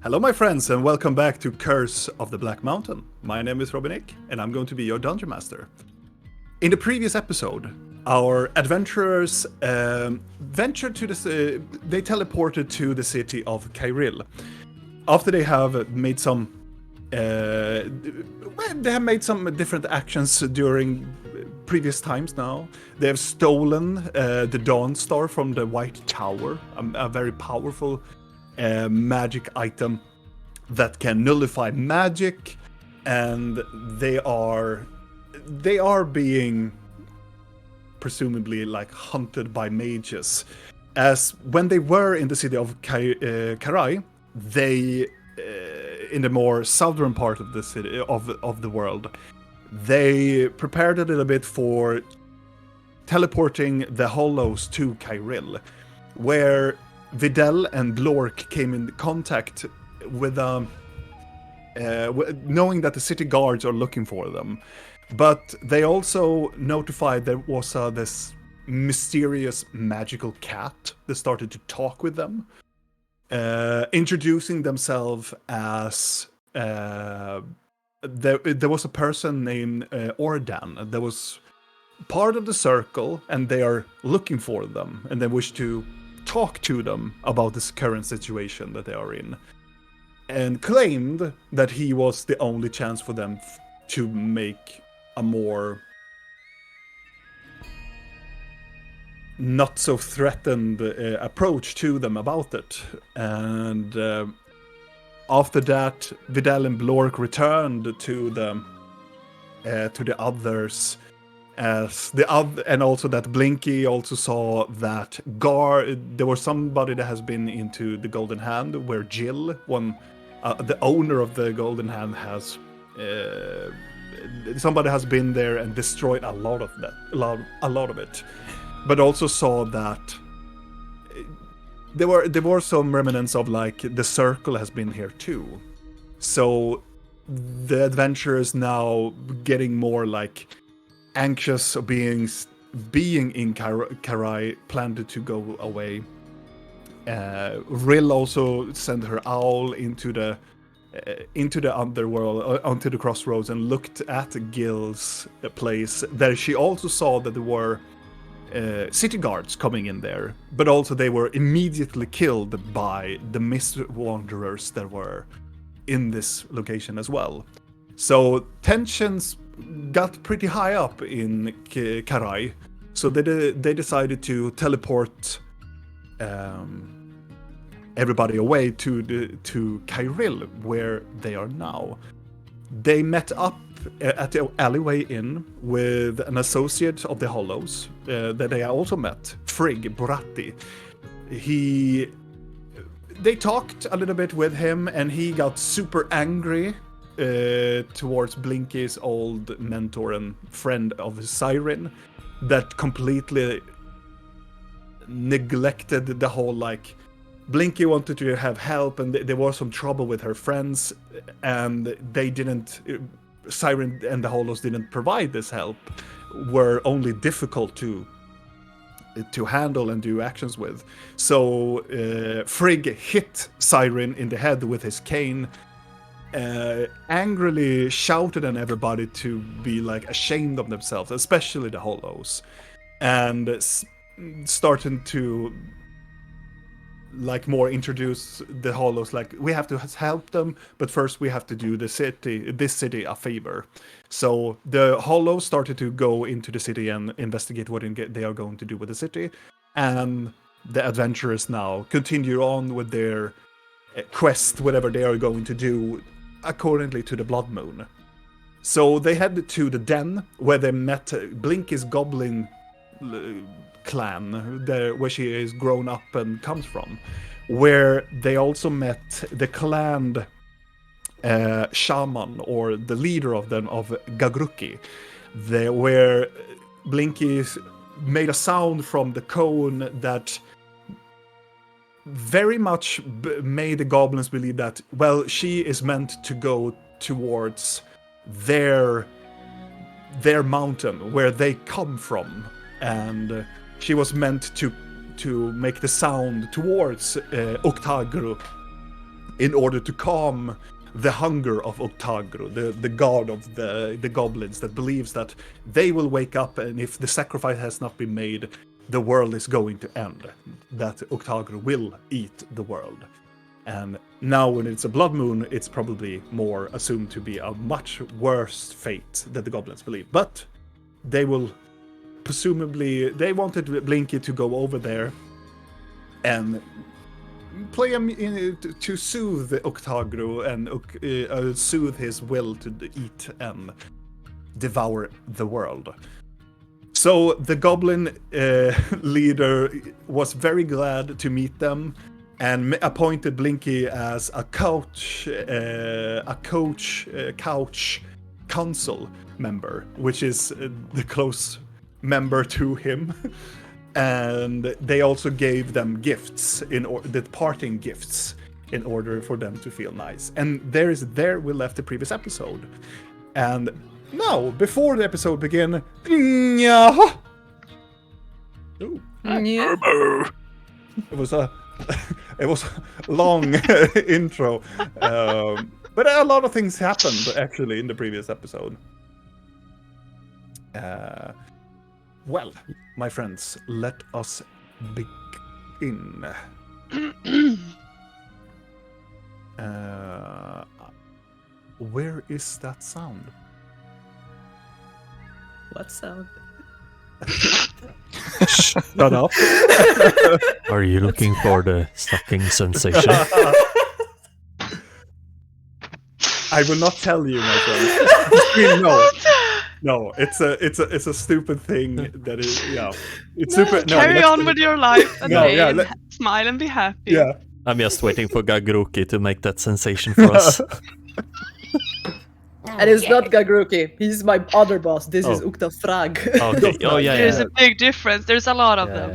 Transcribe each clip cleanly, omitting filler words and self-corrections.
Hello my friends and welcome back to Curse of the Black Mountain. My name is Robinic and I'm going to be your Dungeon Master. In the previous episode, our adventurers ventured to they teleported to the city of Kyril. After they have made some different actions during previous times now. They have stolen the Dawn Star from the White Tower, a very powerful magic item that can nullify magic, and they are being presumably like hunted by mages. As when they were in the city of Karai, they in the more southern part of the city of the world, they prepared a little bit for teleporting the Hollows to Kyril, where Videl and Blork came in contact with knowing that the city guards are looking for them. But they also notified there was this mysterious magical cat that started to talk with them, introducing themselves as there was a person named Ordan that was part of the circle, and they are looking for them, and they wish to talk to them about this current situation that they are in, and claimed that he was the only chance for them to make a more not so threatened approach to them about it. And after that, Vidal and Blork returned to the others. And also that Blinky also saw that there was somebody that has been into the Golden Hand, where Jill, the owner of the Golden Hand, has somebody has been there and destroyed a lot of it. But also saw that there were some remnants of like the circle has been here too. So the adventurers now getting more like anxious of being in Karai, planned to go away. Rill also sent her owl into the underworld, onto the crossroads, and looked at Gil's place. There she also saw that there were city guards coming in there, but also they were immediately killed by the mist wanderers that were in this location as well. So tensions got pretty high up in Karai, so they decided to teleport everybody away to Kyril, where they are now. They met up at the alleyway inn with an associate of the Hollows that they also met, Frigg Boratti. They talked a little bit with him, and he got super angry towards Blinky's old mentor and friend of Siren, that completely neglected the whole, like, Blinky wanted to have help, and there was some trouble with her friends, and they didn't, Siren and the Hollows didn't provide this help, were only difficult to handle and do actions with. So Frigg hit Siren in the head with his cane, angrily shouted at everybody to be like ashamed of themselves, especially the Hollows, and starting to like more introduce the Hollows, like, we have to help them, but first we have to do this city a favor. So the Hollows started to go into the city and investigate what they are going to do with the city, and the adventurers now continue on with their quest, whatever they are going to do accordingly to the Blood Moon. So they headed to the den, where they met Blinky's goblin clan, where she is grown up and comes from, where they also met the clan shaman, or the leader of them, of Gagruki, where Blinky made a sound from the cone that very much made the goblins believe that, well, she is meant to go towards their mountain, where they come from, and she was meant to make the sound towards Oktagru, in order to calm the hunger of Octagro, the god of the goblins, that believes that they will wake up, and if the sacrifice has not been made, the world is going to end. That Octagro will eat the world. And now when it's a blood moon, it's probably more assumed to be a much worse fate that the goblins believe. But they will presumably, they wanted Blinky to go over there and play him to soothe Octagro and soothe his will to eat and devour the world. So the goblin leader was very glad to meet them and appointed Blinky as a couch council member, which is the close member to him. And they also gave them gifts, the parting gifts, in order for them to feel nice. And there we left the previous episode. And now, before the episode begins, it was a long intro, but a lot of things happened actually in the previous episode. Well, my friends, let us begin. Where is that sound? What sound? Shut up. Are you looking for the sucking sensation? I will not tell you, my friend. No, it's a stupid thing that is, it's super. No, carry on with your life and smile and be happy. Yeah, I'm just waiting for Gagruki to make that sensation for us. And it's not Gagruki. He's my other boss. This is Uktafrag. Okay. Oh yeah. There's a big difference. There's a lot of them.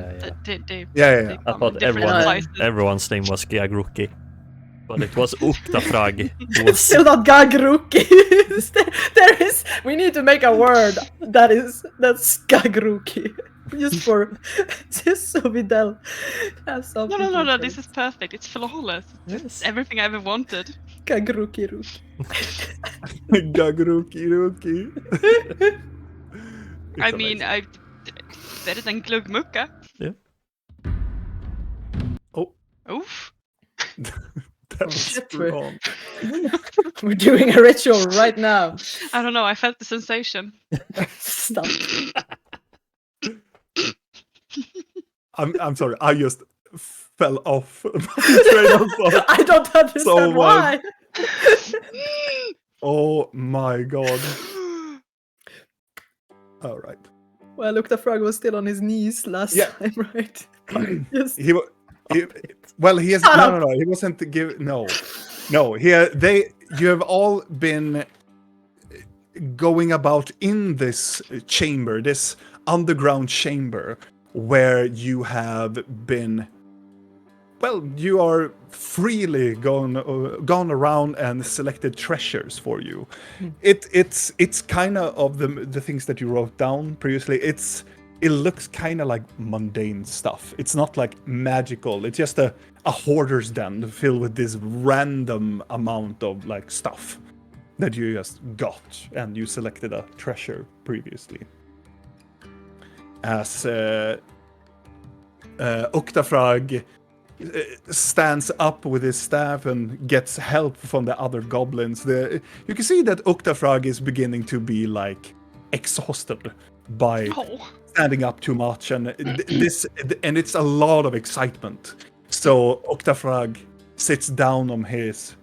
Yeah. I thought everyone's name was Gagruki, but it was Uktafrag. It's still not Gagruki. There is. We need to make a word that's Gagruki. Just so we don't have something. No. This is perfect. It's flawless. It's everything I ever wanted. Gagruki. Gagruki. I mean, better than Glugmucka. Yeah. Oh. Oof. That was wrong. We're doing a ritual right now. I don't know. I felt the sensation. Stop. I'm sorry. I just fell off my train of thought. I don't understand why. Oh my god. All right. Well, Uktafrag was still on his knees last time, right? Yes. He has no. He wasn't no. You have all been going about in this chamber, this underground chamber, where you have been. Well, you are freely gone around and selected treasures for you. It's kind of the things that you wrote down previously. It looks kind of like mundane stuff. It's not like magical. It's just a hoarder's den filled with this random amount of like stuff that you just got, and you selected a treasure previously. As Uktafrag stands up with his staff and gets help from the other goblins. You can see that Uktafrag is beginning to be like exhausted by standing up too much, and it's a lot of excitement. So Uktafrag sits down on his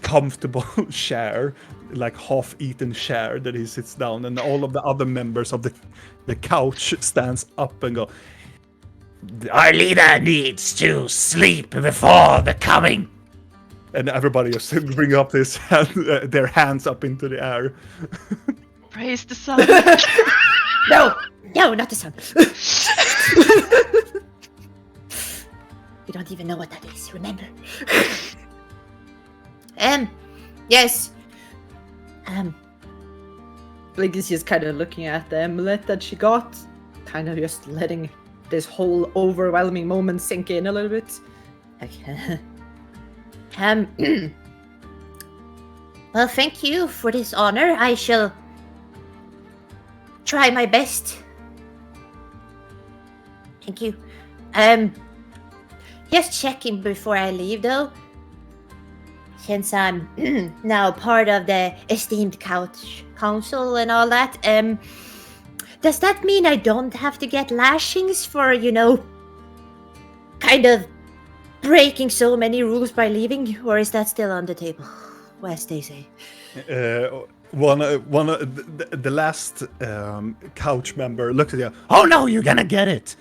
comfortable chair, like half-eaten chair that he sits down, and all of the other members of the couch stands up and go, "Our leader needs to sleep before the coming." And everybody just bring up their hands up into the air. Praise the sun. No, not the sun. You don't even know what that is, remember? Yes. Blink is just kind of looking at the amulet that she got, kind of just letting this whole overwhelming moment sink in a little bit. Okay. Well, thank you for this honor. I shall try my best. Thank you. Just checking before I leave, though. Since I'm now part of the esteemed council and all that, does that mean I don't have to get lashings for, kind of breaking so many rules by leaving, or is that still on the table? As they say. The last couch member looks at you. Oh no, you're gonna get it.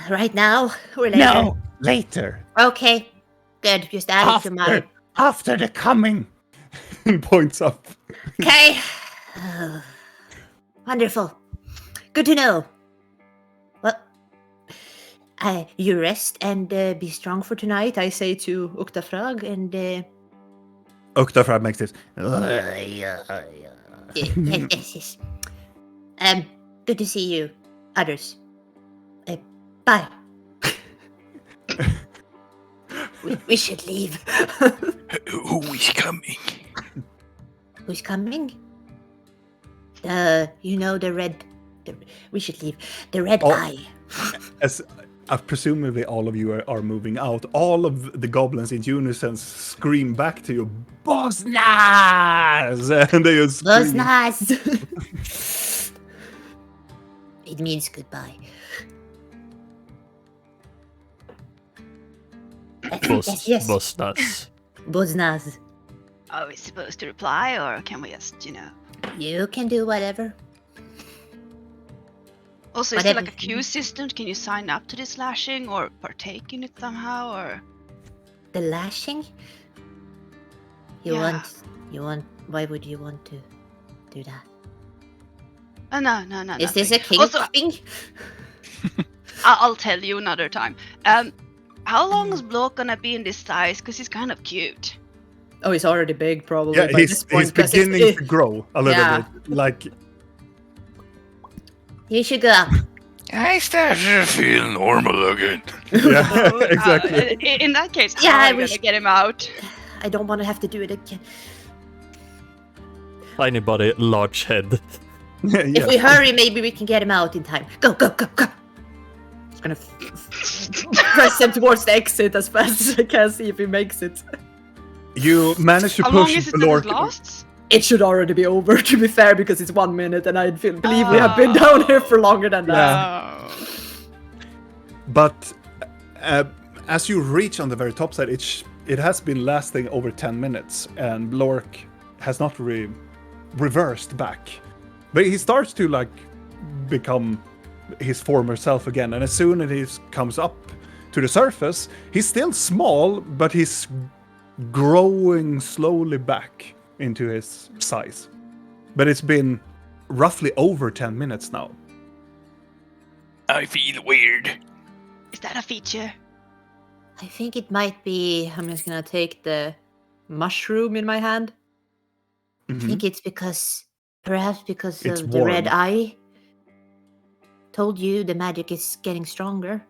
Right now or later? No, later. Okay, good. Just add it to my. After the coming. Points up. Okay. Wonderful. Good to know. Well, you rest and be strong for tonight. I say to Uktafrag and. Uktafrag makes this. Yes. Good to see you, others. Bye. we should leave. Who is coming? Who's coming? The red. We should leave. The red eye. As presumably all of you are moving out, all of the goblins in unison scream back to you, Bosnas! And they just scream. Bosnas! It means goodbye. Yes. Bosnas. Bosnas. Are we supposed to reply, or can we just, You can do whatever. Also, is there like a Whatever. queue system? Can you sign up to this lashing or partake in it somehow, or? The lashing? You Yeah. want, why would you want to do that? No. Is this a nothing. king Also, thing? I'll tell you another time. How long is Bloke gonna be in this size? Because he's kind of cute. Oh, he's already big, probably. Yeah, by this point, he's 'cause beginning to grow a little Yeah. bit. Like, You should go out. I start to feel normal again. yeah, exactly. In that case, Yeah, how I are you wish- gonna get him out? I don't want to have to do it again. Tiny body, large head. If we hurry, maybe we can get him out in time. Go. Just gonna press him towards the exit as fast as I can, see if he makes it. You manage to How long push is it that Blork. it lasts? It should already be over, to be fair, because it's 1 minute, and I believe we have been down here for longer than that. Yeah. But as you reach on the very top side, it has been lasting over 10 minutes, and Blork has not reversed back. But he starts to become his former self again, and as soon as he comes up to the surface, he's still small, but he's growing slowly back into his size. But it's been roughly over 10 minutes now. I feel weird. Is that a feature? I think it might be. I'm just gonna take the mushroom in my hand. I think it's perhaps because It's of the red warm. eye. Told you the magic is getting stronger.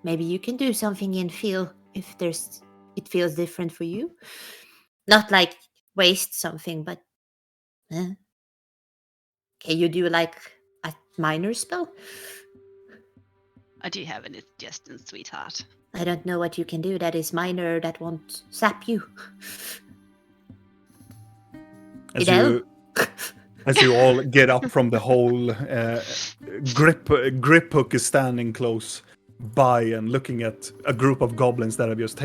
Maybe you can do something and feel if it feels different for you. Not like waste something, but can you do like a minor spell? Do you have any suggestions, sweetheart? I don't know what you can do that is minor that won't sap you. As you all get up from the hole, Grip Hook is standing close by and looking at a group of goblins that have just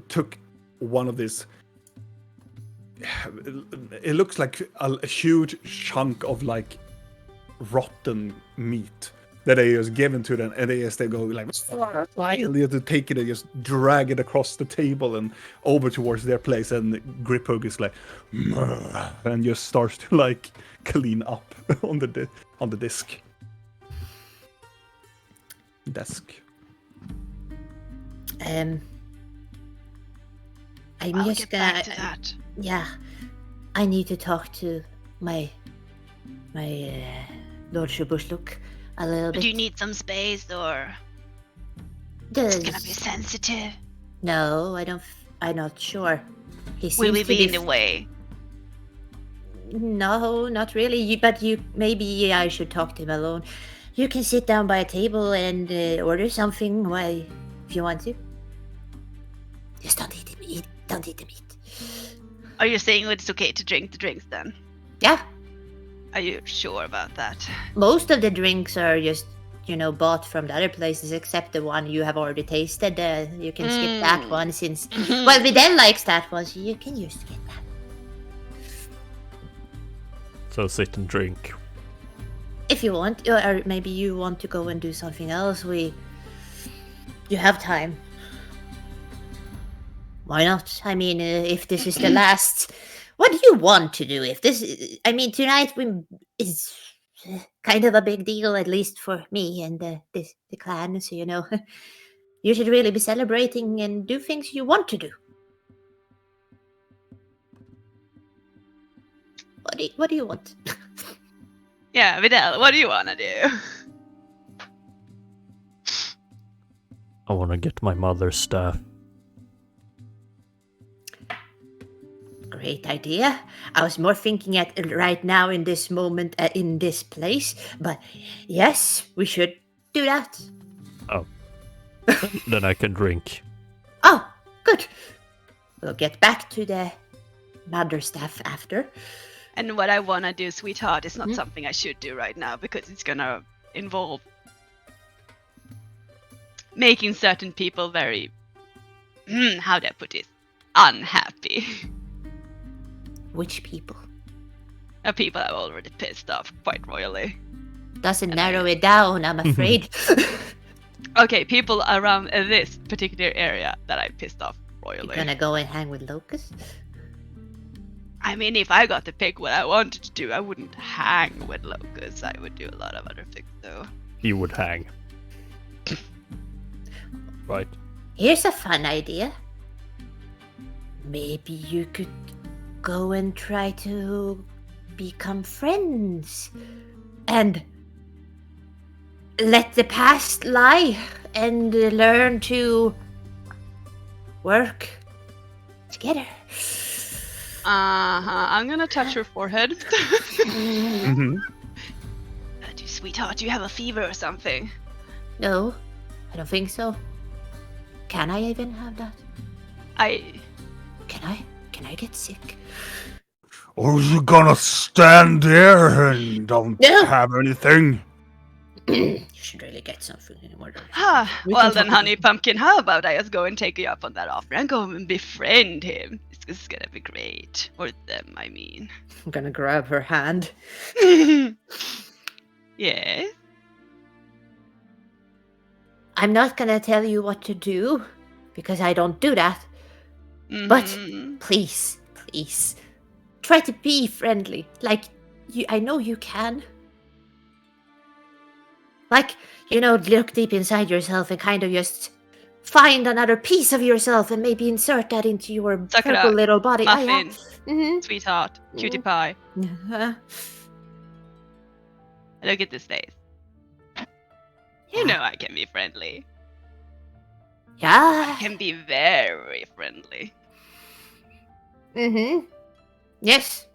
took one of these. It looks like a huge chunk of rotten meat that they just given to them, and they go like, they have to take it and just drag it across the table and over towards their place, and Grip Hook is like, and just starts to clean up on the desk. I'm I'll just get back to that. Yeah, I need to talk to my Lord Shubushlook a little But bit. do you need some space, or it's gonna be sensitive? No, I'm not sure. He Will seems we to be be in the way? No, not really. But maybe I should talk to him alone. You can sit down by a table and order something if you want to. Just don't eat the meat. Don't eat the meat. Are you saying it's okay to drink the drinks then? Yeah, Are you sure about that? most of the drinks are just bought from the other places, except the one you have already tasted. You can skip that one since well, Videl likes that one, so you can just get that. So sit and drink. If you want, or maybe you want to go and do something else. You have time. Why not? I mean, if this is the last, what do you want to do? If this, I mean, tonight is kind of a big deal, at least for me and the clan. So you should really be celebrating and do things you want to do. What do you want? Yeah, Videl, what do you wanna do? I want to get my mother's staff. Great idea. I was more thinking at right now in this moment in this place, but yes, we should do that. Oh. Then I can drink. Oh, good. We'll get back to the mother staff after. And what I wanna do, sweetheart, is not something I should do right now because it's gonna involve making certain people very, how do I put it, unhappy. Which people? People I've already pissed off quite royally. Doesn't narrow it down, I'm afraid. Okay, people around this particular area that I pissed off You're royally. gonna go and hang with Locust? I mean, if I got to pick what I wanted to do, I wouldn't hang with locusts. I would do a lot of other things, though. He would hang. Right. Here's a fun idea. Maybe you could go and try to become friends and let the past lie and learn to work together. I'm gonna touch her forehead. Mhm. Sweetheart, do you have a fever or something? No, I don't think so. Can I even have that? Can I get sick? Or you gonna stand there and don't No. have anything? You should really get something in order. Well then, honey pumpkin, how about I just go and take you up on that offer and go and befriend him? This is gonna be great. Or them, I mean. I'm gonna grab her hand. Yes? I'm not gonna tell you what to do because I don't do that. But Mhm. please, try to be friendly. Like I know you can. Like, look deep inside yourself and kind of just find another piece of yourself and maybe insert that into your Sakura, purple little body. Muffin, Mm-hmm. sweetheart, cutie pie. Look at this face. You know I can be friendly. Yeah. Can be very friendly. Mm-hmm. Yes.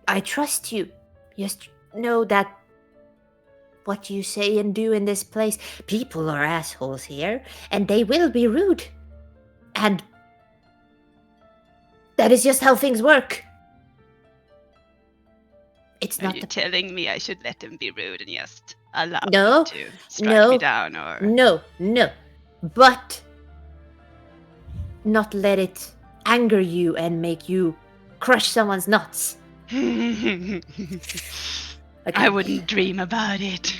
I trust you. Just know that what you say and do in this place, people are assholes here, and they will be rude. And that is just how things work. It's Are not you the telling me I should let them be rude and just allow No, them to strike me down, or No. But not let it anger you and make you crush someone's nuts. I wouldn't dream about it.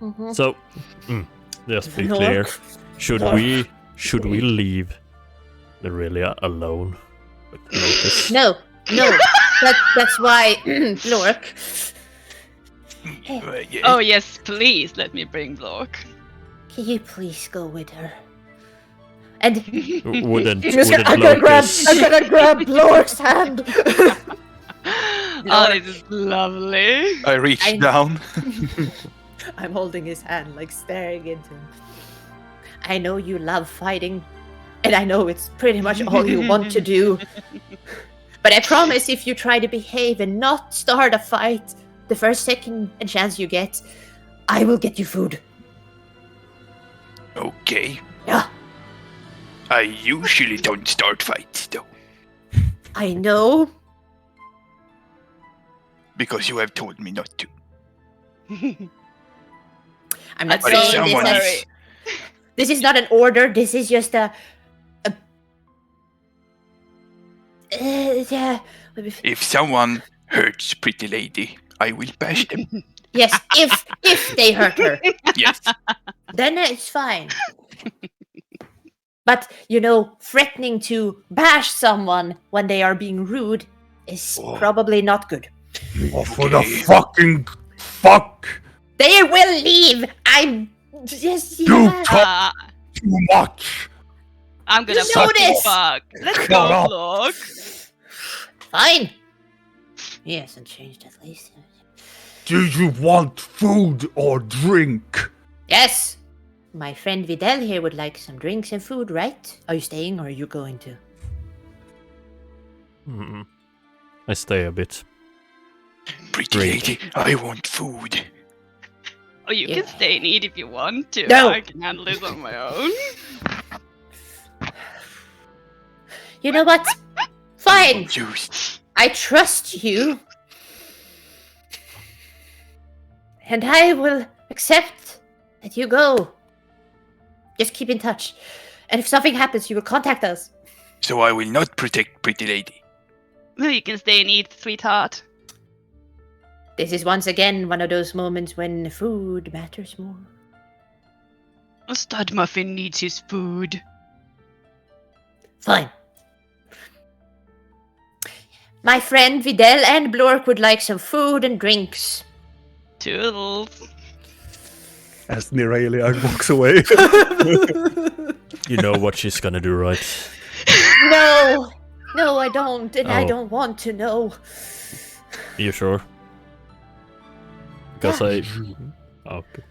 Mhm. So, just be clear. Should we leave Aurelia alone with Locust? No. That's why, Lork. Yeah. Oh yes, please let me bring Blork. Can you please go with her? And Wouldn't I'm gonna Locust? grab Lork's hand. Oh, this is lovely. I reach down. I'm holding his hand, like staring into him. I know you love fighting, And I know it's pretty much all you want to do. But I promise if you try to behave and not start a fight the first second and chance you get, I will get you food. Okay. Yeah, I usually don't start fights, though, I know. because you have told me not to. I'm not But if saying someone this is not an order. This is just a yeah. If someone hurts Pretty Lady, I will bash them. Yes, if they hurt her, Yes. then it's fine. But threatening to bash someone when they are being rude is probably not good. Oh, for the fucking fuck! They will leave. I'm just You talk too much. I'm gonna You know fucking this. fuck. Let's Shut go, up. Block. fine. He hasn't changed at least. Do you want food or drink? Yes. My friend Vidal here would like some drinks and food, right? Are you staying or are you going to? I stay a bit. Pretty Lady, I want food. Oh, you can stay and eat if you want to. No. I can handle this on my own. You know what? Fine. Juice. I trust you. And I will accept that you go. Just keep in touch. And if something happens, you will contact us. So I will not protect Pretty Lady. No, you can stay and eat, sweetheart. This is once again one of those moments when food matters more. A stud muffin needs his food. Fine. My friend Vidal and Blork would like some food and drinks. Toodles. As Nerelia walks away. You know what she's gonna do, right? No, I don't, and I Oh. don't want to know. You sure? Because I... Okay.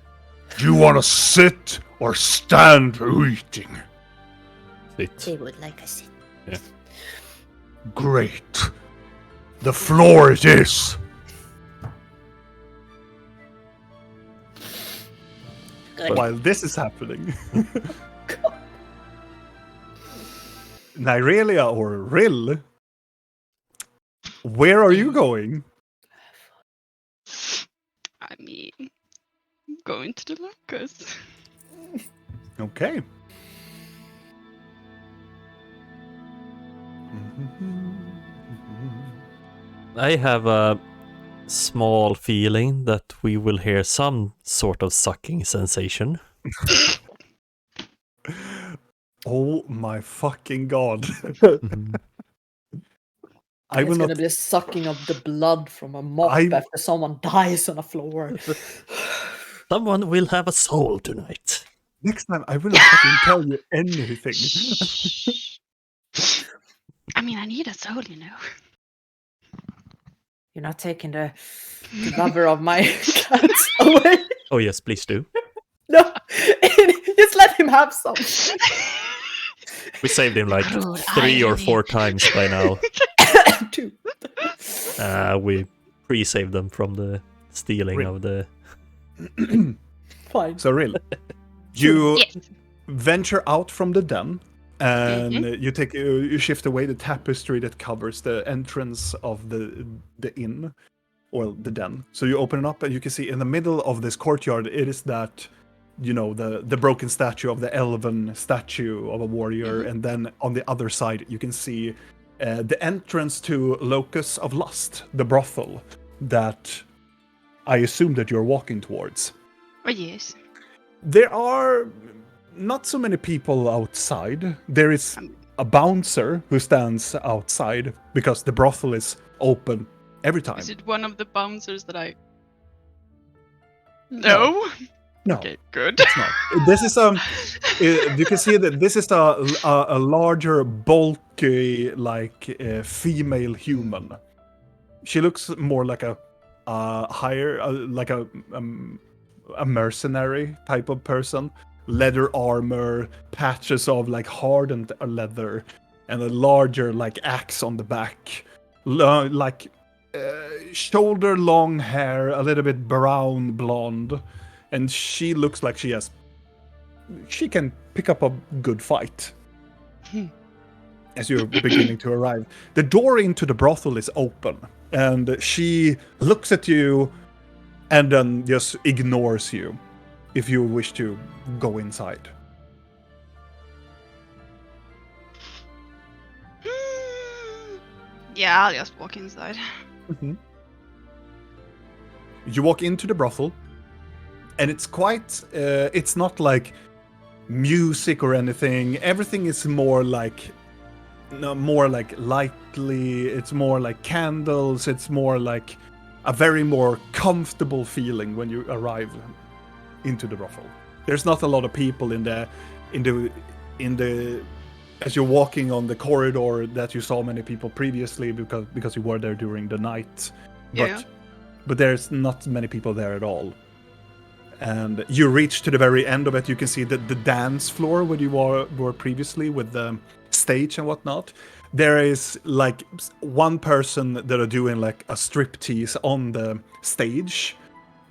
Do you want to sit or stand eating? Sit. They would like a sit. Great. The floor it is. Good. While this is happening, Nyrelia or Rill, where are you going? I mean, going to the locust. Okay. I have a small feeling that we will hear some sort of sucking sensation. Oh my fucking god. Mhm. I will It's not. gonna be a sucking of the blood from a mop I- after someone dies on a floor. Someone will have a soul tonight. Next time, I will not fucking tell you anything. I mean, I need a soul, you know. You're not taking the lover of my cats away. Oh yes, please do. No, just let him have some. We saved him like Cruel 3 or irony. 4 times by now. Two. We pre-saved them from the stealing Really? of the... Fine. So, Rill, you Yes. venture out from the den and you shift away the tapestry that covers the entrance of the inn or the den. So you open it up and you can see in the middle of this courtyard it is that the broken statue of the elven statue of a warrior, and then on the other side you can see the entrance to Locus of Lust, the brothel that I assume that you're walking towards. Oh, yes. There are not so many people outside. There is a bouncer who stands outside because the brothel is open every time. Is it one of the bouncers that I... No? No, Okay, good. it's not. This is you can see that this is a larger, bulky, female human. She looks more like a higher, like a mercenary type of person leather armor, patches of like hardened leather, and a larger like axe on the back. Shoulder long hair, a little bit brown blonde, and she looks like she can pick up a good fight. As you're beginning to arrive, the door into the brothel is open, and she looks at you and then just ignores you if you wish to go inside. Yeah, I'll just walk inside. You walk into the brothel, and it's quite, it's not like music or anything. Everything is more like lightly, it's more like candles, it's more like a very more comfortable feeling when you arrive into the brothel. There's not a lot of people in the as you're walking on the corridor that you saw many people previously because you were there during the night. But there's not many people there at all. And you reach to the very end of it. You can see the dance floor where you were previously with the stage and whatnot. There is like one person that are doing like a striptease on the stage.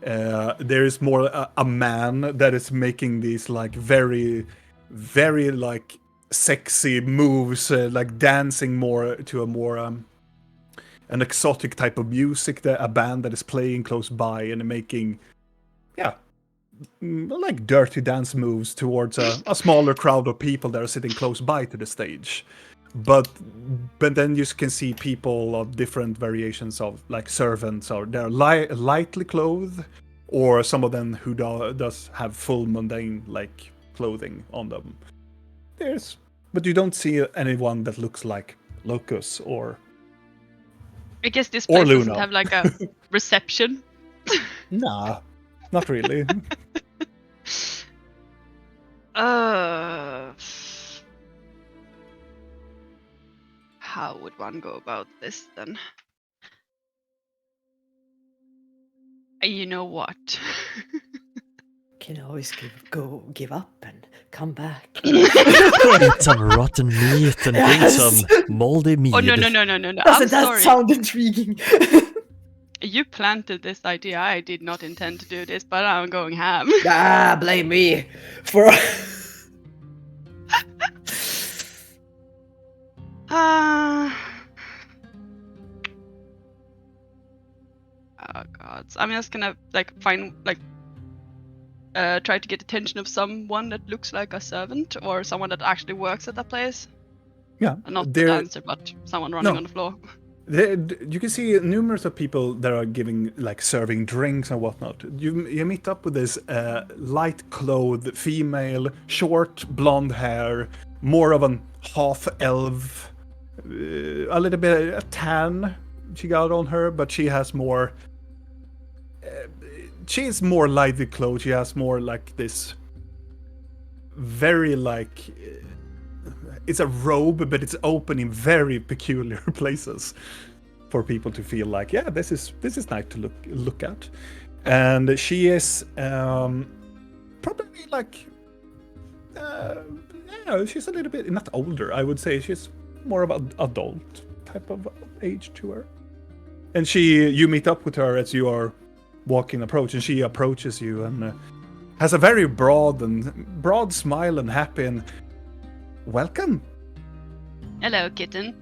There is more a man that is making these like very, very like sexy moves, like dancing more to a more an exotic type of music. A band that is playing close by and making, like dirty dance moves towards a smaller crowd of people that are sitting close by to the stage. But then you can see people of different variations of like servants, or they're lightly clothed, or some of them who does have full mundane like clothing on them. But you don't see anyone that looks like Locus or I guess this place Luna. doesn't have like a reception. Nah, not really. How would one go about this then? You know what? Can always give up and come back. Eat some rotten meat and drink Yes. some moldy mead. Oh no! I'm Doesn't that sorry. sound intriguing? You planted this idea. I did not intend to do this, but I'm going ham. Blame me for. Oh god. I'm just gonna like find like try to get attention of someone that looks like a servant or someone that actually works at that place. Yeah, Not the dancer, but someone running on the floor. You can see numerous of people that are giving, like, serving drinks and whatnot. You meet up with this light-clothed female, short blonde hair, more of an half-elf, a little bit a tan she got on her, but she has more. She is more lightly clothed. She has more like this, very like. It's a robe, but it's open in very peculiar places for people to feel like, yeah, this is nice to look at. And she is probably like, she's a little bit not older. I would say she's more of an adult type of age to her. And you meet up with her as you are walking approach, and she approaches you and has a very broad smile and happy and. Welcome. Hello, kitten.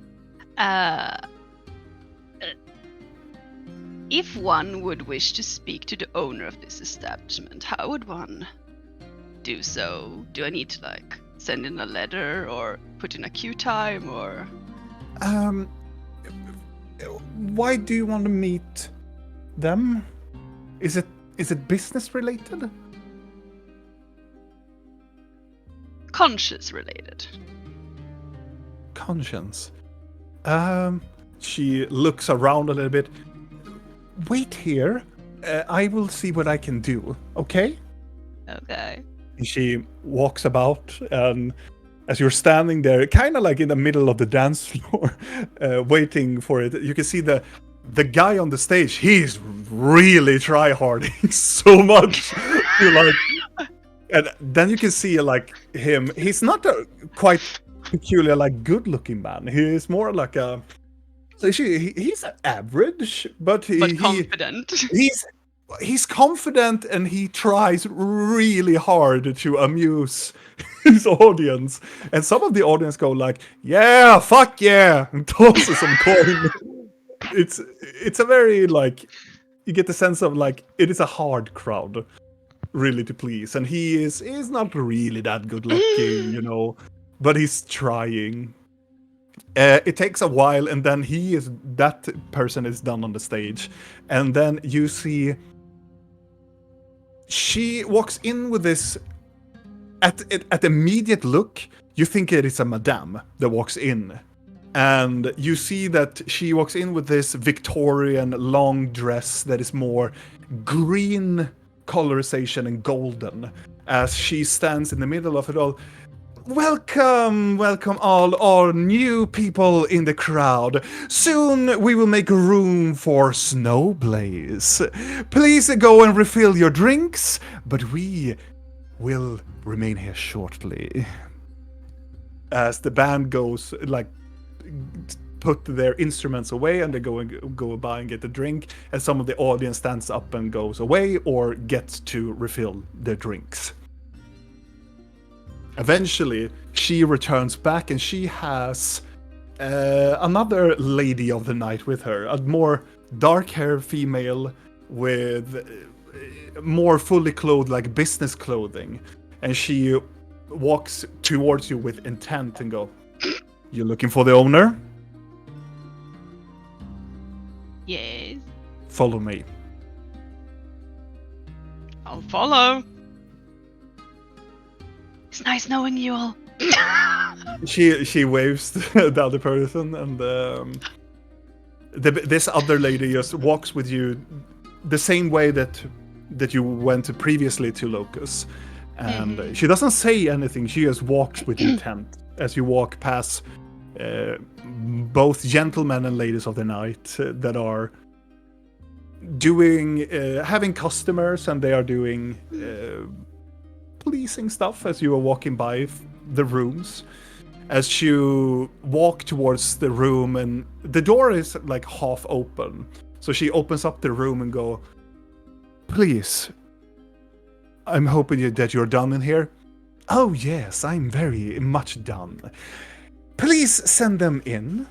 If one would wish to speak to the owner of this establishment, how would one do so? Do I need to like send in a letter or put in a queue time or? Why do you want to meet them? Is it business related? Conscience related. Conscience. She looks around a little bit. Wait here. I will see what I can do. Okay? Okay. And she walks about, and as you're standing there, kind of like in the middle of the dance floor, waiting for it, you can see the guy on the stage. He's really try-harding so much to like. And then you can see like him. He's not a quite peculiar, like good-looking man. He is more like a. So he's average, but But confident. he's confident and he tries really hard to amuse his audience. And some of the audience go like, "Yeah, fuck yeah," and tosses some coin. It's a very like you get the sense of like it is a hard crowd really to please, and he's not really that good looking, you know, but he's trying. It takes a while, and then that person is done on the stage, and then you see she walks in with this. At immediate look, you think it is a madame that walks in, and you see that she walks in with this Victorian long dress that is more green colorization and golden, as she stands in the middle of it all. Welcome, welcome all new people in the crowd. Soon we will make room for Snowblaze. Please go and refill your drinks, but we will remain here shortly. As the band goes, like, put their instruments away and they go by and get a drink, and some of the audience stands up and goes away or gets to refill their drinks. Eventually, she returns back and she has another lady of the night with her, a more dark-haired female with more fully clothed, like business clothing, and she walks towards you with intent and go, "You looking for the owner? Yes. Follow me." I'll follow. It's nice knowing you all. She waves to the other person, and this other lady just walks with you the same way that you went previously to Locus, and she doesn't say anything. She just walks with intent as you walk past both gentlemen and ladies of the night that are doing having customers, and they are doing pleasing stuff as you are walking by the rooms. As you walk towards the room, and the door is like half open, so she opens up the room and go, "Please, I'm hoping that you're done in here." "Oh yes, I'm very much done. Please send them in."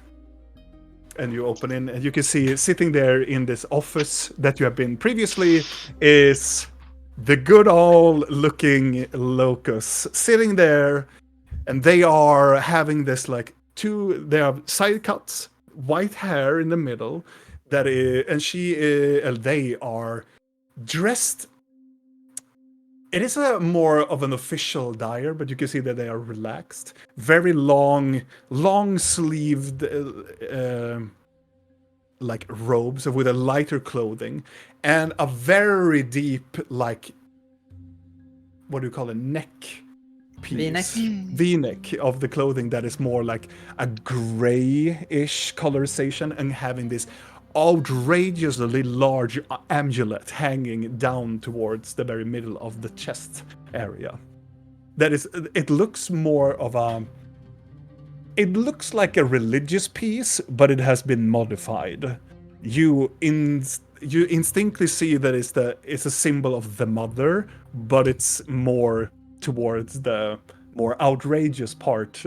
And you open in, and you can see sitting there in this office that you have been previously is the good old looking Locus sitting there, and they are having this like they have side cuts, white hair in the middle, and they are dressed. It is a more of an official attire, but you can see that they are relaxed, very long sleeved like robes with a lighter clothing, and a very deep, like, what do you call it, neck piece, V-neck of the clothing that is more like a grayish colorization, and having this outrageously large amulet hanging down towards the very middle of the chest area. It looks more of a. It looks like a religious piece, but it has been modified. You instinctively see that it's a symbol of the mother, but it's more towards the more outrageous part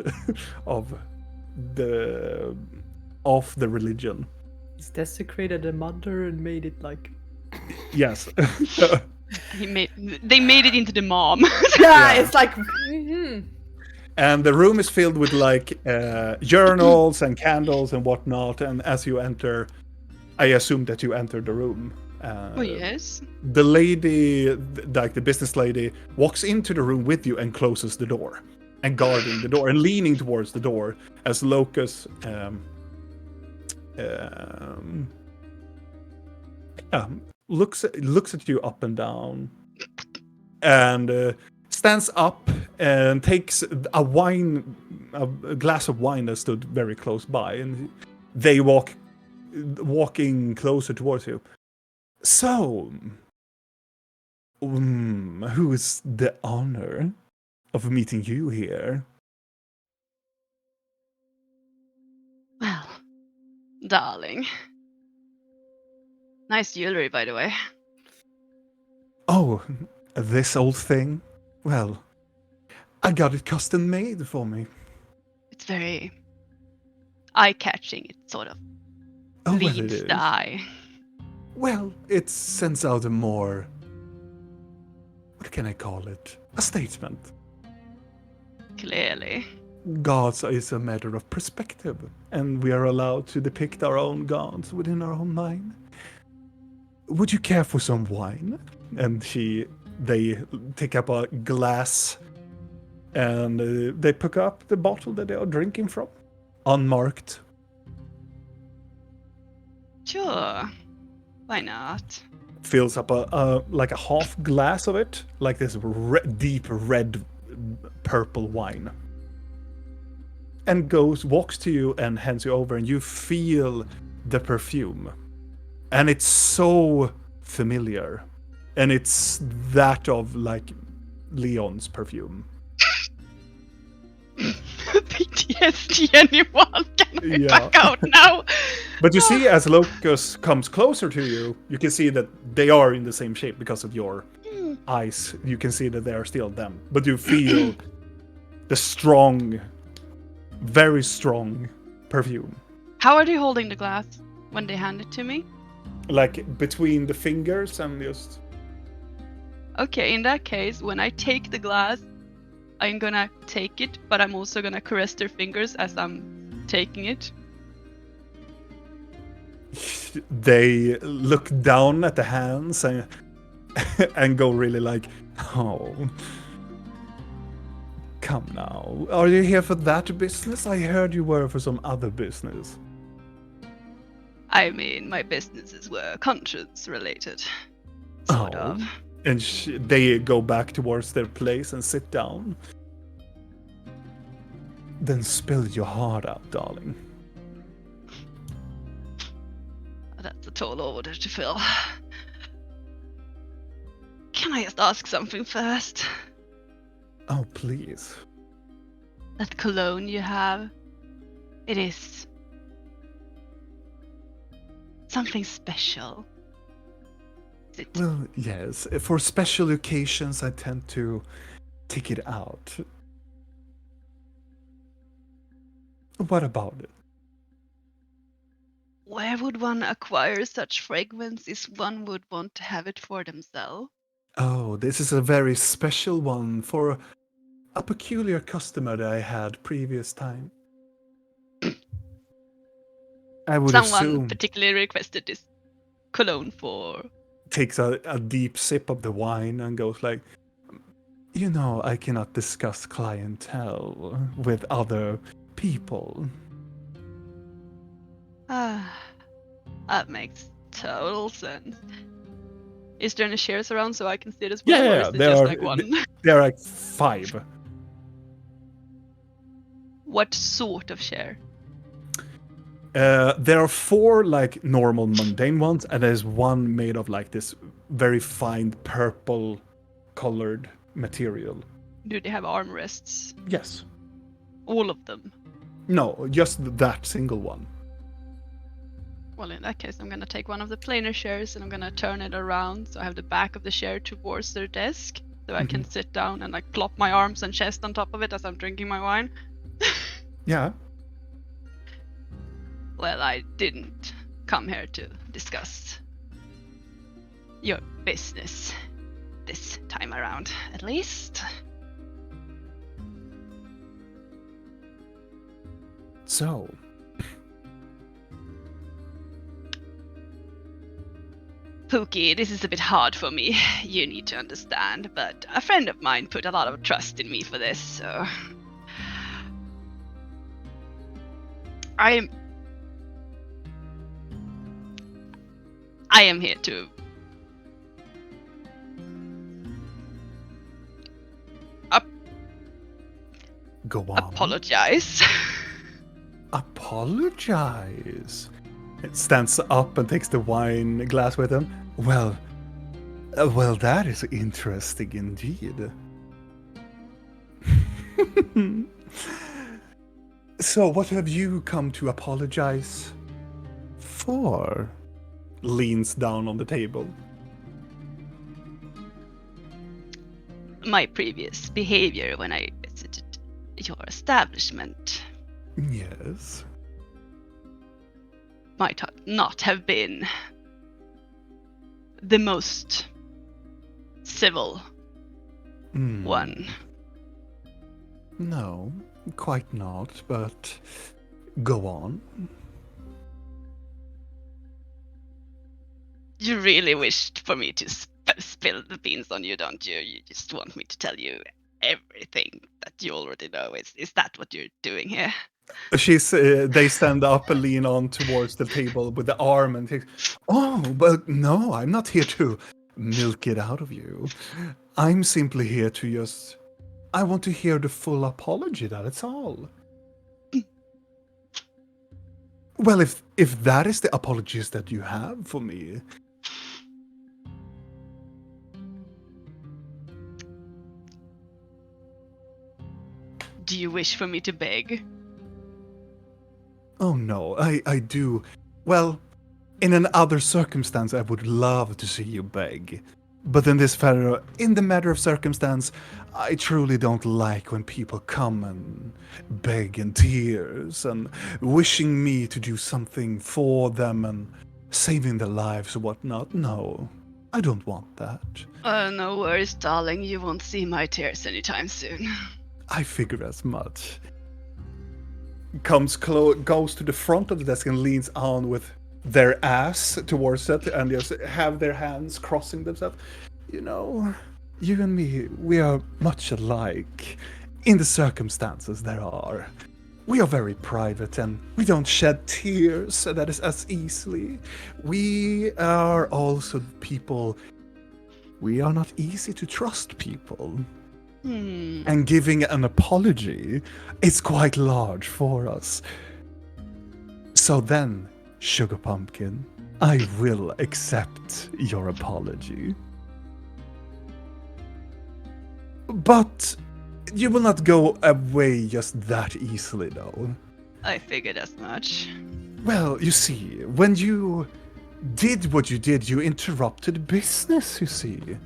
of the religion. He's desecrated the mother and made it like. Yes. They made it into the mom. Yeah, it's like. And the room is filled with like journals and candles and whatnot. And as you enter, I assume that you enter the room. Oh yes. The lady, like the business lady, walks into the room with you and closes the door, and guarding the door and leaning towards the door as Locus looks at you up and down, and stands up and takes a glass of wine that stood very close by, and they walking closer towards you. "So, Who is the honor of meeting you here? Well, darling. Nice jewelry, by the way. Oh, this old thing? Well, I got it custom made for me. It's very eye-catching. It sort of Oh, well, it leads the is. eye. Well, it sends out a more. What can I call it? A statement. Clearly. Gods is a matter of perspective, and we are allowed to depict our own gods within our own mind. Would you care for some wine? And they take up a glass, and they pick up the bottle that they are drinking from, unmarked. Sure. Why not? Fills up like a half glass of it, like this deep red purple wine, and walks to you and hands you over, and you feel the perfume, and it's so familiar, and it's that of like Leon's perfume. PTSD, anyone? Can I Yeah. back out now? But you see, as Locus comes closer to you, you can see that they are in the same shape because of your eyes. You can see that they are still them, but you feel the strong, very strong perfume. How are they holding the glass when they hand it to me? Like between the fingers and just. Okay, in that case, when I take the glass, I'm gonna take it, but I'm also gonna caress their fingers as I'm taking it. They look down at the hands and and go really like, oh. Come now. Are you here for that business? I heard you were for some other business. I mean, my businesses were conscience related. Sort of. And they go back towards their place and sit down. Then spill your heart out, darling. That's a tall order to fill. Can I just ask something first? Oh, please. That cologne you have, it is something special. Is it? Well, yes. For special occasions, I tend to take it out. What about it? Where would one acquire such fragrance if one would want to have it for themselves? Oh, this is a very special one for a peculiar customer that I had previous time. I would Someone assume particularly requested this cologne for. takes a deep sip of the wine and goes like, you know, I cannot discuss clientele with other people. That makes total sense. Is there any shares around so I can see it as well? Or is it just like one? There are like 5. What sort of share? There are 4 like normal mundane ones, and there's one made of like this very fine purple colored material. Do they have armrests? Yes. All of them? No, just that single one. Well, in that case, I'm gonna take one of the plainer chairs and I'm gonna turn it around so I have the back of the chair towards their desk, so I can sit down and like plop my arms and chest on top of it as I'm drinking my wine. Yeah. Well, I didn't come here to discuss your business this time around, at least. So, Pookie, this is a bit hard for me, you need to understand, but a friend of mine put a lot of trust in me for this, so... I am here to go on. apologize. Apologize. It stands up and takes the wine glass with him. Well, Well, that is interesting indeed. So, what have you come to apologize for? Leans down on the table. My previous behavior when I visited your establishment Yes. might not have been the most civil one. No, quite not, but go on. You really wished for me to spill the beans on you, don't you? You just want me to tell you everything that you already know. Is that what you're doing here? They stand up and lean on towards the table with the arm and takes, oh, but no, I'm not here to milk it out of you. I'm simply here to just, I want to hear the full apology, that's all. Well, if that is the apologies that you have for me. Do you wish for me to beg? Oh no, I do. Well, in another circumstance, I would love to see you beg. But in the matter of circumstance, I truly don't like when people come and beg in tears and wishing me to do something for them and saving their lives or whatnot. No, I don't want that. No worries, darling. You won't see my tears anytime soon. I figure as much. Goes to the front of the desk and leans on with their ass towards it and just have their hands crossing themselves. You know, you and me, we are much alike in the circumstances there are. We are very private and we don't shed tears that is as easily. We are also people, we are not easy to trust people. And giving an apology is quite large for us. So then, Sugar Pumpkin, I will accept your apology. But you will not go away just that easily, though. I figured as much. Well, you see, when you did what you did, you interrupted business, you see.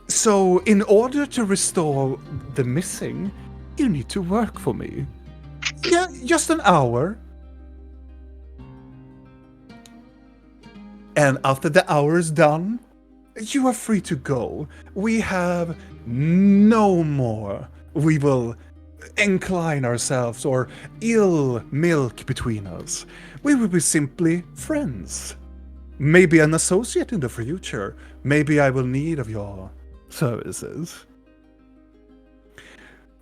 So, in order to restore the missing, you need to work for me. Yeah, just an hour. And after the hour is done, you are free to go. We have no more. We will incline ourselves or ill milk between us. We will be simply friends. Maybe an associate in the future. Maybe I will need of your services.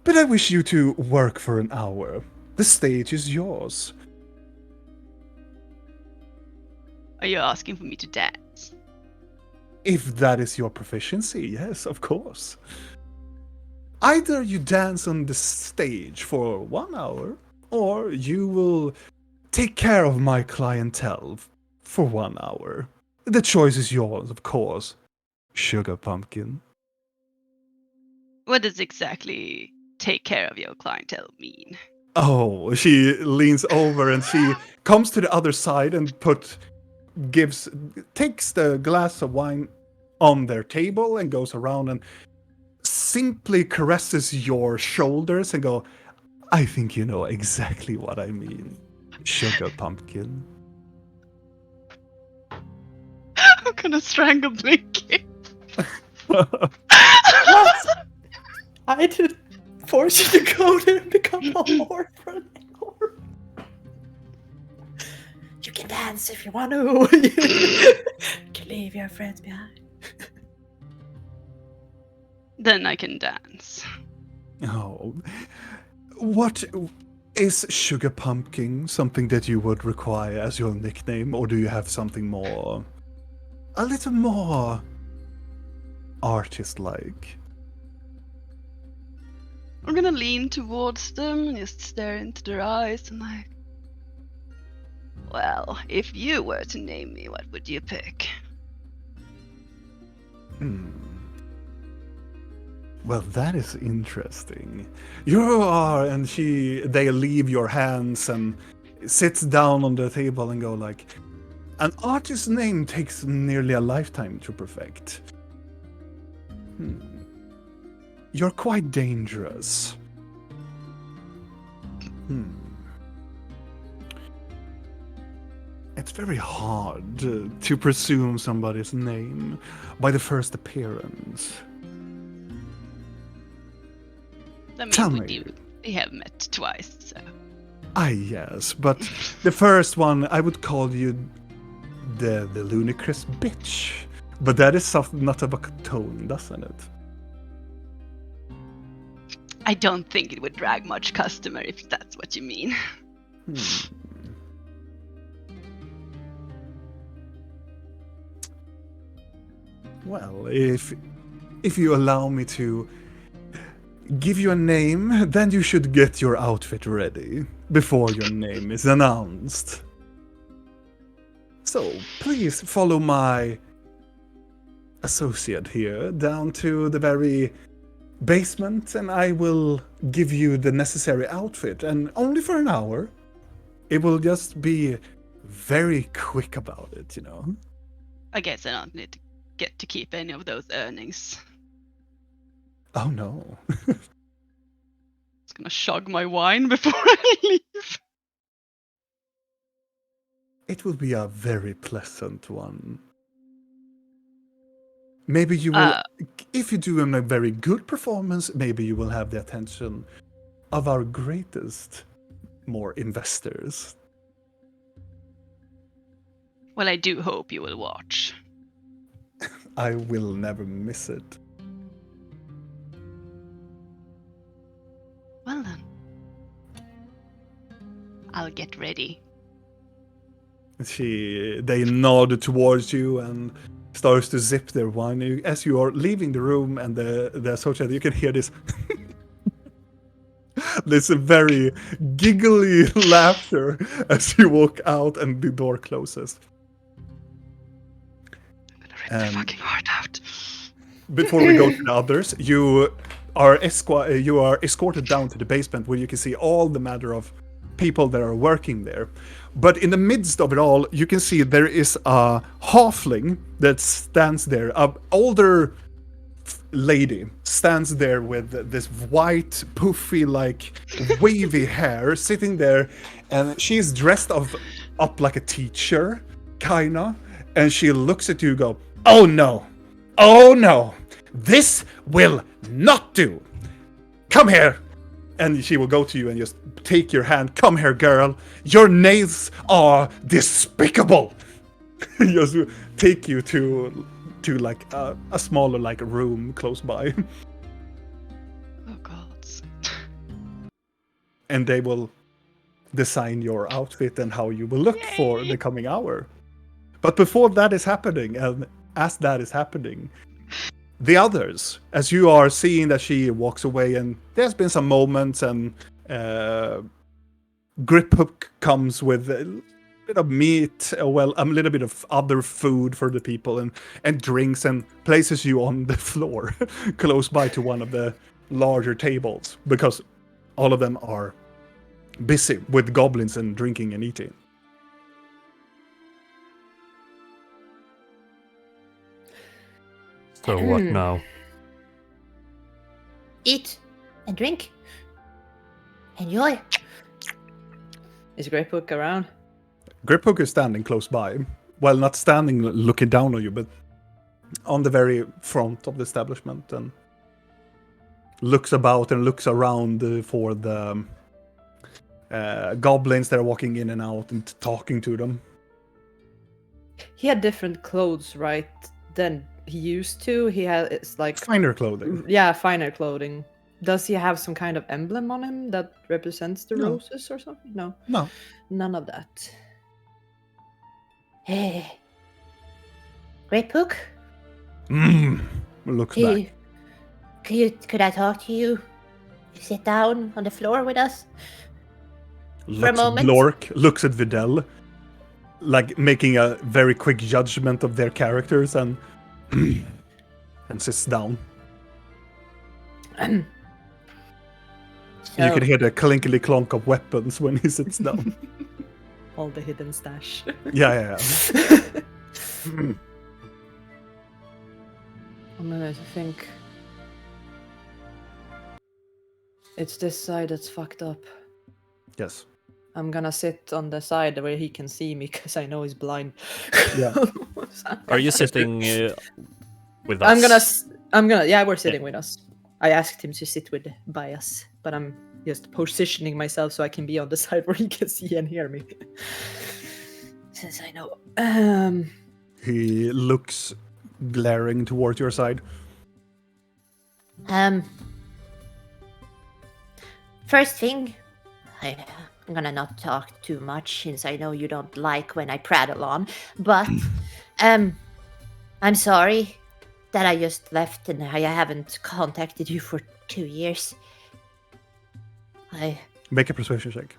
But I wish you to work for an hour. The stage is yours. Are you asking for me to dance? If that is your proficiency, yes, of course. Either you dance on the stage for 1 hour, or you will take care of my clientele for 1 hour. The choice is yours, of course, Sugar Pumpkin. What does exactly take care of your clientele mean? Oh, she leans over and she comes to the other side and takes the glass of wine on their table and goes around and simply caresses your shoulders and go, I think you know exactly what I mean, Sugar Pumpkin. I'm gonna strangle Blinky. I didn't force you to go there and become a whore for an hour. You can dance if you want to. You can leave your friends behind. Then I can dance. Oh, what is Sugar Pumpkin something that you would require as your nickname, or do you have something more, a little more artist-like? I'm gonna lean towards them and just stare into their eyes and like, well, if you were to name me, what would you pick? Well, that is interesting. You are, and they leave your hands and sits down on the table and go like, an artist's name takes nearly a lifetime to perfect. You're quite dangerous. It's very hard to presume somebody's name by the first appearance. I mean, Tell we me. we have met twice, so. Yes, but the first one, I would call you the ludicrous bitch. But that is not a tone, doesn't it? I don't think it would drag much customer if that's what you mean. Well, if you allow me to give you a name, then you should get your outfit ready before your name is announced. So, please follow my associate here down to the very basement, and I will give you the necessary outfit, and only for an hour. It will just be very quick about it, you know? I guess I don't need to get to keep any of those earnings. Oh no. Just gonna chug my wine before I leave. It will be a very pleasant one. Maybe you will, if you do a very good performance, maybe you will have the attention of our greatest more investors. Well, I do hope you will watch. I will never miss it. Well then. I'll get ready. They nod towards you and starts to zip their wine. As you are leaving the room and the associate, you can hear this this very giggly laughter as you walk out and the door closes. I'm gonna rip their fucking heart out. Before we go to the others, you are escorted down to the basement where you can see all the matter of people that are working there. But in the midst of it all, you can see there is a halfling that stands there, an older lady stands there with this white, poofy, like wavy hair, sitting there, and she's dressed up like a teacher, kinda, and she looks at you and go, "Oh no, this will not do. Come here." And she will go to you and just take your hand. "Come here, girl. Your nails are despicable." Just take you to like a smaller like room close by. Oh gods. And they will design your outfit and how you will look for the coming hour. But before that is happening, and as that is happening, the others, as you are seeing that she walks away, and there's been some moments, and Griphook comes with a bit of meat, a little bit of other food for the people, and drinks, and places you on the floor close by to one of the larger tables, because all of them are busy with goblins and drinking and eating. So what now? Eat and drink. Enjoy. Is Greyhook around? Griphook is standing close by. Well, not standing looking down on you, but on the very front of the establishment, and looks about and looks around for the goblins that are walking in and out and talking to them. He had different clothes, right? Than he used to. It's like Finer clothing. Yeah, finer clothing. Does he have some kind of emblem on him that represents the No. roses or something? No. No. None of that. Hey. Greyhook? Looks back. Could I talk to you? Sit down on the floor with us? Looks for a at moment. Blork, looks at Videl, like making a very quick judgment of their characters, and and sits down. So, You can hear the clinkily clonk of weapons when he sits down. all the hidden stash. yeah. I'm gonna think. It's this side that's fucked up. Yes. I'm gonna sit on the side where he can see me because I know he's blind. Yeah. Are you sitting with us? I'm gonna. Yeah, we're sitting with us. I asked him to sit by us, but I'm just positioning myself so I can be on the side where he can see and hear me. Since I know. He looks glaring towards your side. First thing, I'm gonna not talk too much since I know you don't like when I prattle on, but I'm sorry that I just left and I haven't contacted you for 2 years. Make a persuasion check.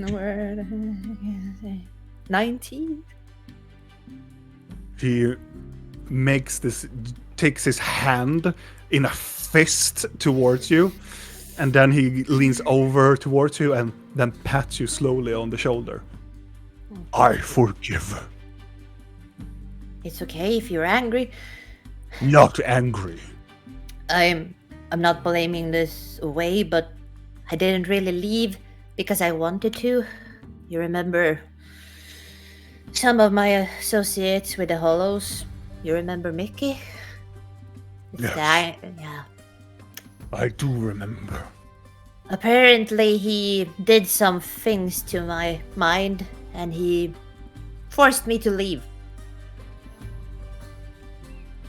Where the heck is it? 19? He takes his hand in a fist towards you, and then he leans over towards you and then pats you slowly on the shoulder. I forgive. It's okay if you're angry. Not angry. I'm not blaming this away, but I didn't really leave because I wanted to. You remember some of my associates with the Hollows? You remember Mickey? Yes. Yeah. I do remember. Apparently he did some things to my mind and he forced me to leave.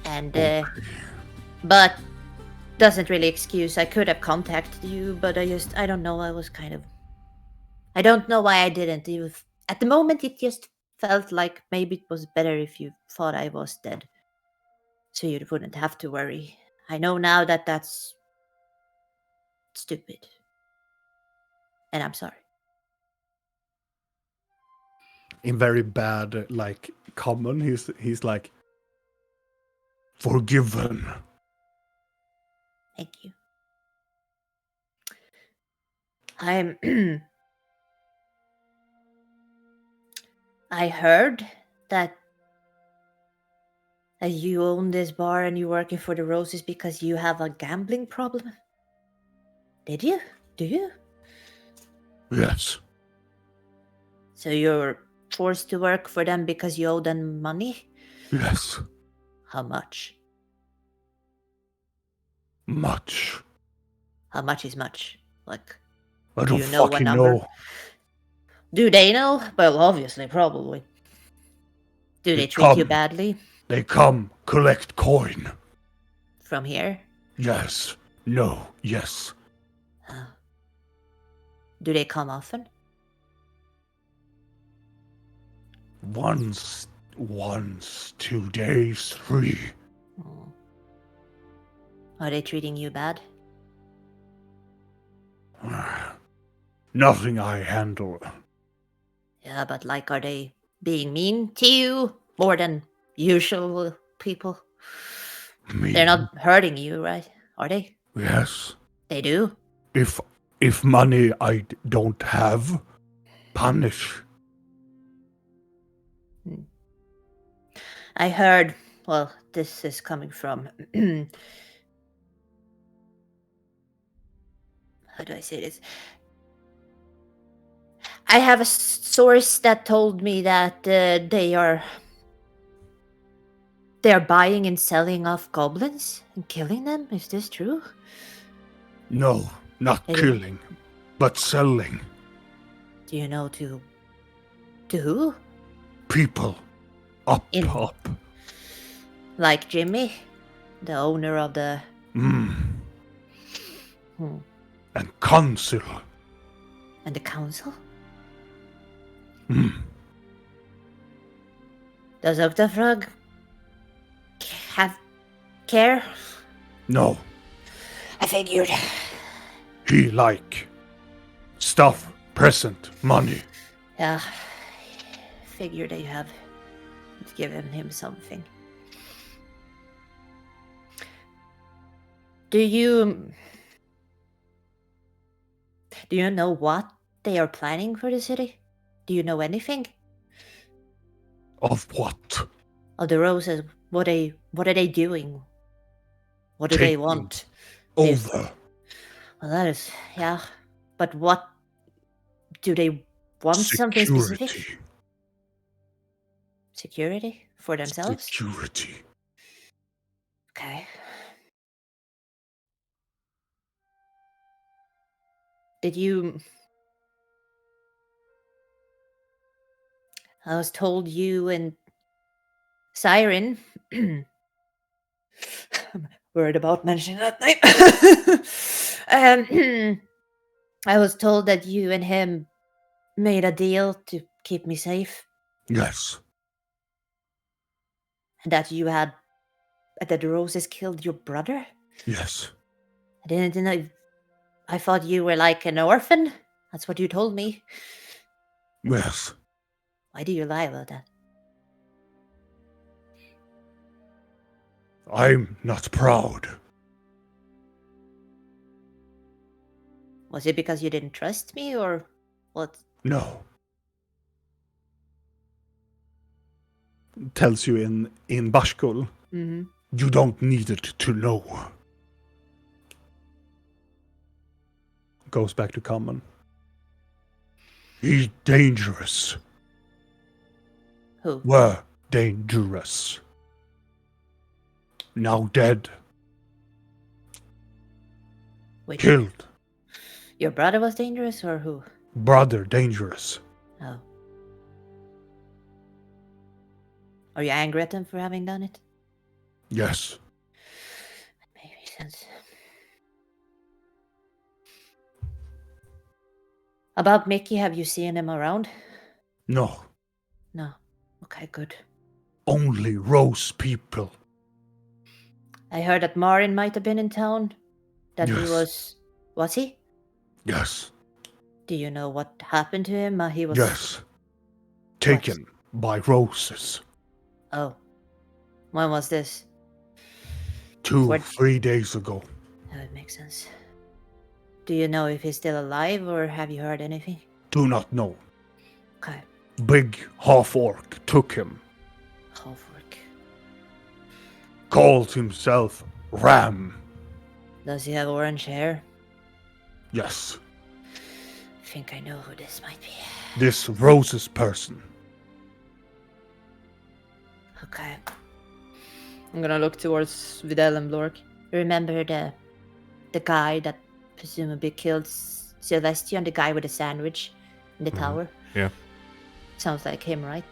And but doesn't really excuse. I could have contacted you, but I don't know. I don't know why I didn't. At the moment, it just felt like maybe it was better if you thought I was dead, so you wouldn't have to worry. I know now that that's stupid, and I'm sorry. In very bad, common, he's like, forgiven. Thank you. I'm. I heard that you own this bar and you're working for the Roses because you have a gambling problem. Did you? Do you? Yes. So you're forced to work for them because you owe them money? Yes. How much? Much. How much is much? Like, I do don't you know what fucking number? know. Do they know? Well, obviously, probably. Do they treat you badly? They come, collect coin. From here? Yes. No. Yes. Do they come often? Once, 2 days, 3. Oh. Are they treating you bad? Nothing I handle. Yeah, but are they being mean to you more than usual people? Me. They're not hurting you, right? Are they? Yes. They do? If money I don't have, punish. I heard, well, this is coming from, how do I say this? I have a source that told me that they are buying and selling off goblins and killing them. Is this true? No, not killing, but selling. Do you know to who? People. Up. Like Jimmy, the owner of the... And council. And the council? Does Octafrog have care? No. I figured. He stuff, present, money. Yeah, figure that you have given him something. Do you know what they are planning for the city? Do you know anything Of what? of the roses? What are they doing? What do they Taking want? Over. Well, that is, yeah. But what do they want? Something specific? Security. Security for themselves? Security. Okay. Did you... I was told you and Siren... I'm worried about mentioning that name. I was told that you and him made a deal to keep me safe. Yes. And that you had... that the roses killed your brother? Yes. I didn't know... I thought you were like an orphan. That's what you told me. Yes. Why do you lie about that? I'm not proud. Was it because you didn't trust me, or what? No. Tells you in Bashkul. Mm-hmm. You don't need it to know. Goes back to common. He's dangerous. Who? Were dangerous. Now dead. Wait, Killed. your brother was dangerous, or who? Brother dangerous. Oh. Are you angry at him for having done it? Yes. That makes sense. About Mickey, have you seen him around? No. No. Okay, good. Only Rose people. I heard that Marin might have been in town. That he Yes. was... Was he? Yes. Do you know what happened to him? He was... Yes. Taken by roses. Oh. When was this? 2, 3 days ago. That makes sense. Do you know if he's still alive, or have you heard anything? Do not know. Okay. Big half-orc took him. Half-orc. Called himself Ram. Does he have orange hair? Yes. I think I know who this might be. This Roses person. Okay. I'm gonna look towards Vidal and Blork. Remember the guy that presumably killed Celestion, the guy with the sandwich in the tower? Yeah. Sounds like him, right?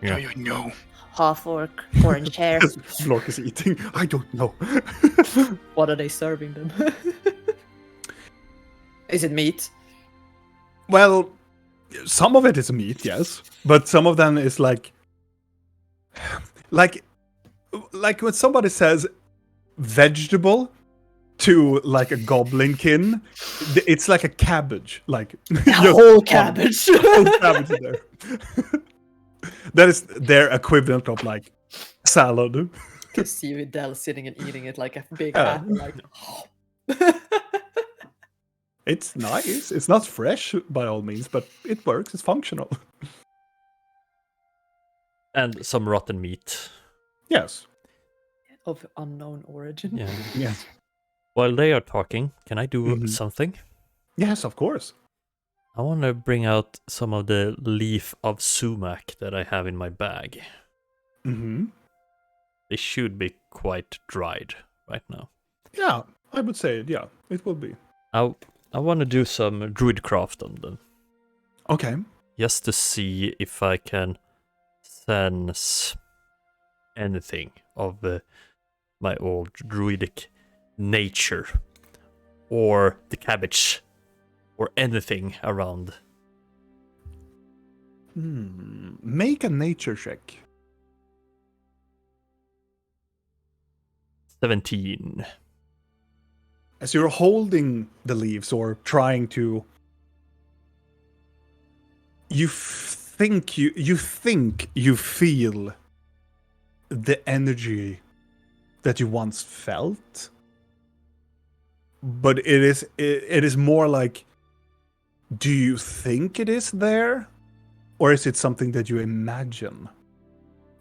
Yeah. Do you know? Half orc, orange hair. Blork is eating. I don't know. What are they serving them? Is it meat? Well, some of it is meat, yes, but some of them is like when somebody says vegetable to like a goblinkin, it's like a cabbage, like A whole cabbage. whole cabbage in there. That is their equivalent of like salad. To see Vidal sitting and eating it like a big Yeah. apple, like. It's nice. It's not fresh by all means, but it works. It's functional. And some rotten meat. Yes. Of unknown origin. Yeah. Yes. While they are talking, can I do Mhm. something? Yes, of course. I want to bring out some of the leaf of sumac that I have in my bag. Mm-hmm. They should be quite dried right now. Yeah, I would say, yeah, it will be. I want to do some druidcraft on them, Okay. just to see if I can sense anything of my old druidic nature, or the cabbage, or anything around. Make a nature check. 17. As you're holding the leaves or trying to you think you feel the energy that you once felt, but it is more like, do you think it is there, or is it something that you imagine?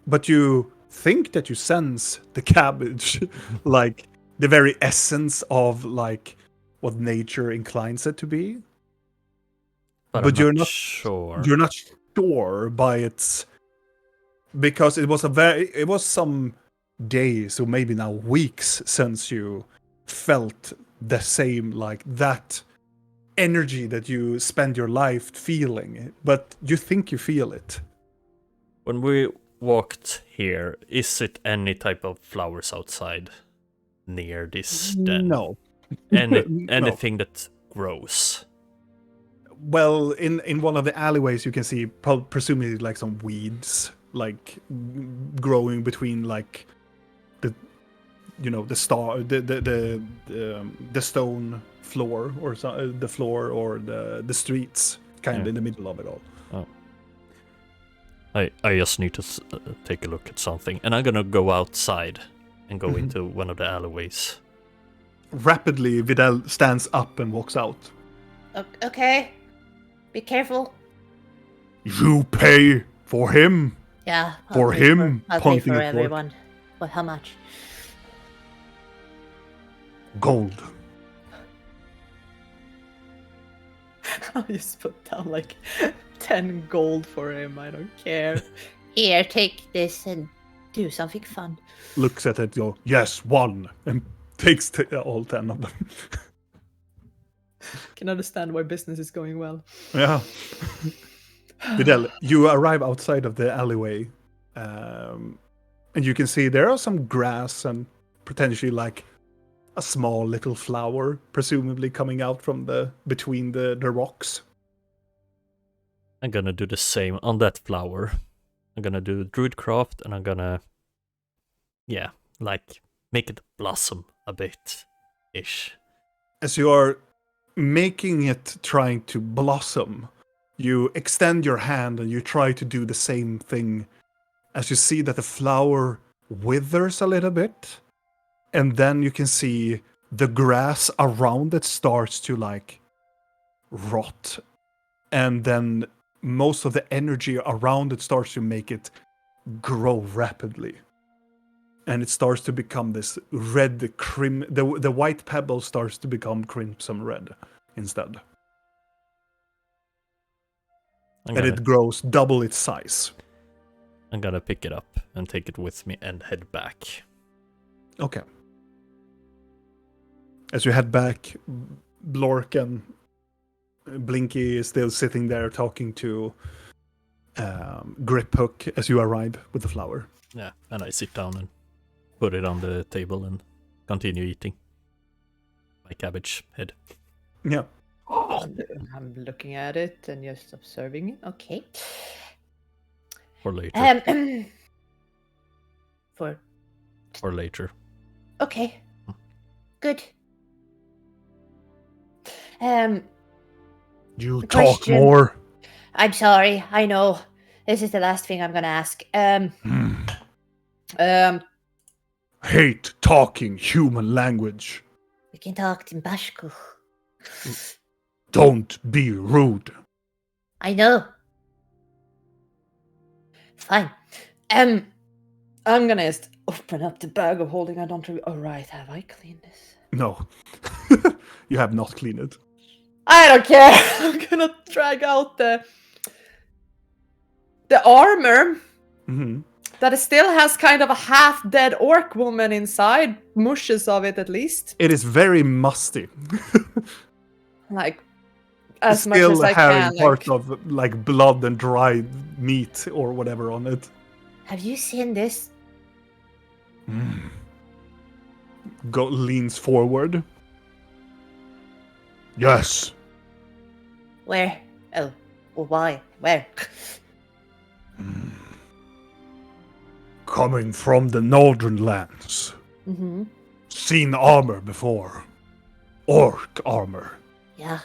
But you think that you sense the cabbage, like the very essence of like what nature inclines it to be. But you're I'm not sure. You're not sure by its, because it was some days or maybe now weeks since you felt the same, like that energy that you spend your life feeling, but you think you feel it. When we walked here, is it any type of flowers outside near this den? No. Anything that grows? Well, in one of the alleyways you can see presumably like some weeds, like growing between like the, the stone floor, or the floor, or the streets, kind of in the middle of it all. Oh. I just need to take a look at something, and I'm gonna go outside and go into one of the alleyways. Rapidly, Vidal stands up and walks out. Okay. Be careful. You pay for him? Yeah. For him? I'll pay Pointing for at Lord. everyone. Well, how much? Gold. I'll just put down like 10 gold for him. I don't care. Here, take this and do something fun. Looks at it, go, yes, 1, and takes all 10 of them. Can understand why business is going well. Yeah. Vidal, you arrive outside of the alleyway, and you can see there are some grass and potentially like a small little flower, presumably coming out from between the rocks. I'm gonna do the same on that flower. I'm gonna do druidcraft, and I'm gonna, like make it blossom a bit, ish. As you are making it, trying to blossom, you extend your hand and you try to do the same thing, as you see that the flower withers a little bit, and then you can see the grass around it starts to like rot, and then most of the energy around it starts to make it grow rapidly, and it starts to become this red the white pebble starts to become crimson red instead. And it grows double its size. I'm gonna pick it up and take it with me and head back. Okay. As you head back, Blork and Blinky is still sitting there talking to Grip Hook as you arrive with the flower. Yeah, and I sit down and put it on the table and continue eating my cabbage head. Yeah. I'm looking at it and just observing it. Okay. For later. For Or later. okay. Good. You Question. talk more. I'm sorry. I know. This is the last thing I'm gonna ask. Hate talking human language. We can talk in Bashku. Don't be rude. I know. Fine. I'm gonna just open up the bag of holding. I don't really. All right, have I cleaned this? No. You have not cleaned it. I don't care. I'm gonna drag out the armor Mm-hmm. that it still has kind of a half-dead orc woman inside. Mushes of it, at least. It is very musty. Like as much Still as I having can. part Like, of like blood and dried meat or whatever on it. Have you seen this? Leans forward. Yes. Where? Oh, well, why? Where? Coming from the northern lands. Mm-hmm. Seen armor before. Orc armor. Yeah.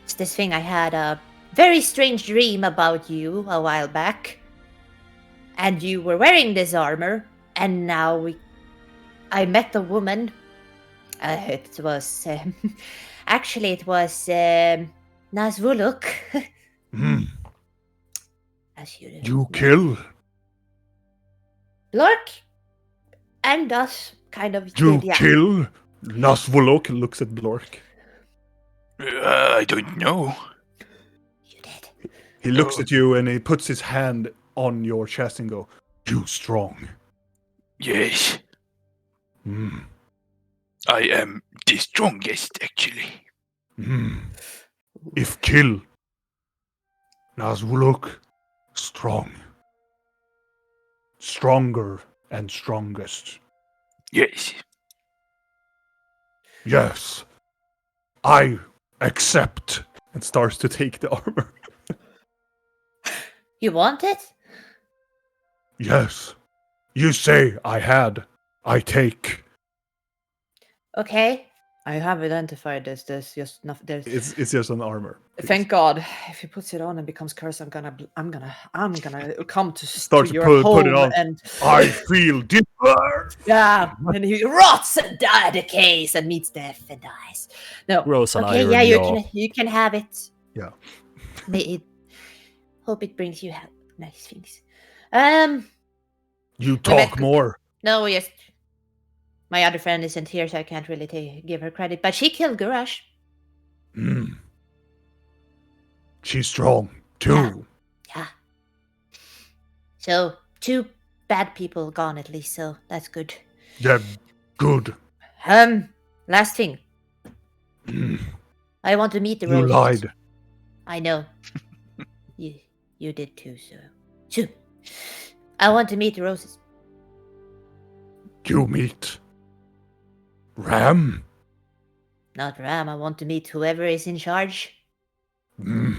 It's this thing I had very strange dream about you a while back. And you were wearing this armor, and now I met a woman. It was actually it was Nazvuluk. Hmm. As you You kill. Blork and us kind of You did, yeah. kill. Nasvolok looks at Blork. I don't know. You did. He looks at you and he puts his hand on your chest and go, "You strong." Yes, Hmm. I am the strongest, actually. Hmm. If kill. Nazvuluk, strong. Stronger and strongest. Yes. Yes. I accept. And starts to take the armor. You want it? Yes. You say I had. I take. Okay. I have identified this. There's just nothing. There's. It's just an armor. Thank God. If he puts it on and becomes cursed, I'm gonna come to Start to to your put home it on. and I feel different. yeah, and he rots and decays and meets death and dies. No, Grows an Okay, irony yeah, you off. can have it. Yeah. Hope it brings you nice things. You talk Rebecca. more. No, yes. My other friend isn't here, so I can't really give her credit. But she killed Gurash. Hmm. She's strong too. Yeah. So 2 bad people gone at least, so that's good. Yeah, good. Last thing. Hmm. I want to meet the You Roses. lied. I know. you did too, so. I want to meet the Roses. You meet Ram. Not Ram, I want to meet whoever is in charge. Hmm.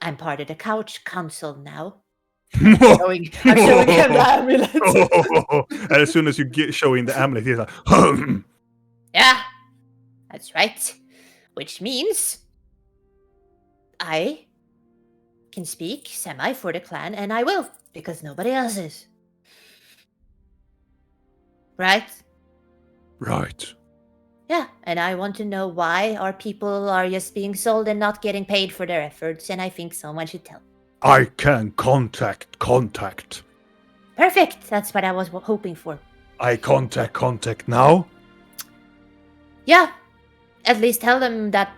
I'm part of the Couch Council now. I'm showing him the amulet. And as soon as you get showing the amulet, he's like, "Hmm." Yeah, that's right. Which means I can speak semi for the clan, and I will, because nobody else is. Right? Right. Yeah, and I want to know why our people are just being sold and not getting paid for their efforts, and I think someone should tell. I can contact. Perfect! That's what I was hoping for. I contact now. Yeah, at least tell them that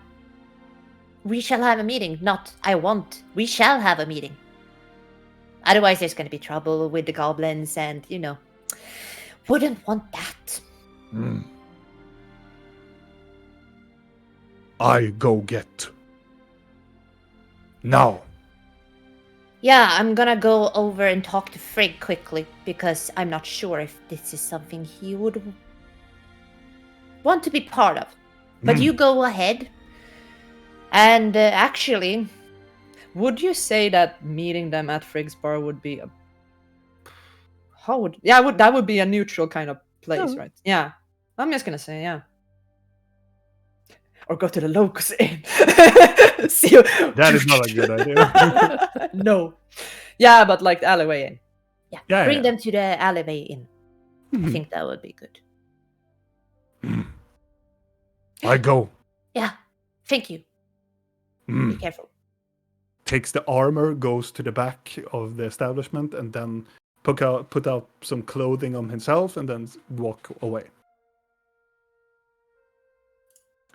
we shall have a meeting. Not, I want. We shall have a meeting. Otherwise, there's going to be trouble with the goblins, and, wouldn't want that. Hmm. I go get. Now. Yeah, I'm gonna go over and talk to Frigg quickly, because I'm not sure if this is something he would want to be part of. But Hmm. you go ahead. And actually, Would you say that meeting them at Frigg's bar would be a that would be a neutral kind of place, Yeah. right? Yeah. I'm just gonna say, yeah. Or go to the Locust Inn. See That is not a good idea. No. Yeah, but like the alleyway inn. Yeah, bring yeah. them to the alleyway inn. I Mhm. think that would be good. I go. Yeah, thank you. Hmm. Be careful. Takes the armor, goes to the back of the establishment, and then put out some clothing on himself, and then walk away.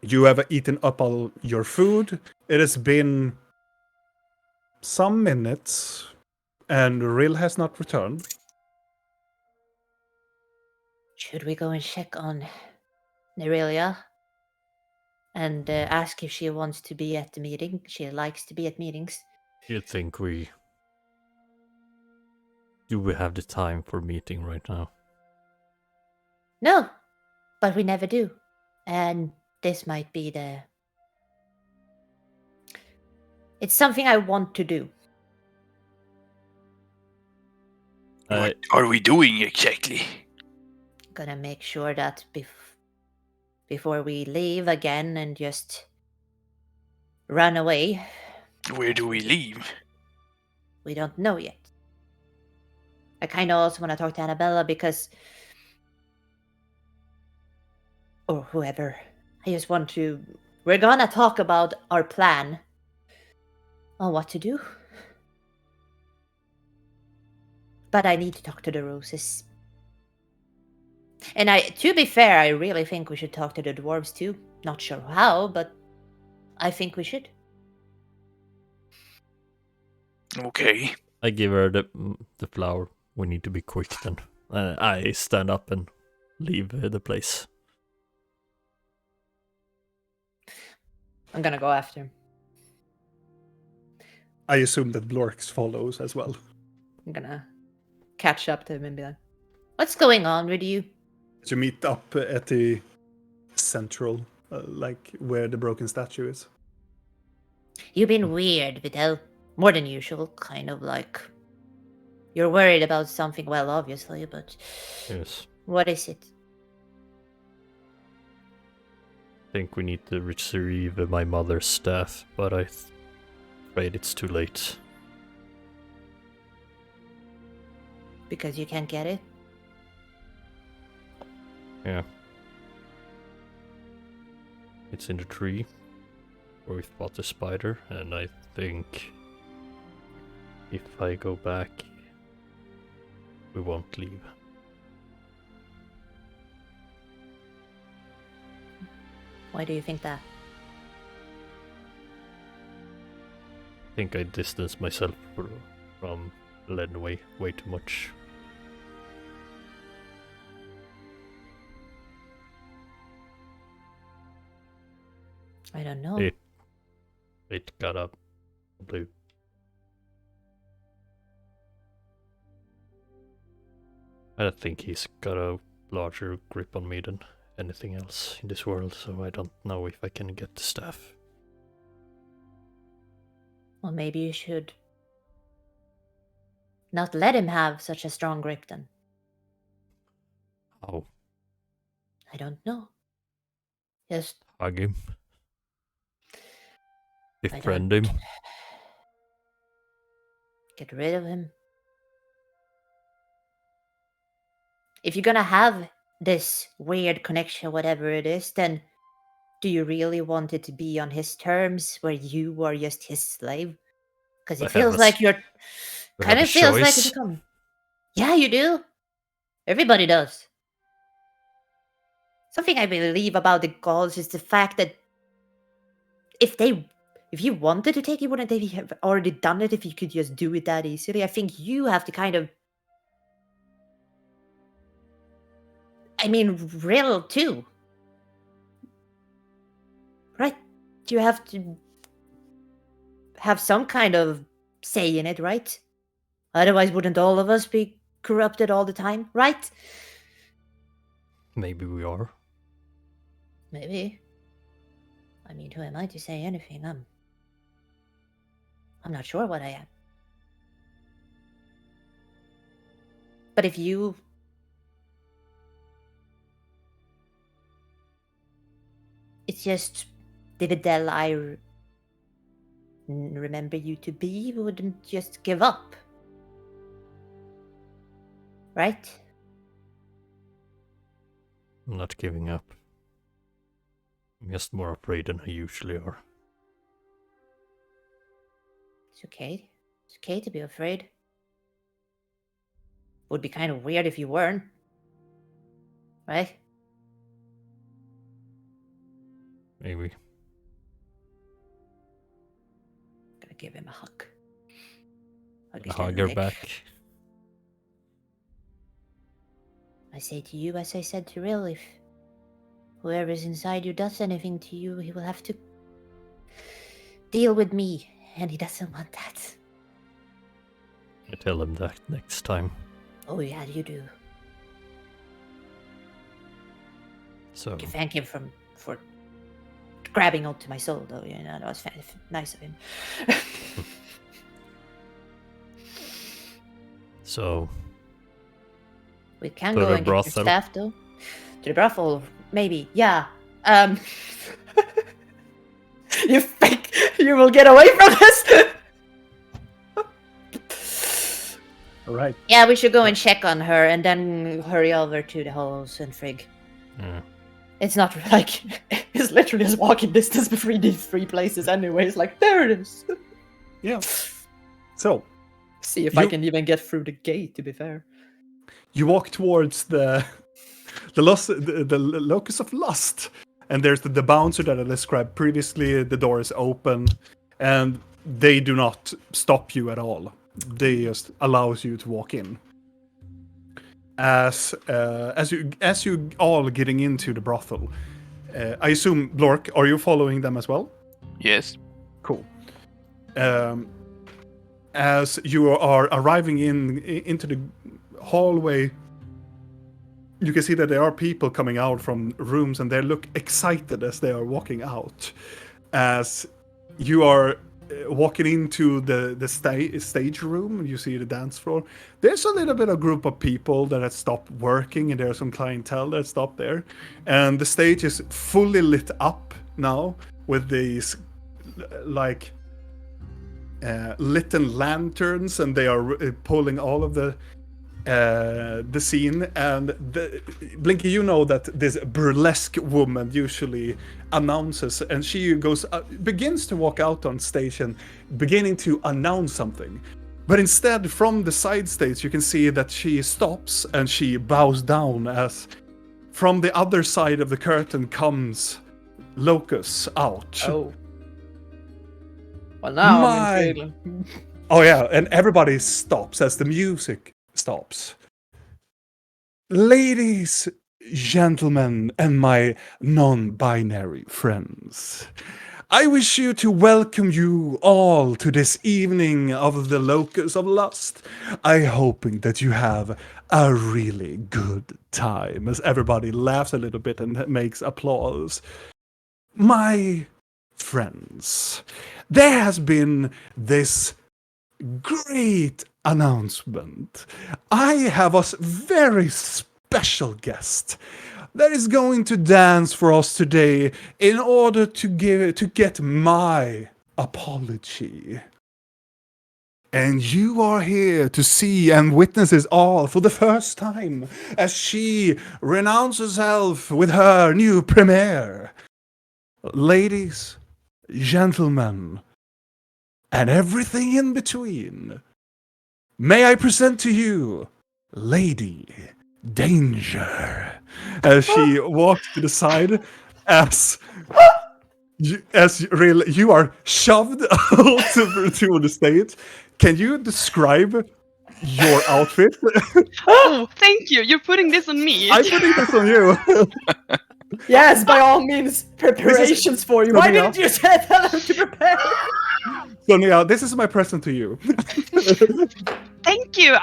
You have eaten up all your food. It has been some minutes, and Rill has not returned. Should we go and check on Nerelia? And ask if she wants to be at the meeting? She likes to be at meetings. You think do we have the time for meeting right now? No, but we never do. And this might be It's something I want to do. What are we doing exactly? Gonna make sure that before we leave again and just run away. Where do we leave? We don't know yet. I kind of also want to talk to Annabella because... Or whoever. I just want to... We're gonna talk about our plan on what to do. But I need to talk to the roses. And to be fair, I really think we should talk to the dwarves too. Not sure how, but I think we should. Okay. I give her the flower. We need to be quick then. I stand up and leave the place. I'm gonna go after him. I assume that Blorx follows as well. I'm gonna catch up to him and be like, What's going on with you? To meet up at the central, like where the broken statue is. You've been weird, Videl. More than usual, kind of like... You're worried about something, well, obviously, but... Yes. What is it? I think we need to retrieve my mother's staff, but I'm afraid it's too late. Because you can't get it? Yeah. It's in the tree where we fought the spider, and I think if I go back, we won't leave. Why do you think that? I think I distanced myself from Lenway way too much. I don't know. It got up blue. I don't think he's got a larger grip on me than anything else in this world, so I don't know if I can get the staff. Well, maybe you should not let him have such a strong grip then. How? I don't know. Just Hug him? I Befriend don't- him? get rid of him. If you're gonna have this weird connection, whatever it is, then do you really want it to be on his terms, where you are just his slave? Because I it have feels a like s- you're... We Kind have of a feels like choice. it's become... Yeah, you do. Everybody does. Something I believe about the gods is the fact that if you wanted to take it, wouldn't they have already done it if you could just do it that easily? I think you have to kind of... I mean, real too. Right? You have to have some kind of say in it, right? Otherwise, wouldn't all of us be corrupted all the time, right? Maybe we are. Maybe. I mean, who am I to say anything? I'm not sure what I am. But if you... It's just the Videl I remember you to be wouldn't just give up. Right? I'm not giving up. I'm just more afraid than I usually are. It's okay. It's okay to be afraid. Would be kind of weird if you weren't. Right? Maybe. Gonna give him a hug. Hug her back. I say to you, as I said to Rill, if whoever's inside you does anything to you, he will have to deal with me, and he doesn't want that. I tell him that next time. Oh yeah, you do. So You can thank him for grabbing onto my soul, though. You know, that was nice of him. So We can To go the and get your brothel. staff, though. To the brothel, maybe. Yeah. You fake You will get away from this. All right. Yeah, we should go and check on her and then hurry over to the halls and frig. Yeah. It's not like it's literally just walking distance between these three places anyway. It's like there it is. Yeah. So See if I You- can even get through the gate. To be fair. you walk towards the locus of lust, and there's the bouncer that I described previously. The door is open, and they do not stop you at all. They just allows you to walk in. As you all getting into the brothel, I assume Lork, are you following them as well? Yes. Cool. As you are arriving into the hallway, you can see that there are people coming out from rooms, and they look excited as they are walking out. As you are walking into the stage room, you see the dance floor. There's a little bit of group of people that have stopped working, and there's some clientele that stopped there. And the stage is fully lit up now with these like lit lanterns, and they are pulling all of the scene. And Blinky, you know that this burlesque woman usually announces, and she begins to walk out on stage and beginning to announce something. But instead, from the side stage, you can see that she stops and she bows down as from the other side of the curtain comes Locus out. Oh. Well, now My- I'm in Oh yeah, and everybody stops as the music stops. Ladies, gentlemen, and my non-binary friends, I wish you to welcome you all to this evening of the Locus of Lust. I hoping that you have a really good time, as everybody laughs a little bit and makes applause. My friends, there has been this great announcement. I have a very special guest that is going to dance for us today in order to get my apology. And you are here to see and witness this all for the first time as she renounces herself with her new premiere. Ladies, gentlemen, and everything in between, may I present to you Lady Danger, as she walks to the side as you are shoved out to the stage. Can you describe your outfit? Oh, thank you. You're putting this on me. I'm putting this on you. Yes, by all means, preparations for you. Why Sonia. didn't you say tell her to prepare? Sonia, this is my present to you. Thank you.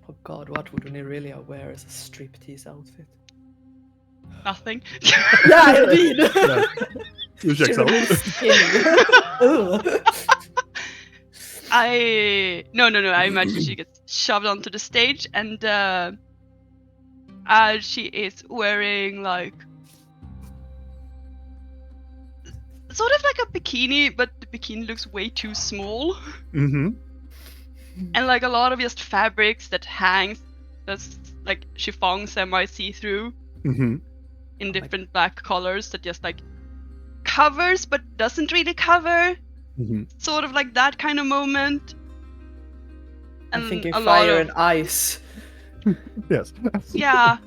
Oh God, what would we really wear as a striptease outfit? Nothing. Yeah, indeed. Yeah. You check out. No. I imagine she gets shoved onto the stage, and she is wearing like sort of like a bikini, but the bikini looks way too small, Mm-hmm. and like a lot of just fabrics that hangs, that's like chiffon, semi see-through, Mm-hmm. in different black colors that just like covers but doesn't really cover. Mm-hmm. Sort of like that kind of moment. I'm thinking a lot fire of, and ice. Yes. yeah,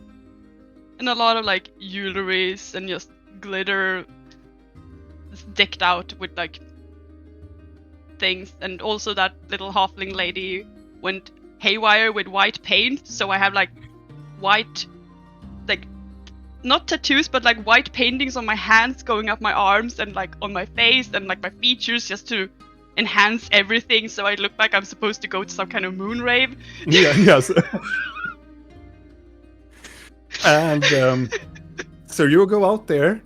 and a lot of like jewelries and just glitter decked out with like things, and also that little halfling lady went haywire with white paint, so I have like white, like not tattoos, but like white paintings on my hands going up my arms and like on my face and like my features, just to enhance everything, so I look like I'm supposed to go to some kind of moon rave. Yeah, yes. And so you go out there.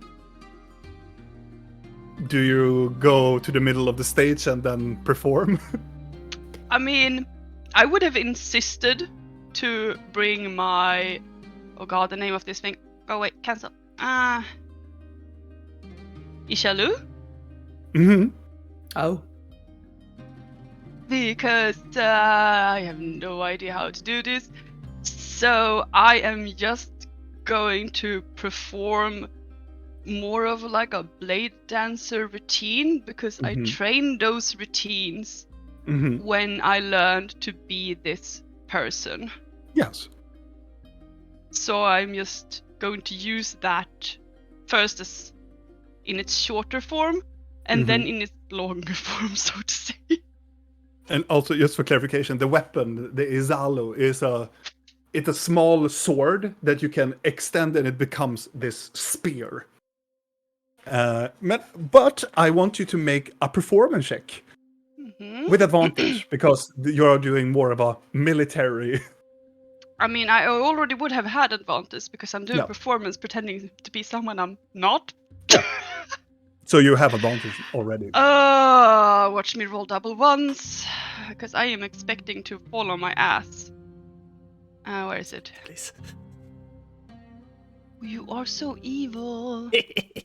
Do you go to the middle of the stage and then perform? I mean, I would have insisted to bring my, oh god, the name of this thing. Oh wait, cancel. Ishalu? Mm-hmm. Oh. Because I have no idea how to do this. So I am just going to perform more of like a blade dancer routine because I trained those routines when I learned to be this person. Yes. So I'm just going to use that first as in its shorter form and then in its longer form, so to say. And also, just for clarification, the weapon, the Izalo, it's a small sword that you can extend and it becomes this spear. But I want you to make a performance check with advantage because you're doing more of a military. I mean, I already would have had advantage because I'm doing performance pretending to be someone I'm not. Yeah. So you have advantage already. Watch me roll double ones because I am expecting to fall on my ass. Where is it? Please. You are so evil. That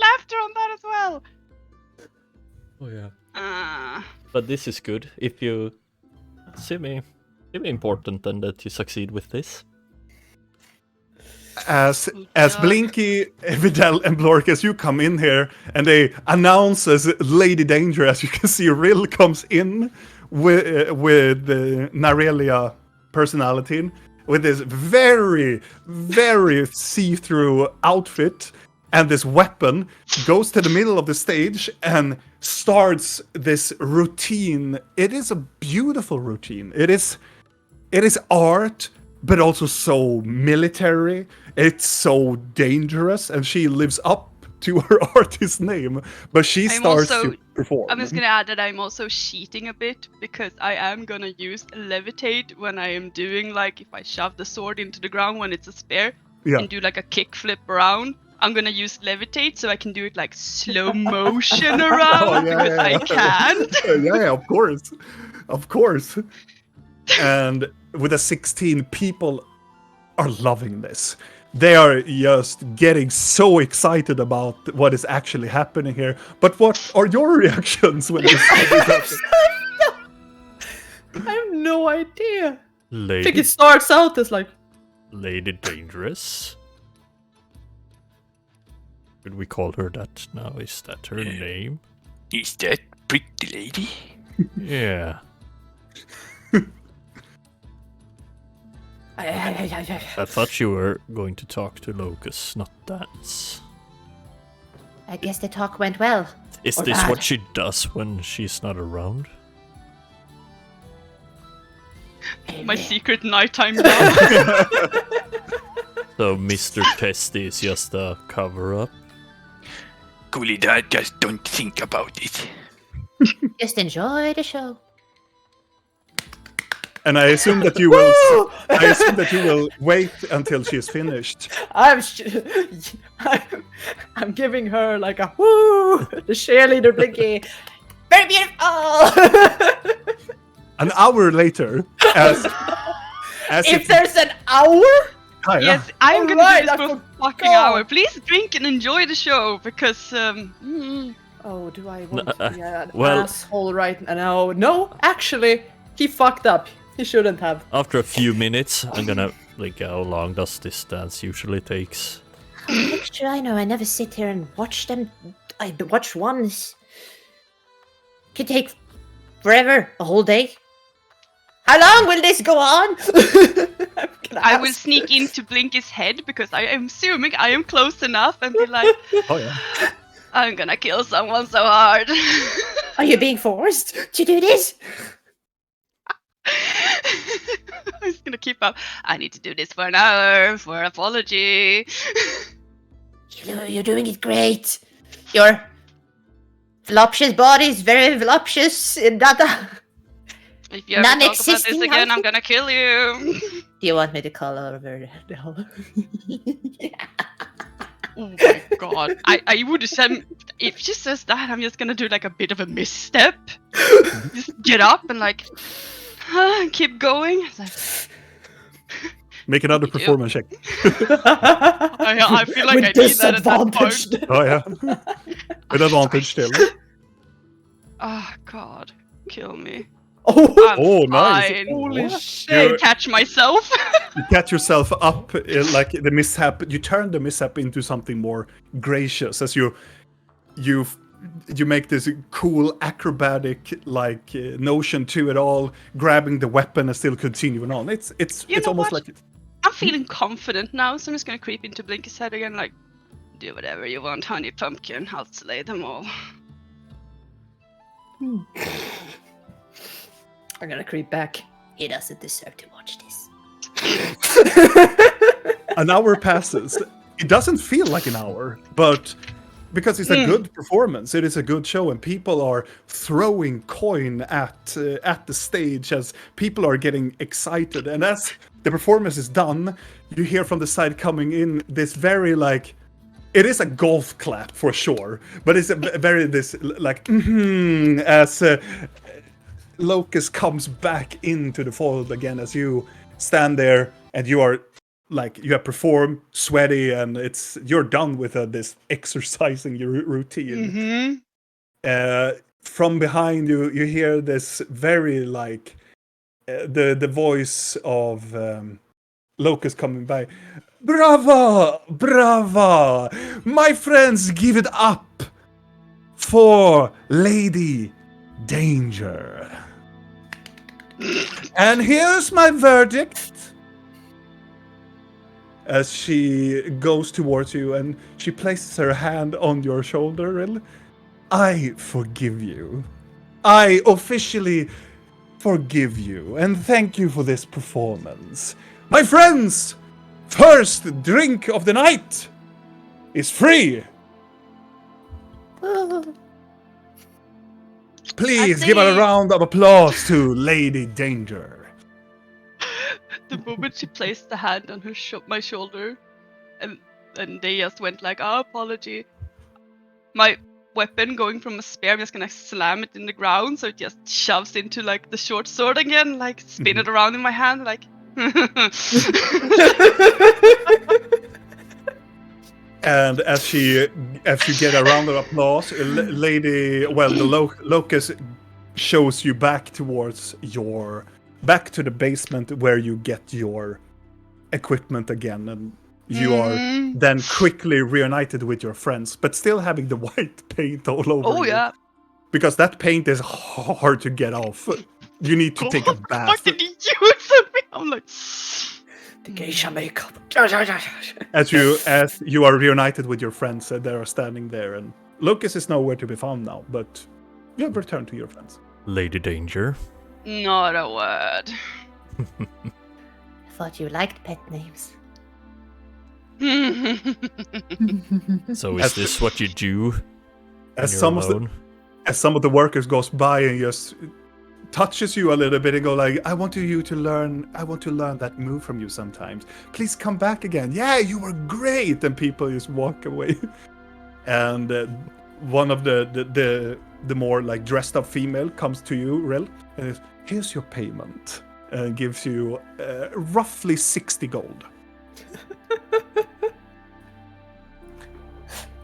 laughter on that as well. Oh yeah. Uh, But this is good. If you semi-important then that you succeed with this. As Blinky, Vidal, and Blorkus, you come in here and they announce as Lady Danger. As you can see, Rill comes in with the Narelia personality with this very, very see-through outfit and this weapon, goes to the middle of the stage and starts this routine. It is a beautiful routine. It is art, but also so military. It's so dangerous, and she lives up to her artist name. But she starts to perform. I'm just gonna add that I'm also cheating a bit because I am gonna use levitate when I am doing like if I shove the sword into the ground when it's a spear and do like a kick flip around. I'm gonna use levitate so I can do it like slow motion around because I can. Yeah, of course. And with a 16, people are loving this. They are just getting so excited about what is actually happening here. But what are your reactions when this happens? I have no idea. I think Lady, it starts out as like, Lady Dangerous. Could we call her that now? Is that her name? Is that pretty lady? Yeah. I thought you were going to talk to Locus, not dance. I guess the talk went well. Is Or this bad. what she does when she's not around? My secret nighttime job. So Mr. Testy is just a cover-up? Coolie Dad, just don't think about it. Just enjoy the show. And I assume that you will. I assume that you will wait until she is finished. I'm giving her like a woo, the cheerleader Blinky. Very beautiful. An hour later, as If there's an hour, Yes, I'm gonna Alright, do this I for a forgot. fucking hour. Please drink and enjoy the show because oh, do I want to be an well- asshole right now? No, actually, he fucked up. He shouldn't have. After a few minutes, I'm gonna, like, how long does this dance usually takes? How should I know? I never sit here and watch them. I watch once. Could take forever, a whole day. How long will this go on? I will sneak into Blinky's head because I am assuming I am close enough and be like, oh yeah, I'm gonna kill someone so hard. Are you being forced to do this? I'm just gonna keep up. I need to do this for an hour for apology. You're doing it great. Your voluptuous body is very voluptuous. Dada. If you ever talk about this Non-existing again, I'm outfit? gonna kill you. Do you want me to call over the hall? Oh my god. I would have said, if she says that, I'm just gonna do like a bit of a misstep. Just get up and like, keep going. It's like, Make another You do. performance check. I feel like With I need that at that disadvantage. point. Oh yeah, with advantage still. Oh god, kill me. Oh, I'm Oh, nice. fine. holy What? shit! Catch myself. You catch yourself up, like the mishap. You turn the mishap into something more gracious as you make this cool acrobatic notion to it all, grabbing the weapon and still continuing on. It's You know almost what? like I'm feeling confident now, so I'm just gonna creep into Blinky's head again, like, do whatever you want, honey pumpkin. I'll slay them all. I'm gonna creep back. He doesn't deserve to watch this. an hour passes. It doesn't feel like an hour, but because it's a good performance, it is a good show, and people are throwing coin at the stage as people are getting excited. And as the performance is done, you hear from the side coming in this very it is a golf clap for sure, but it's a very as Locust comes back into the fold again as you stand there and you are you have performed, sweaty, and you're done with this exercising your routine. From behind you, you hear this very the voice of Locust coming by. Brava! Brava! My friends, give it up for Lady Danger. And here's my verdict. As she goes towards you and she places her hand on your shoulder, I forgive you. I officially forgive you, and thank you for this performance. My friends, first drink of the night is free. Please give a round of applause to Lady Danger. The moment she placed the hand on my shoulder, and they just went like, "Oh, apology." My weapon going from a spear, I'm just gonna slam it in the ground so it just shoves into the short sword again, spin it around in my hand, And as you get a round of applause, the Locust shows you back towards back to the basement where you get your equipment again, and you are then quickly reunited with your friends, but still having the white paint all over you. Oh yeah. Because that paint is hard to get off. You need to take a bath. What did he use on me? I'm like... The geisha makeup. As you are reunited with your friends, they are standing there, and Lucas is nowhere to be found now, but you have returned to your friends. Lady Danger. Not a word. I thought you liked pet names. So is this what you do? As some of the workers goes by and just touches you a little bit and go I want to learn that move from you sometimes. Please come back again. Yeah, you were great. And people just walk away. And one of the more dressed up female comes to you, Rel, and says, here's your payment. And gives you roughly 60 gold.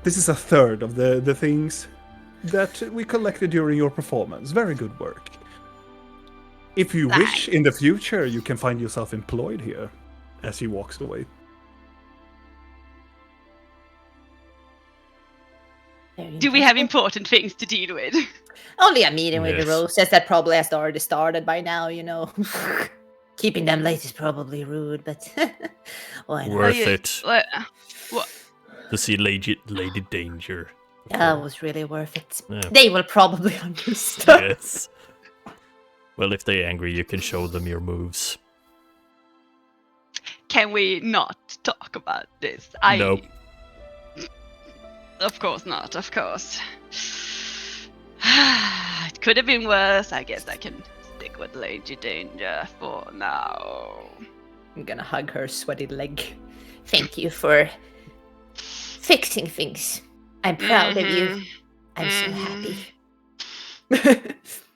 This is a third of the things that we collected during your performance. Very good work. If you wish, in the future, you can find yourself employed here, as he walks away. Do we have important things to deal with? Only a meeting with the Yes. roses that probably has already started by now, Keeping them late is probably rude, but why not? Worth it What? to see Lady Danger. That was really worth it. Yeah. They will probably understand. Yes. Well, if they're angry, you can show them your moves. Can we not talk about this? Nope. Of course not, of course. It could have been worse. I guess I can stick with Lady Danger for now. I'm gonna hug her sweaty leg. Thank you for fixing things. I'm proud of you. I'm so happy.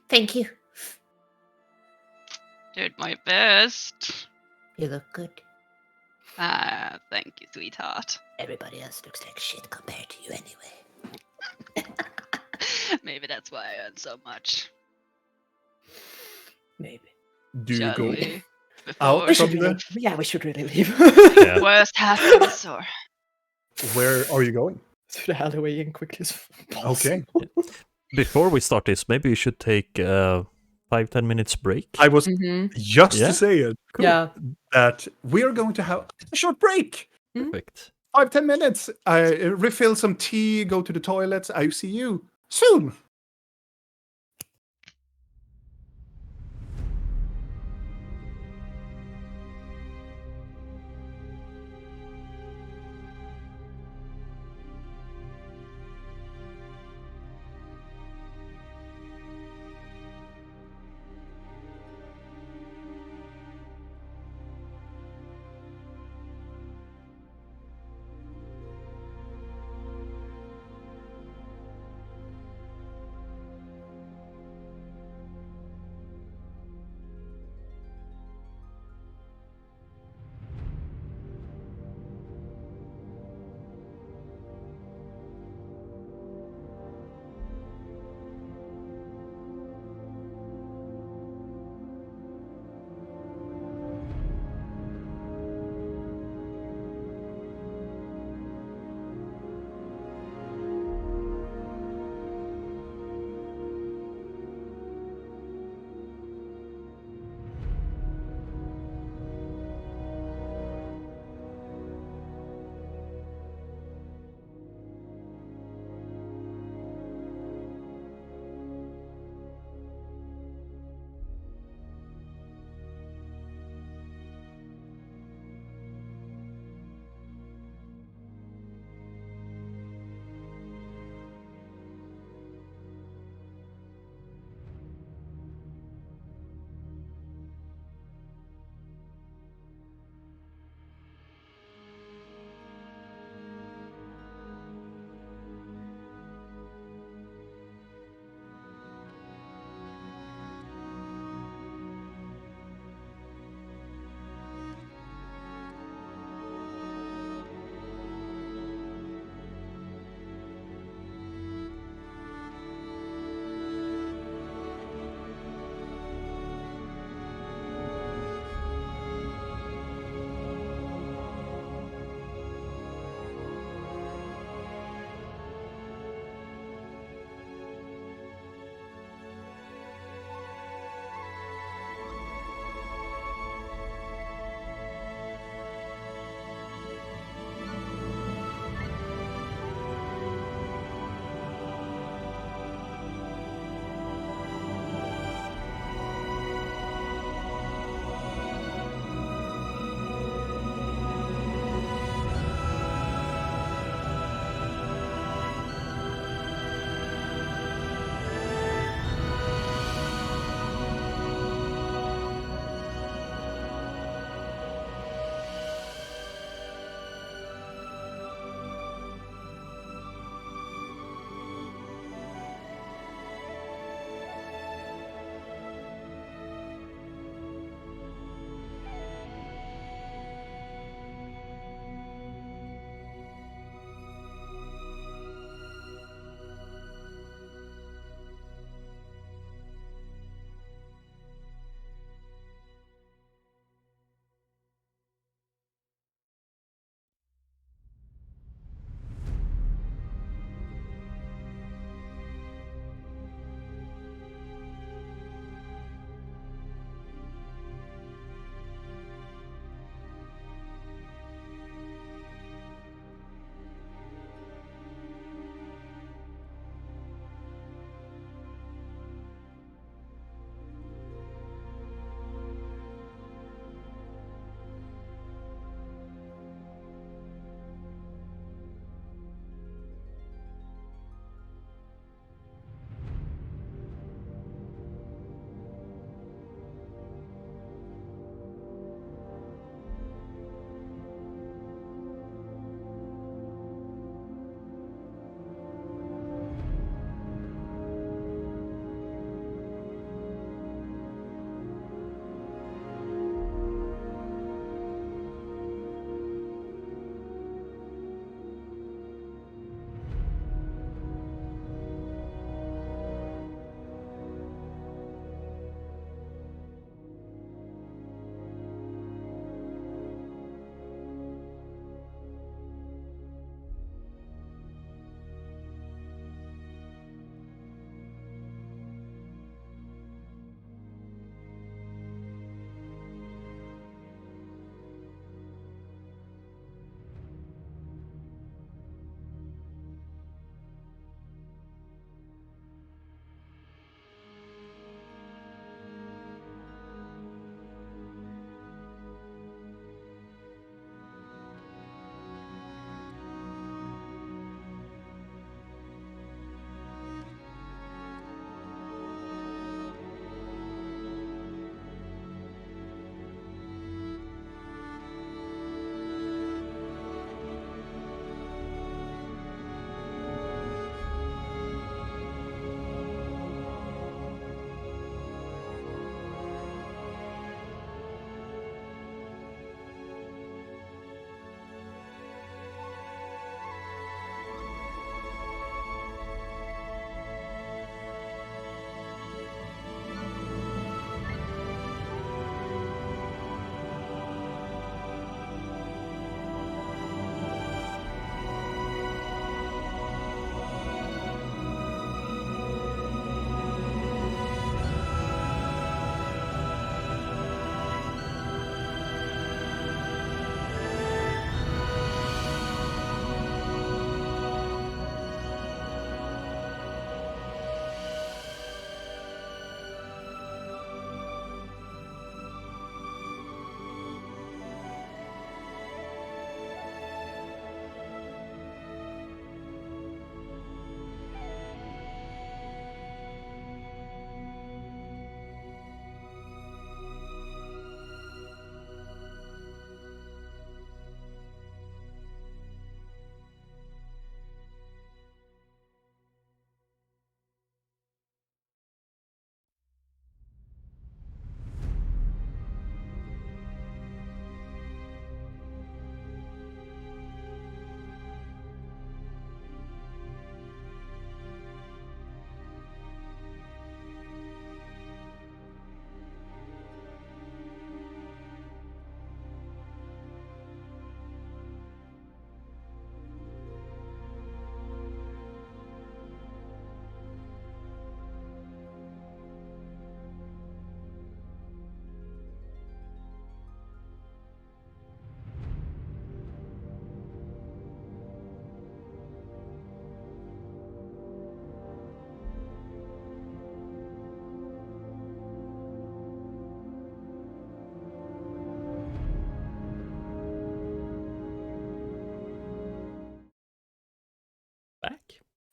Thank you. Did my best. You look good. Thank you, sweetheart. Everybody else looks like shit compared to you anyway. Maybe that's why I earn so much. Maybe. Do you Shall go we? out We Before should from really, the? yeah, we should really leave. Yeah. worst happens, or Where are you going? To the alleyway in quickly as possible. Okay. Before we start this, maybe we should take a 5-10 minutes break. I was Mm-hmm. just Yeah. to say it Yeah. that we are going to have a short break. Perfect. 5-10 minutes. I refill some tea, go to the toilets. I see you soon.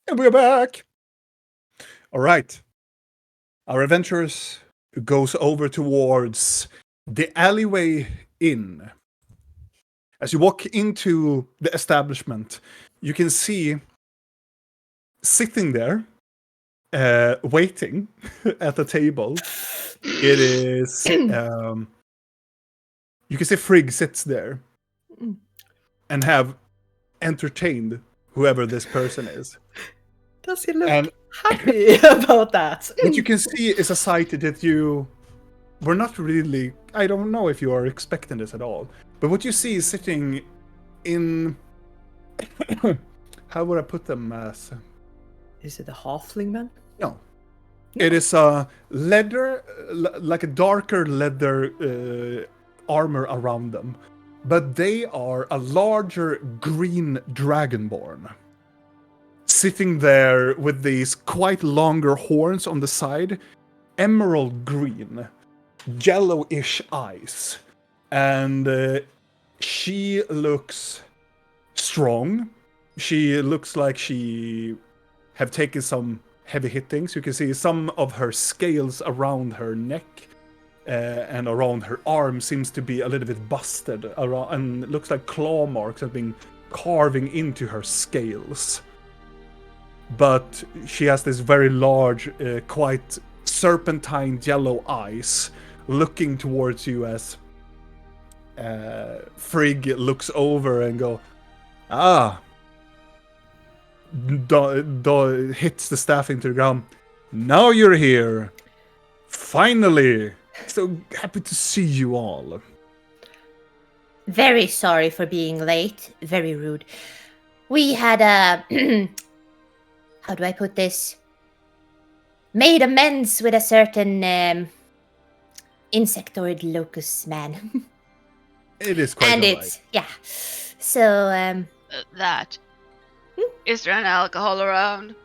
And we're back. All right. Our adventurers goes over towards the alleyway inn. As you walk into the establishment, you can see sitting there, waiting at the table. It is. You can see Frigg sits there and have entertained whoever this person is. Does he look And happy about that? what you can see is a sight that you were not really. I don't know if you are expecting this at all. But what you see is sitting in. How would I put them as? Is it a halfling man? No. It is a leather, like a darker leather armor around them. But they are a larger green dragonborn. Sitting there with these quite longer horns on the side, emerald green, yellowish eyes. And she looks strong. She looks like she have taken some heavy hittings. You can see some of her scales around her neck and around her arm seems to be a little bit busted around, and it looks like claw marks have been carving into her scales. But she has this very large, quite serpentine yellow eyes looking towards you as Frigg looks over and go, hits the staff into the ground. Now you're here. Finally. So happy to see you all. Very sorry for being late. Very rude. We had a... how do I put this? Made amends with a certain insectoid locust man. It is quite and alright. it's... yeah. So, That. Is there an alcohol around?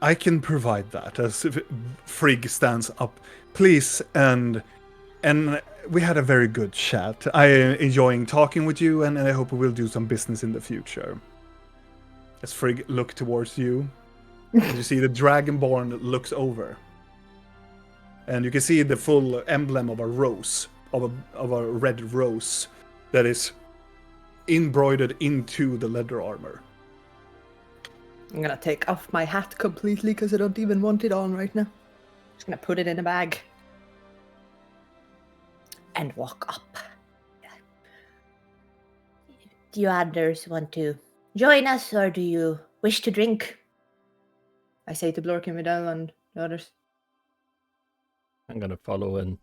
I can provide that as Frigg stands up. Please, and we had a very good chat. I am enjoying talking with you, and I hope we will do some business in the future. As Frigg look towards you, and you see the Dragonborn looks over. And you can see the full emblem of a rose, of a red rose, that is embroidered into the leather armor. I'm gonna take off my hat completely because I don't even want it on right now. Just gonna put it in a bag. And walk up. do you others want to join us, or do you wish to drink? I say to Blork and Vidal and the others. I'm gonna follow and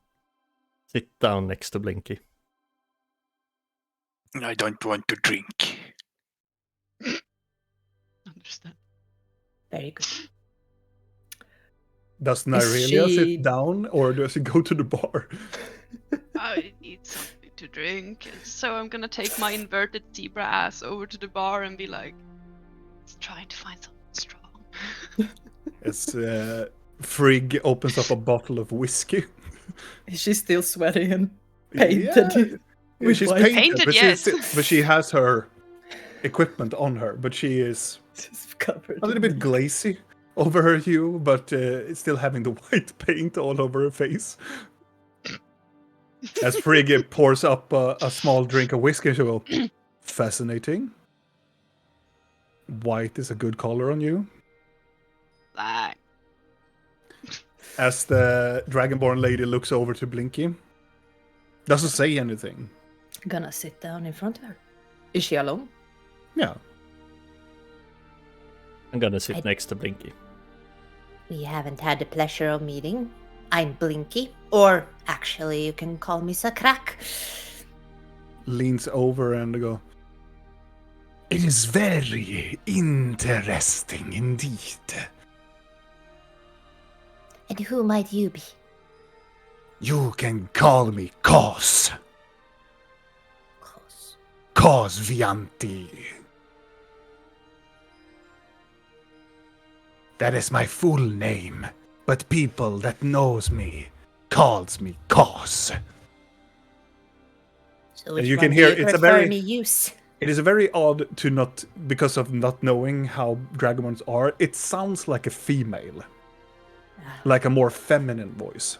sit down next to Blinky. I don't want to drink. Understand. Very good. Does Is Nyrelia she- sit down, or does he go to the bar? I need something to drink, so I'm gonna take my inverted zebra ass over to the bar and be like, let's try to find something strong. As Frigg opens up a bottle of whiskey. Is she still sweaty and painted? Yeah, with she's white? painted, Painted, but, yes. but she has her equipment on her, but she is Just covered. a little bit glazy over her hue, but it's still having the white paint all over her face. As Frigg pours up a small drink of whiskey, she will, fascinating. White is a good color on you. Like, As the Dragonborn lady looks over to Blinky, doesn't say anything. Gonna sit down in front of her. Is she alone? Yeah. I'm gonna sit I- next to Blinky. We haven't had the pleasure of meeting. I'm Blinky, or actually, you can call me Sakrak. Leans over and go, it is very interesting indeed. And who might you be? You can call me Kos. Cos. Kos Vianti. That is my full name, but people that knows me calls me Kos. So which you one can do hear you it's a prefer very- me use? It is very odd to not, because of not knowing how dragons are, it sounds like a female. Like a more feminine voice.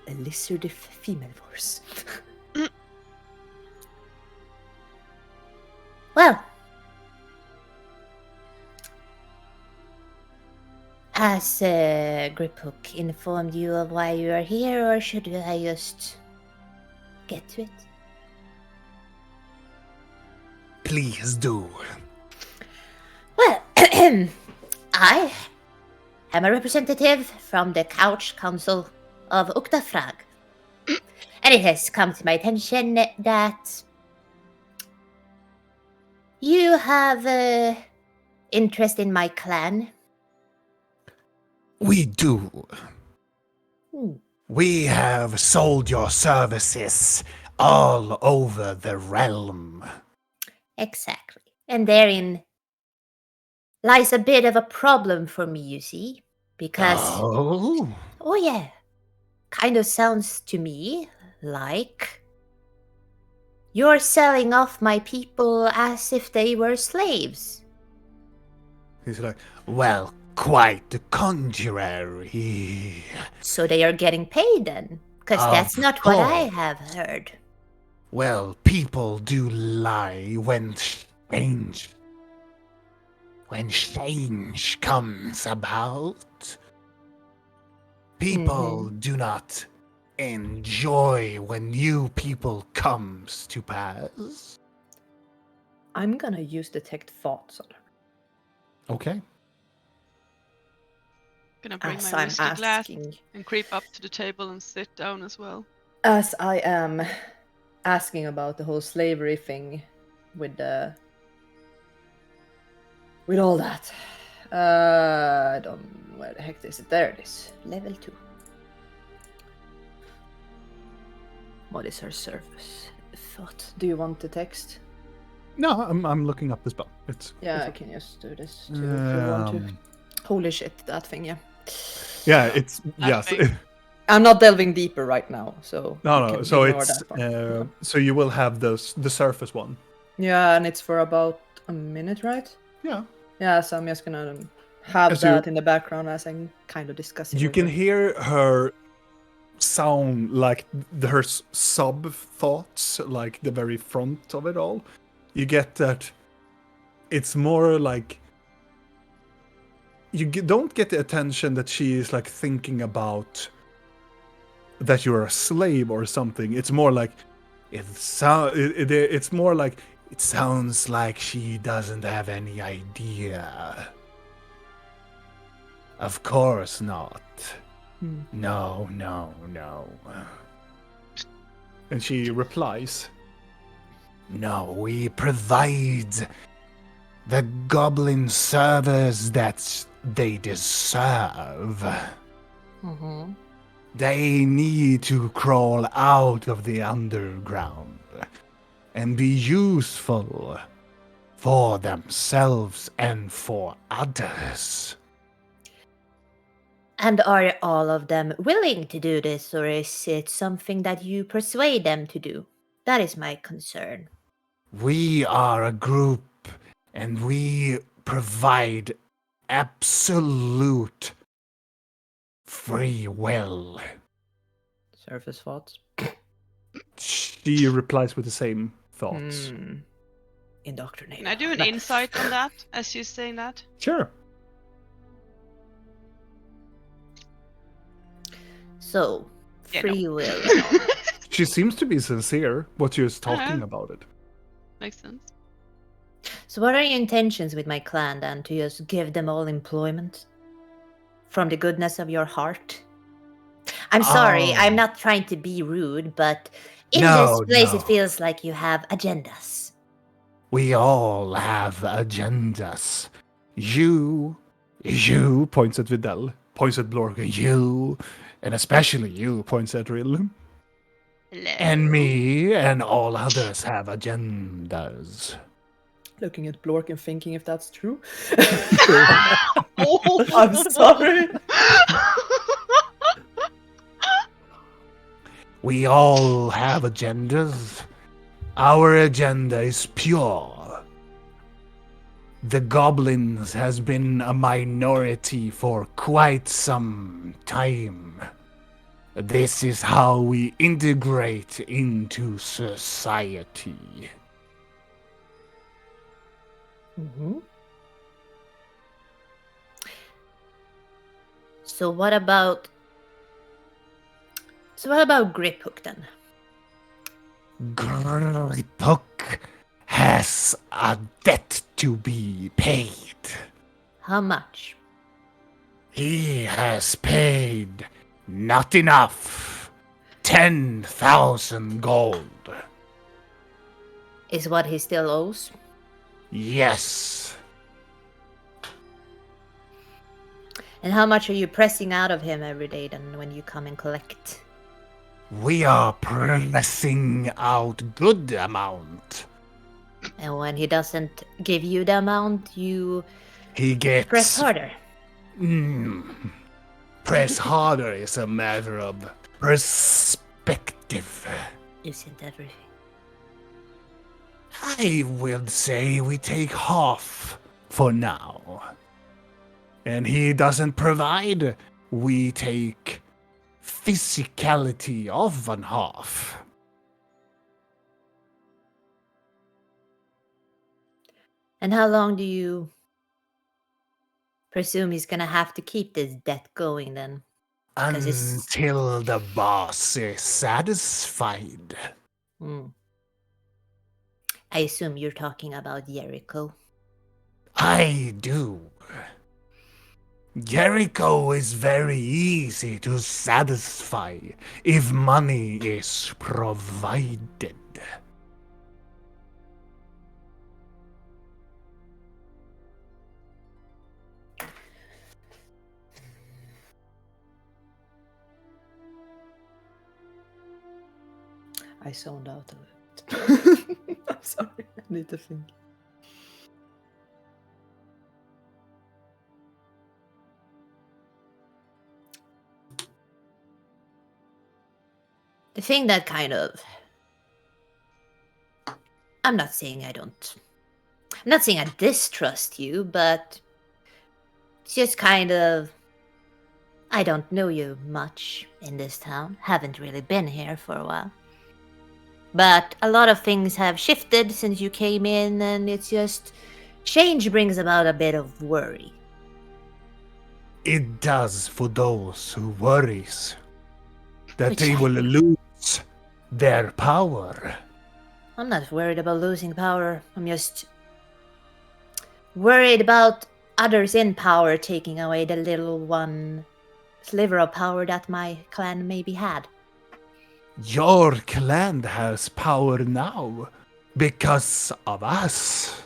A lizard female voice. Well, has Griphook informed you of why you are here, or should I just get to it? Please do. Well, I am a representative from the Couch Council of Uktafrag. And it has come to my attention that you have interest in my clan. We do. Hmm. We have sold your services all over the realm. Exactly. And therein lies a bit of a problem for me, you see. Because, oh yeah, kind of sounds to me like you're selling off my people as if they were slaves. He's like, well, quite the contrary. So they are getting paid then? Because that's Of not what I course. have heard. Well, people do lie when change comes about. People do not enjoy when new people comes to pass. I'm gonna use detect thoughts on her. Okay. Gonna bring As my I'm whiskey glass asking, and creep up to the table and sit down as well. as I am asking about the whole slavery thing with all that. I don't. Where the heck is it? There it is. Level 2. What is her surface thought? Do you want the text? No, I'm looking up the spell. Yeah, I can just do this too if you want to. Holy shit, that thing, yeah. Yeah, it's That yes. thing. I'm not delving deeper right now, so you No. can So ignore it's that part. so you will have the surface one. Yeah, and it's for about a minute, right? Yeah. Yeah, so I'm just gonna have As that in the background as I'm kind of discussing. You with can her. hear her sound like her sub thoughts, like the very front of it all. You get that it's more like you don't get the attention that she is like thinking about that you're a slave or something. It's more like it's more like it sounds like she doesn't have any idea. Of course not. No. And she replies, no, we provide the goblin servers that they deserve. Mm-hmm. They need to crawl out of the underground and be useful for themselves and for others. And are all of them willing to do this, or is it something that you persuade them to do? That is my concern. We are a group and we provide absolute free will. Surface thoughts. She replies with the same thoughts. Indoctrinate. Can I do an insight on that as she's saying that? Sure. So, Yeah, free will. She seems to be sincere, what she is talking about it. Makes sense. So, what are your intentions with my clan then? To just give them all employment? From the goodness of your heart? I'm sorry, Oh. I'm not trying to be rude, but in No, this place no. it feels like you have agendas. We all have agendas. You points at Vidal, points at Blorga, you, and especially you, points at Rill. Hello. And me and all others have agendas. Looking at Blork and thinking if that's true. Oh, I'm sorry. We all have agendas. Our agenda is pure. The goblins has been a minority for quite some time. This is how we integrate into society. Mm-hmm. So what about Griphook then? Griphook has a debt to be paid. How much? He has paid not enough. 10,000 gold. Is what he still owes? Yes. And how much are you pressing out of him every day then when you come and collect? We are pressing out good amount. And when he doesn't give you the amount, you He gets... press harder. Press harder is a matter of perspective. Isn't everything? I will say we take half for now. And he doesn't provide, we take physicality of one half. And how long do you presume he's gonna have to keep this debt going then? 'Cause it's- Until the boss is satisfied. I assume you're talking about Jericho. I do. Jericho is very easy to satisfy if money is provided. I zoned out a bit. I'm sorry, I need to think. The thing that kind of... I'm not saying I distrust you, but it's just kind of... I don't know you much in this town. Haven't really been here for a while. But a lot of things have shifted since you came in, and it's just... change brings about a bit of worry. It does for those who worries that Which they I- will lose their power. I'm not worried about losing power. I'm just worried about others in power taking away the little one sliver of power that my clan maybe had. Your clan has power now because of us.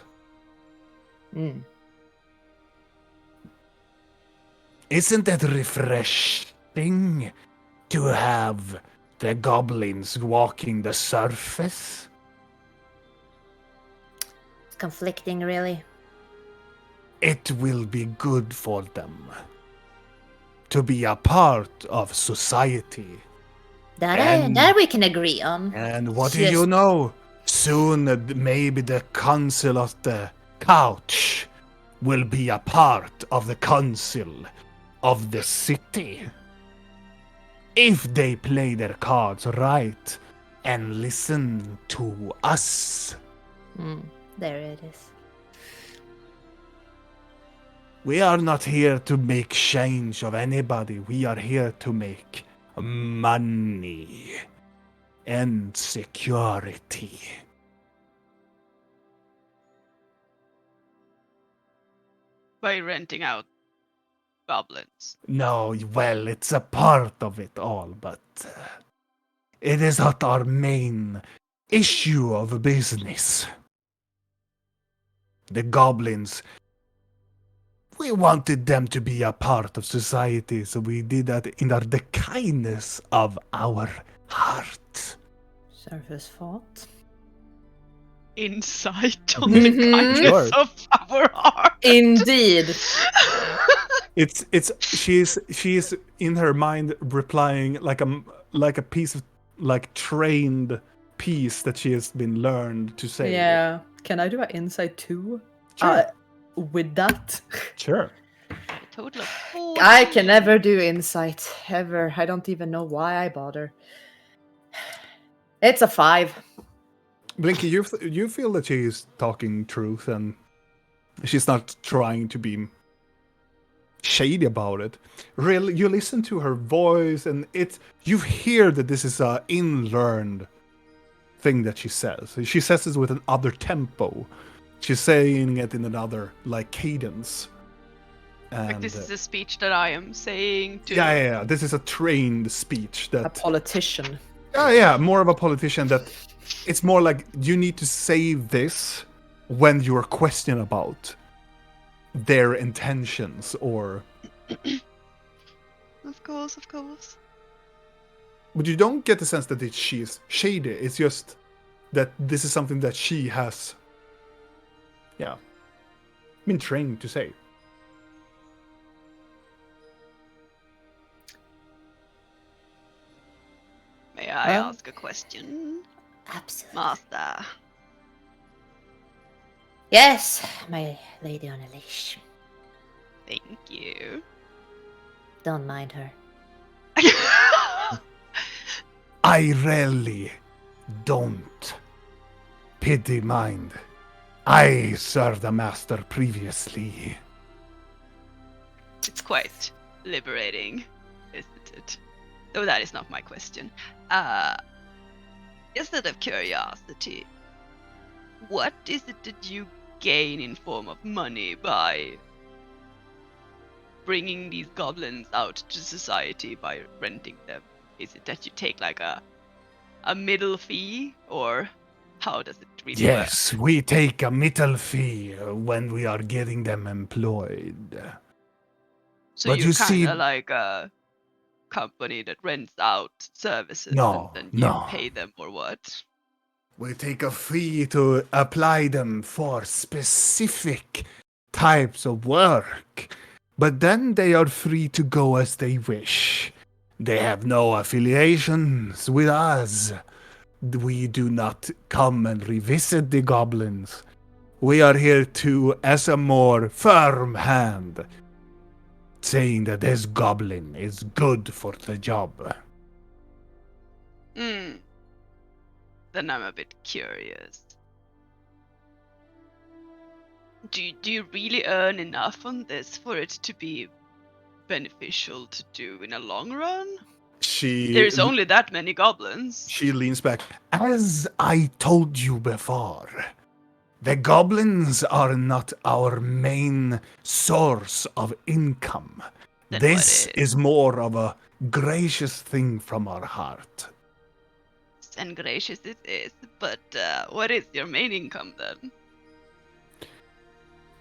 Isn't it refreshing to have the goblins walking the surface? It's conflicting, really. It will be good for them to be a part of society. That we can agree on. And what It's do you just- know? Soon maybe the council of the couch will be a part of the council of the city. If they play their cards right and listen to us. There it is. We are not here to make change of anybody. We are here to make money and security. By renting out goblins. No, well, it's a part of it all, but it is not our main issue of business. The goblins, we wanted them to be a part of society, so we did that in the kindness of our heart. Surface thought. Insight on the Mhm. kindness Sure. of our heart. Indeed. She's in her mind replying like a piece of like trained piece that she has been learned to say. Yeah. Can I do an insight too? Sure. With that? Sure. A total of I 14. can never do insight, ever. I don't even know why I bother. It's a 5. Blinky, you feel that she is talking truth and she's not trying to be shady about it. Really, you listen to her voice and you hear that this is a inlearned thing that she says. She says this with another tempo. She's saying it in another cadence. And, Like this is a speech that I am saying to. yeah. This is a trained speech that. A politician. Yeah, more of a politician. That it's more like you need to say this when you're questioned about their intentions or. Of course. But you don't get the sense that she's shady. It's just that this is something that she has. Yeah. Been trained to say. May I Well- ask a question, Absolutely. Master? Yes, my lady on a leash. Thank you. Don't mind her. I really don't pity mind. I served a master previously. It's quite liberating, isn't it? Though that is not my question. Just out of curiosity, what is it that you gain in form of money by bringing these goblins out to society by renting them? Is it that you take like a middle fee, or how does it really work? Yes, we take a middle fee when we are getting them employed. So but you're you kind see- of like a company that rents out services No, and then you no. pay them, or what? We take a fee to apply them for specific types of work. But then they are free to go as they wish. They have no affiliations with us. We do not come and revisit the goblins. We are here as a more firm hand, saying that this goblin is good for the job. Then I'm a bit curious. Do you really earn enough on this for it to be beneficial to do in a long run? There's only that many goblins. She leans back. As I told you before, the goblins are not our main source of income. Then This what is more of a gracious thing from our heart. And gracious it is, but what is your main income then?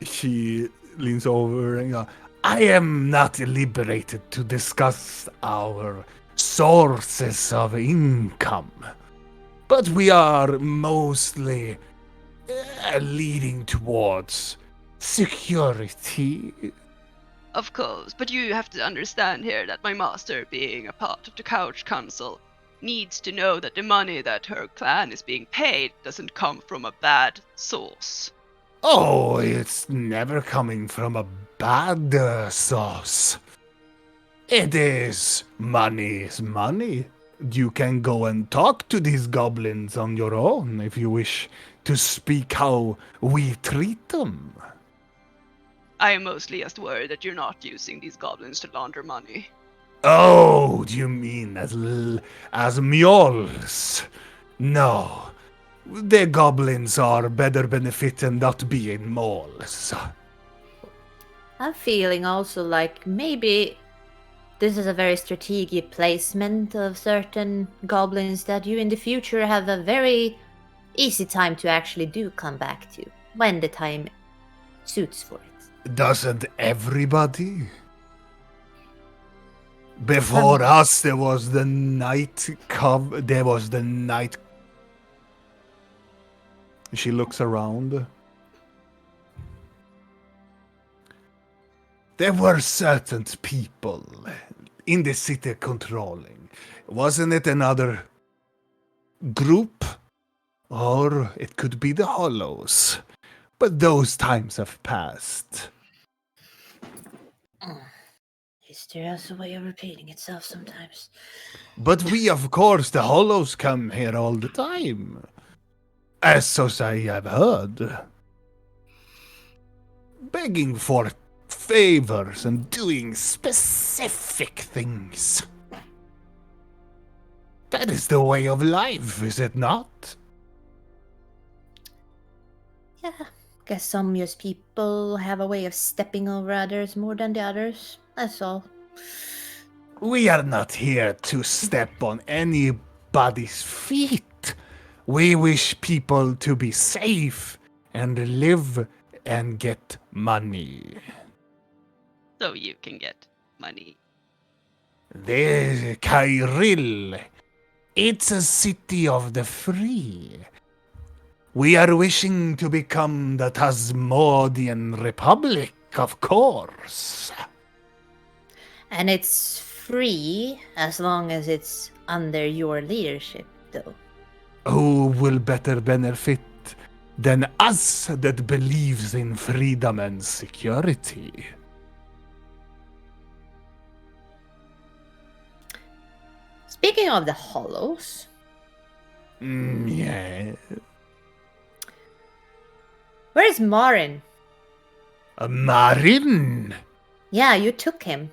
She leans over and goes, I am not liberated to discuss our sources of income, but we are mostly leading towards security. Of course, but you have to understand here that my master, being a part of the Couch Council, needs to know that the money that her clan is being paid doesn't come from a bad source. Oh, it's never coming from a bad source. It is money is money. You can go and talk to these goblins on your own if you wish to speak how we treat them. I am mostly just worried that you're not using these goblins to launder money. Oh, do you mean as mules? No. The goblins are better benefited not being moles. I'm feeling also like maybe this is a very strategic placement of certain goblins that you in the future have a very easy time to actually do come back to when the time suits for it. Doesn't everybody? Before us, there was the night there was the night. She looks around. There were certain people in the city controlling. Wasn't it another group Or it could be the Hollows. But those times have passed. History has a way of repeating itself sometimes. But we, of course, the Hollows come here all the time. As I have heard. Begging for favors and doing specific things. That is the way of life, is it not? Yeah, guess some US people have a way of stepping over others more than the others. That's all. We are not here to step on anybody's feet. We wish people to be safe and live and get money. So you can get money. The Kyril. It's a city of the free. We are wishing to become the Tasmodian Republic, of course. And it's free as long as it's under your leadership, though. Who will better benefit than us that believes in freedom and security? Speaking of the Hollows, Yeah. where's Marin? Marin? Yeah, you took him.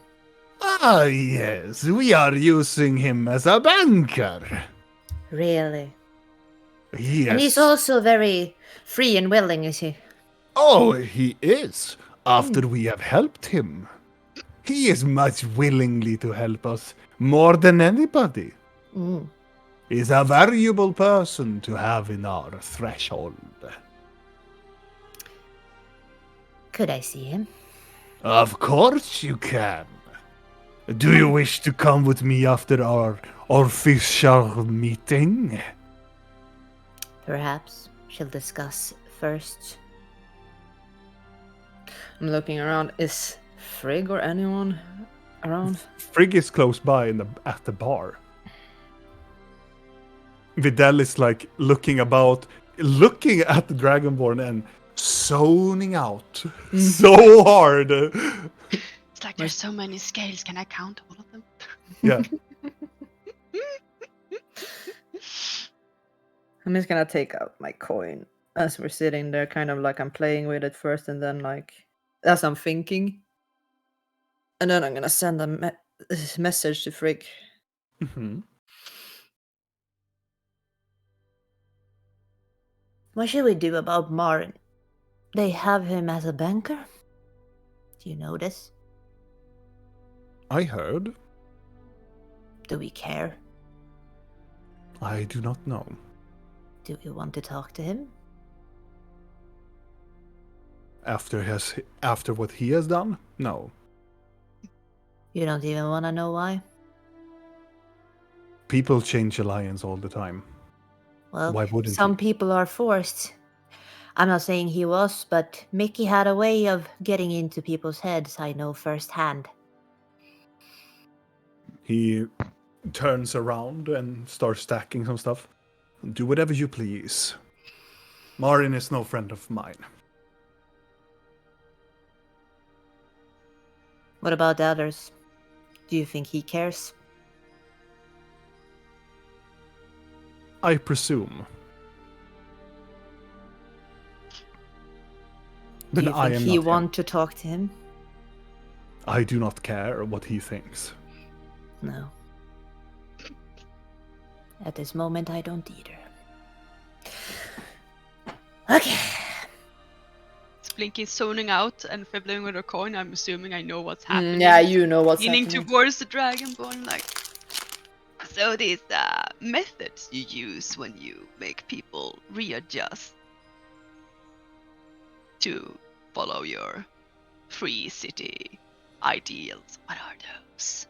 Ah, yes, we are using him as a banker. Really? Yes. And he's also very free and willing, is he? Oh, he is. After we have helped him. He is much willingly to help us, more than anybody. Mm. He's a valuable person to have in our threshold. Could I see him? Of course you can. Do you wish to come with me after our official meeting? Perhaps she'll discuss first. I'm looking around. Is Frigg or anyone around? Frigg is close by at the bar. Videl is like looking about, looking at the Dragonborn and zoning out so hard. It's like there's so many scales. Can I count all of them? Yeah. I'm just gonna take out my coin as we're sitting there, kind of like I'm playing with it first, and then like as I'm thinking, and then I'm gonna send a message to Frigg. Mhm. What should we do about Marin? They have him as a banker? Do you know this? I heard. Do we care? I do not know. Do we want to talk to him? After what he has done? No. You don't even want to know why? People change alliance all the time. Well, Why wouldn't some you? people are forced. I'm not saying he was, but Mickey had a way of getting into people's heads, I know firsthand. He turns around and starts stacking some stuff. Do whatever you please. Marin is no friend of mine. What about the others? Do you think he cares? I presume. Do Then you I think am he not him. want to talk to him? I do not care what he thinks. No. At this moment, I don't either. Okay. Blinky's zoning out and fiddling with her coin. I'm assuming I know what's happening. Yeah, you know what's Leaning happening. towards the Dragonborn, like. So these methods you use when you make people readjust to follow your free city ideals. What are those?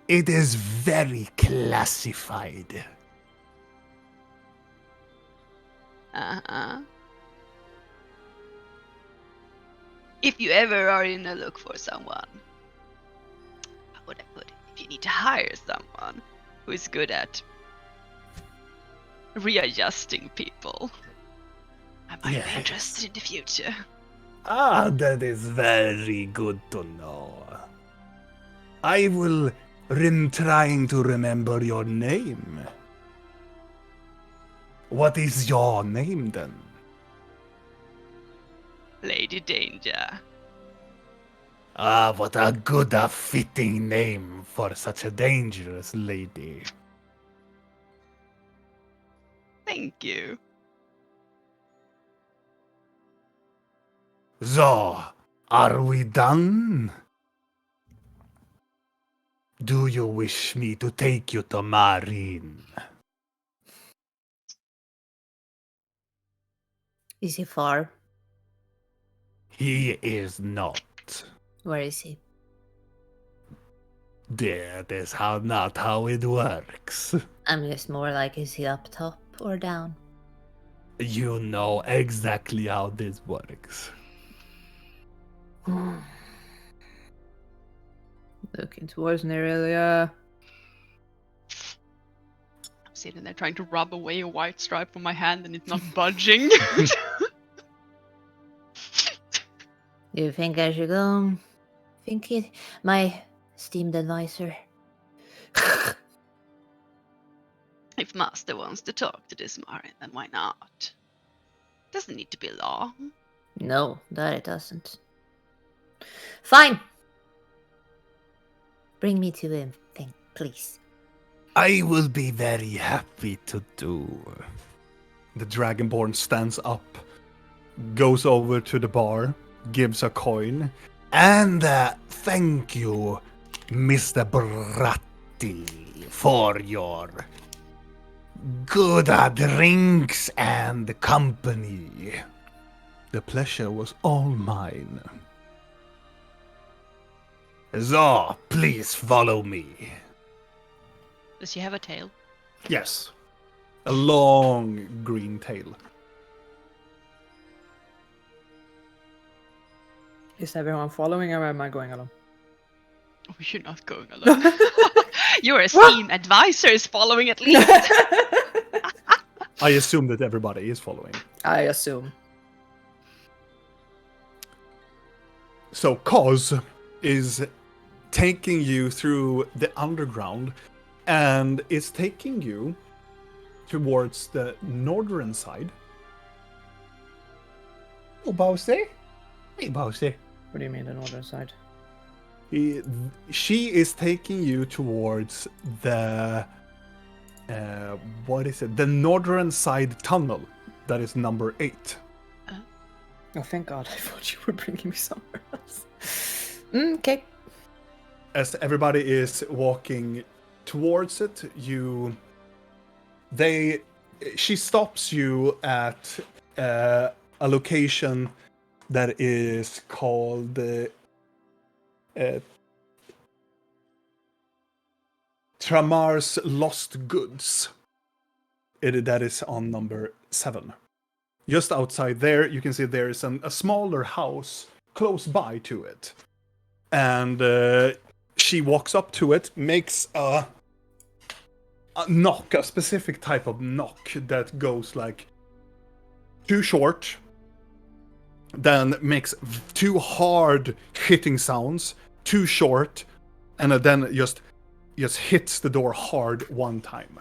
It is very classified. Uh-huh. If you ever are in a look for someone, how would I put it? If you need to hire someone who is good at readjusting people. I might Yes. be interested in the future. Ah, that is very good to know. I will trying to remember your name. What is your name then? Lady Danger. Ah, what a good, fitting name for such a dangerous lady. Thank you. So, are we done? Do you wish me to take you to Marine? Is he far? He is not. Where is he? That is not how it works. I'm just more like, is he up top or down? You know exactly how this works. Looking towards Nerelia. I'm sitting there trying to rub away a white stripe from my hand and it's not budging. Do you think I should go? Think it, my esteemed advisor. If Master wants to talk to this Marin, then why not? Doesn't need to be law. No, that it doesn't. Fine. Bring me to him, please. I will be very happy to do. The Dragonborn stands up, goes over to the bar, gives a coin, and thank you, Mr. Bratti, for your good drinks and company. The pleasure was all mine. So, please follow me. Does she have a tail? Yes. A long green tail. Is everyone following or am I going alone? Oh, you're not going alone. Your esteemed advisor is following at least. I assume that everybody is following. I assume. So Kos is taking you through the underground and is taking you towards the northern side. Oh, Bowsy. Hey, Bowsy. What do you mean the northern side? She is taking you towards the what is it? The northern side tunnel. That is number 8. Oh, thank God! I thought you were bringing me somewhere else. Okay. As everybody is walking towards it, she stops you at a location that is called Tramar's Lost Goods. That is on number 7. Just outside there, you can see there is a smaller house close by to it. And she walks up to it, makes a knock, a specific type of knock that goes like too short, then makes 2 hard hitting sounds, too short, and then just hits the door hard 1 time.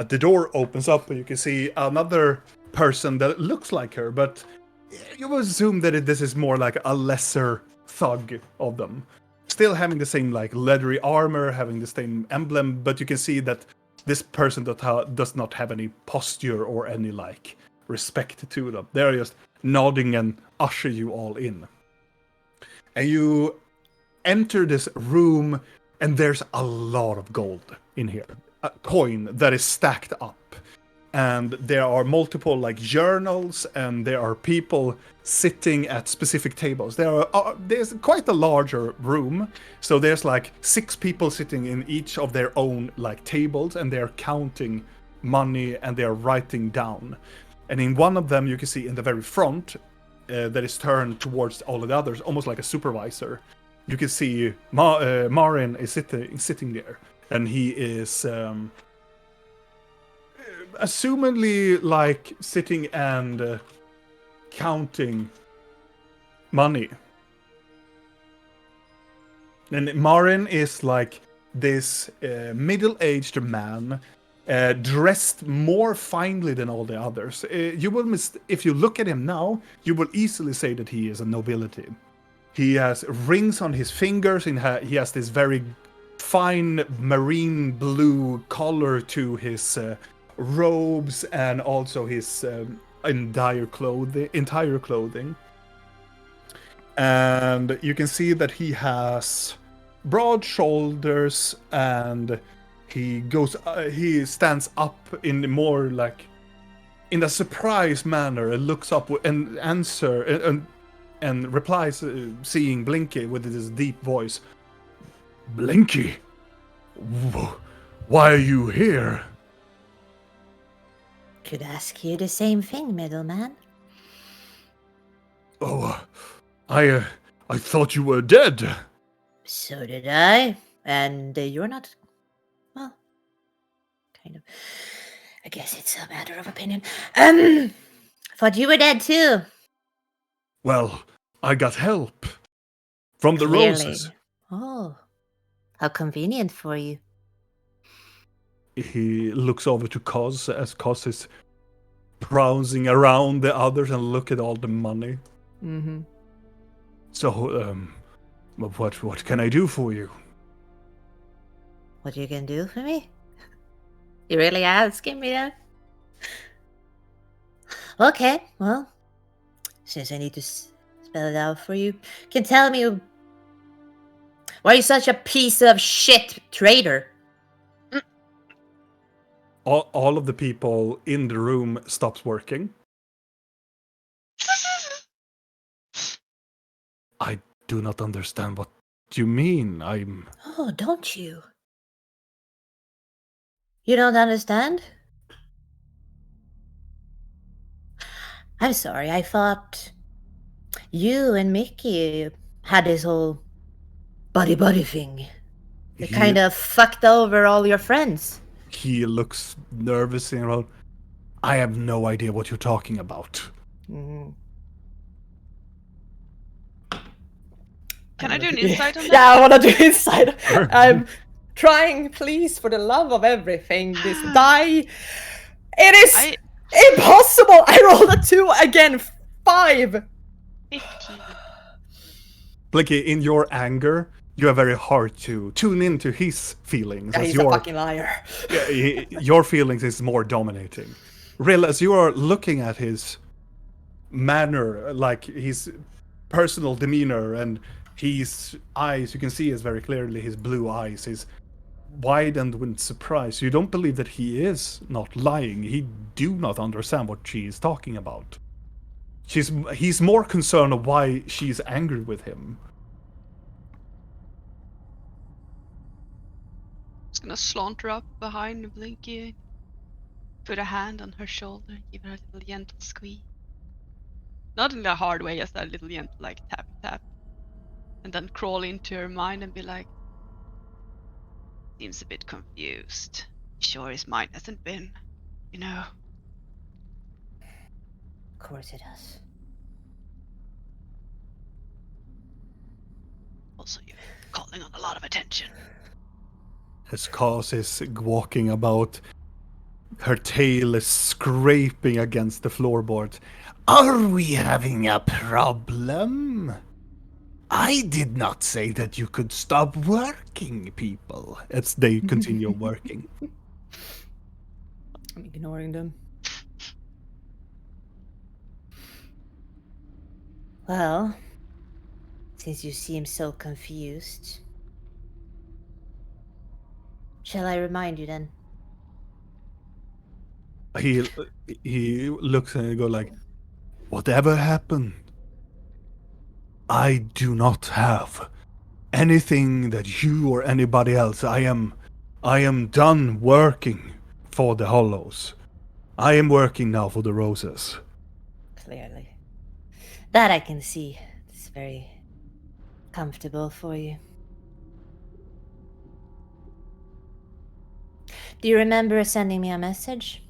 The door opens up and you can see another person that looks like her, but you would assume that this is more like a lesser thug of them. Still having the same like leathery armor, having the same emblem, but you can see that this person does not have any posture or any like respect to them. They're just nodding and usher you all in. And you enter this room and there's a lot of gold in here. A coin that is stacked up. And there are multiple like journals and there are people sitting at specific tables. There's quite a larger room. So there's like 6 people sitting in each of their own like tables and they're counting money and they're writing down. And in one of them you can see in the very front that is turned towards all of the others, almost like a supervisor. You can see Marin is sitting there. And he is assumedly like sitting and counting money. And Marin is like this middle-aged man, dressed more finely than all the others. You will if you look at him now, you will easily say that he is a nobility. He has rings on his fingers, and he has this very fine marine blue color to his robes and also his entire clothing. And you can see that he has broad shoulders, and he stands up in more like in a surprised manner and looks up and and replies, seeing Blinky with his deep voice. Blinky, why are you here? Could ask you the same thing, middleman. Oh, I thought you were dead. So did I. And you're not. Well, kind of. I guess it's a matter of opinion. Thought you were dead too. Well, I got help from the Clearly. roses. Oh, how convenient for you. He looks over to Cos as Cos is browsing around the others and look at all the money. Mm-hmm. So, what can I do for you? What you can do for me? You really asking me that? Okay, well, since I need to spell it out for you, can tell me why you're such a piece of shit traitor. All of the people in the room stops working. I do not understand what you mean. Oh, don't you? You don't understand? I'm sorry, I thought you and Mickey had this whole buddy thing. It kind of fucked over all your friends. He looks nervous and around. I have no idea what you're talking about. Mm-hmm. Can I do an insight on that? Yeah, I want to do insight. I'm trying, please, for the love of everything. This die. It is impossible. I rolled a 2 again. 5. 15. Blinky, in your anger, you are very hard to tune into his feelings. Yeah, as he's your, a fucking liar. your feelings is more dominating. Real, as you are looking at his manner, like his personal demeanor and his eyes, you can see is very clearly his blue eyes is widened with surprise. You don't believe that he is not lying. He do not understand what she is talking about. He's more concerned of why she's angry with him. Just gonna saunter up behind Blinky, put a hand on her shoulder, give her a little gentle squeeze. Not in the hard way, just a little gentle, like tap tap. And then crawl into her mind and be like, seems a bit confused. Sure his mind hasn't been, you know. Of course it does. Also, you're calling on a lot of attention. As Kaz is walking about, her tail is scraping against the floorboards. Are we having a problem? I did not say that you could stop working, people. As they continue working. I'm ignoring them. Well, since you seem so confused, shall I remind you then? He looks and go like, whatever happened, I do not have anything that you or anybody else. I am done working for the Hollows. I am working now for the Roses. Clearly. That I can see. It's very comfortable for you. Do you remember sending me a message?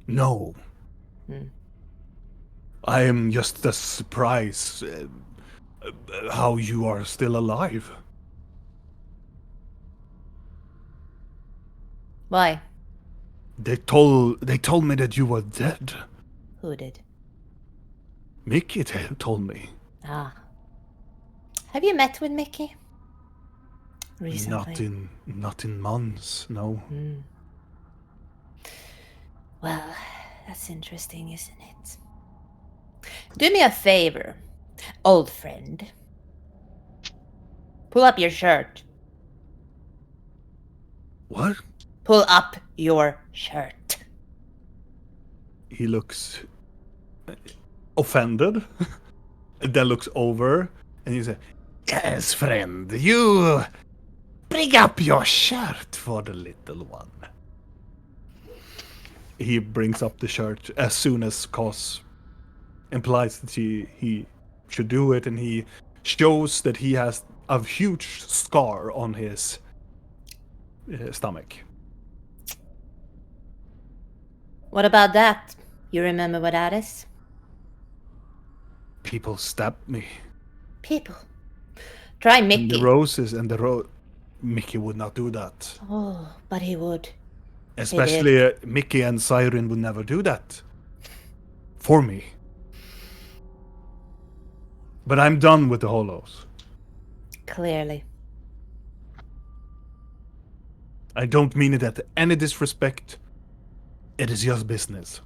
No. Hmm. I am just as surprised how you are still alive. Why? They told me that you were dead. Who did? Mickey told me. Ah. Have you met with Mickey? Recently? Not in months, no. Hmm. Well, that's interesting, isn't it? Do me a favor, old friend. Pull up your shirt. What? Pull up your shirt. He looks offended, and then looks over, and he says, "Yes, friend, you bring up your shirt for the little one." He brings up the shirt as soon as Cos implies that he should do it, and he shows that he has a huge scar on his stomach. What about that? You remember what that is? People stabbed me. People. Try And the Mickey. roses and the Mickey would not do that. Oh, but he would. Especially Mickey and Siren would never do that. For me. But I'm done with the hollows. Clearly. I don't mean it at any disrespect. It is just business.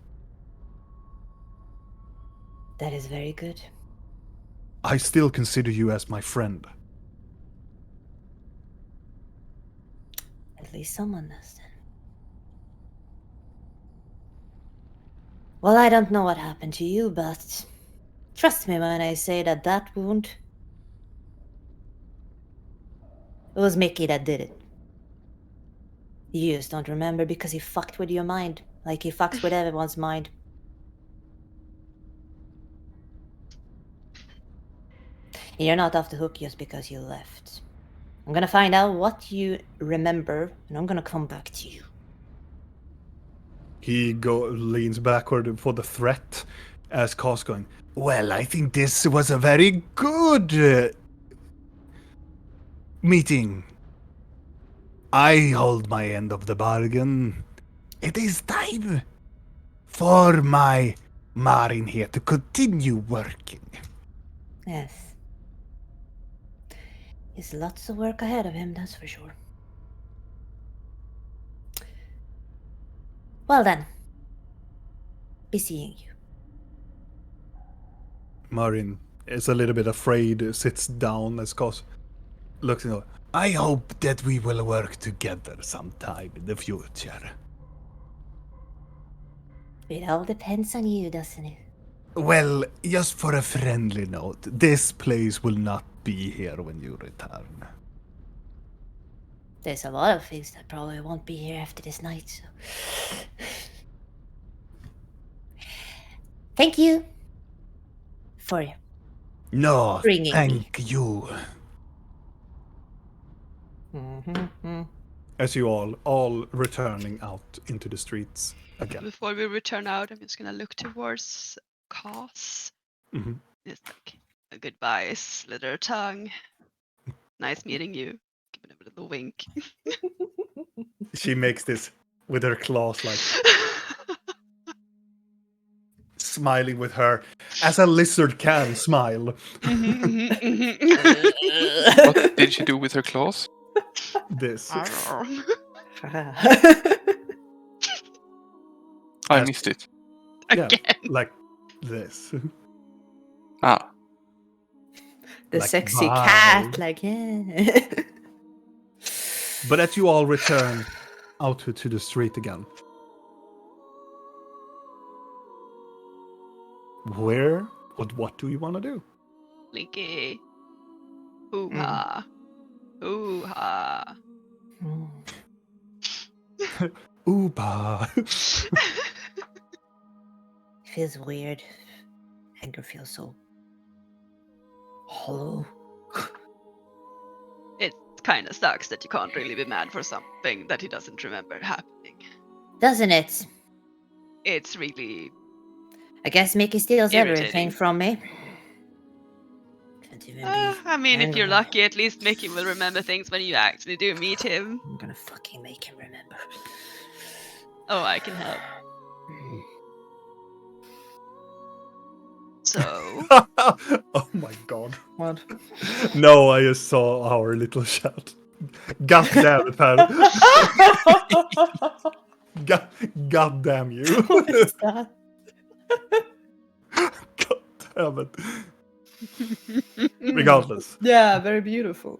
That is very good. I still consider you as my friend. At least someone does then. Well, I don't know what happened to you, but trust me when I say that that wound, it was Mickey that did it. You just don't remember because he fucked with your mind, like he fucks with everyone's mind. And you're not off the hook just because you left. I'm gonna find out what you remember, and I'm gonna come back to you. He leans backward for the threat as Cos going, "Well, I think this was a very good meeting. I hold my end of the bargain. It is time for my Marin here to continue working." Yes. There's lots of work ahead of him, that's for sure. Well then. Be seeing you. Marin is a little bit afraid, sits down as Cos looks and goes, "I hope that we will work together sometime in the future." It all depends on you, doesn't it? Well, just for a friendly note, this place will not be here when you return. There's a lot of things that probably won't be here after this night, so. Thank you for No, bringing thank you. me. As you all returning out into the streets again. Before we return out, I'm just gonna look towards Cos. Mhm. Just like a goodbye, slit her tongue. Nice meeting you. Give it a little wink. She makes this with her claws, like smiling with her, as a lizard can smile. What did she do with her claws? This. I As- missed it. Yeah, Again. like this. Ah, The Like, sexy bye. cat, like, yeah. But as you all return out to the street again, what do you want to do? Linky. Hoo-ha. Hoo-ha. Oopa. Feels weird. Anger feels so hollow. It kind of sucks that you can't really be mad for something that he doesn't remember happening. Doesn't it? It's really I guess Mickey steals Irritating. everything from me. Can't even be. I mean, if you're angry. lucky, at least Mickey will remember things when you actually do meet him. I'm gonna fucking make him remember. Oh, I can help. So, Oh my god. What? No, I just saw our little chat. God damn it, Per. God damn you. What is that? God damn it. Regardless. Yeah, very beautiful.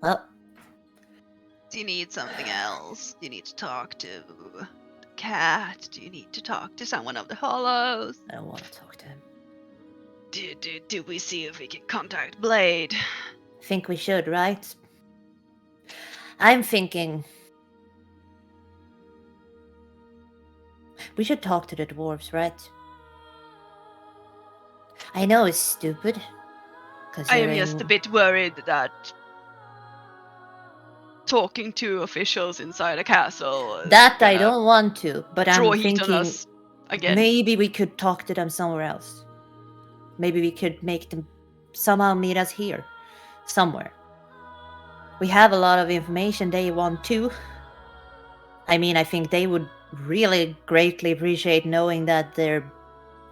Well, do you need something else? Do you need to talk to the cat? Do you need to talk to someone of the Hollows? I don't want to talk to him. Do we see if we can contact Blade? Think we should, right? I'm thinking we should talk to the dwarves, right? I know it's stupid. I am just a bit worried that talking to officials inside a castle is That I gonna don't want to, but draw I'm heat on thinking us again. maybe we could talk to them somewhere else. Maybe we could make them somehow meet us here, somewhere. We have a lot of information they want too. I mean, I think they would really greatly appreciate knowing that they're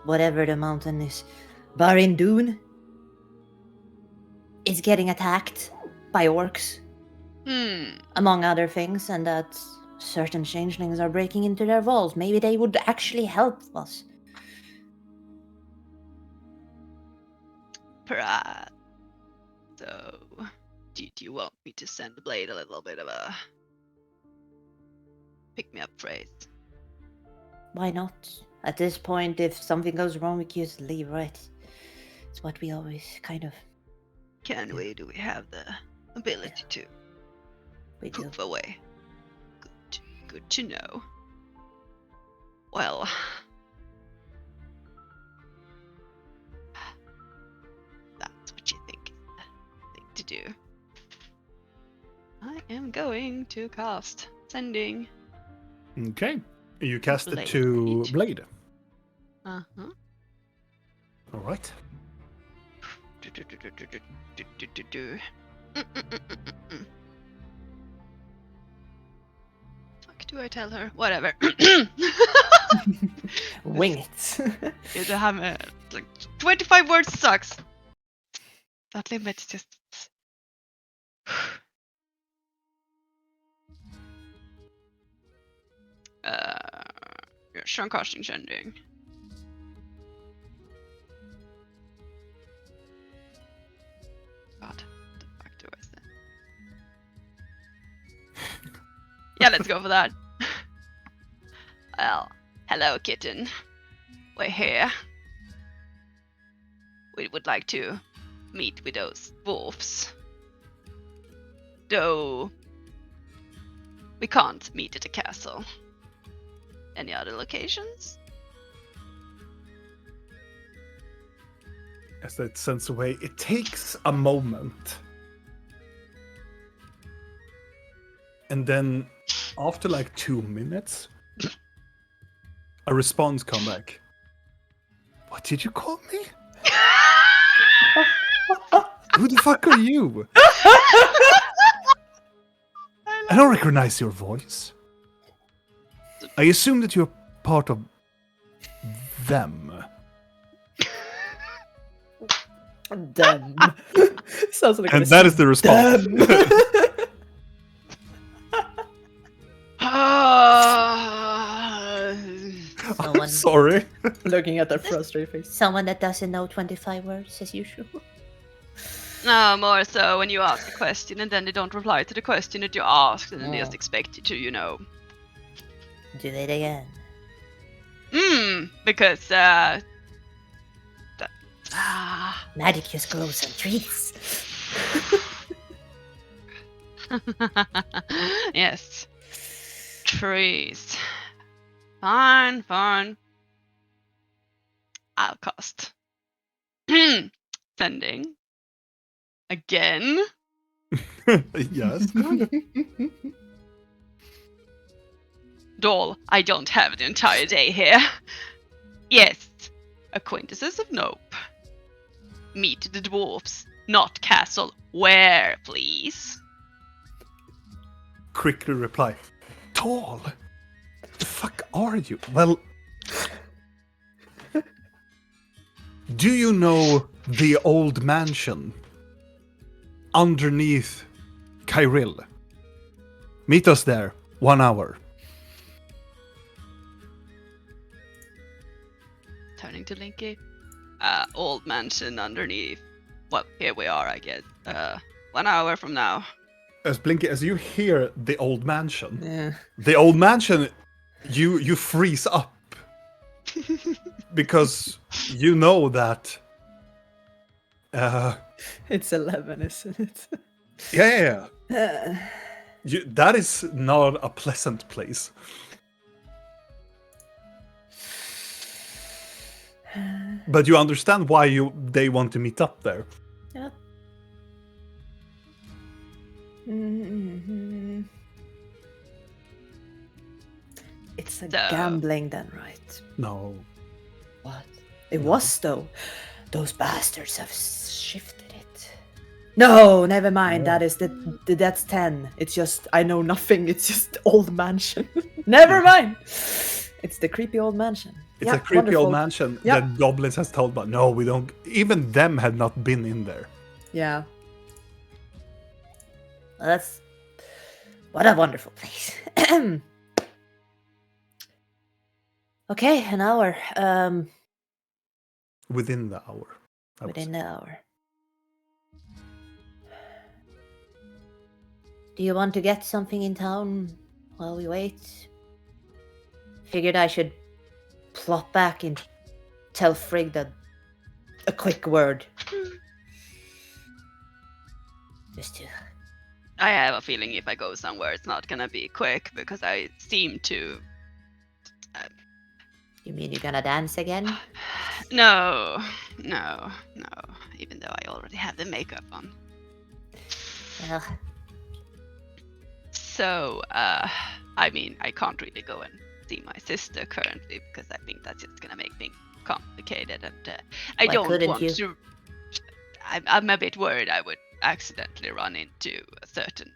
whatever the mountain is, Barindun, is getting attacked by orcs, among other things, and that certain changelings are breaking into their walls. Maybe they would actually help us. Perhaps. So, do you want me to send Blade a little bit of a pick-me-up phrase? Why not? At this point, if something goes wrong, we can just leave, right? It's what we always kind of Can we? Do we have the ability to we do. poof away? Good to know. Well, that's what you think is the thing to do. I am going to cast Sending. Okay. You cast it Blade. to Blade. Uh-huh. All right. Fuck do I tell her? Whatever. Wing it. It's a hammer. Like 25 words sucks. That limit is just. Sean casting Sending. God, what the fuck do I say? Yeah, let's go for that. Well, hello, kitten. We're here. We would like to meet with those dwarfs. Though we can't meet at the castle. Any other locations? As that sends away, it takes a moment. And then, after like 2 minutes, a response come back. What did you call me? Who the fuck are you? I don't recognize your voice. I assume that you're part of them. Them. Sounds like And that is the response. I'm Someone, sorry. Looking at their frustrated face. someone that doesn't know 25 words as usual. No, more so when you ask a question and then they don't reply to the question that you asked and then they just Oh. expect you to, you know. Do it again. Because, Magic just glows on trees. yes. Trees. Fine. I'll cast. Sending. Again. Yes. Doll, I don't have the entire day here. Yes, acquaintances of Nope. Meet the dwarfs, not castle. Where, please? Quickly reply. Tall. The fuck are you? Well, do you know the old mansion underneath Kyril? Meet us there. 1 hour. Turning to Linky. Old mansion underneath. Well, here we are, I guess. 1 hour from now. As Blinky, as you hear the old mansion, Yeah. the old mansion, you freeze up because you know that. It's 11, isn't it? Yeah. That is not a pleasant place. But you understand why they want to meet up there. Yep. Mm-hmm. It's a gambling then, right? No. What? It was though. Those bastards have shifted it. No, never mind. Yeah. That is that's 10. It's just I know nothing. It's just old mansion. Never mind. It's the creepy old mansion. It's Yeah, a creepy old wonderful. mansion Yeah. that goblins has told about. No, we don't. Even them had not been in there. Yeah. Well, that's what a wonderful place. Okay, an hour. Within the hour. I would Within say. the hour. Do you want to get something in town while we wait? Figured I should plop back and tell Frigg that a quick word. Just to. I have a feeling if I go somewhere, it's not gonna be quick because I seem to. You mean you're gonna dance again? No. Even though I already have the makeup on. Well, So, I mean, I can't really go and see my sister currently because I think that's just gonna make things complicated, and I Why don't couldn't want you? to. I'm a bit worried I would accidentally run into a certain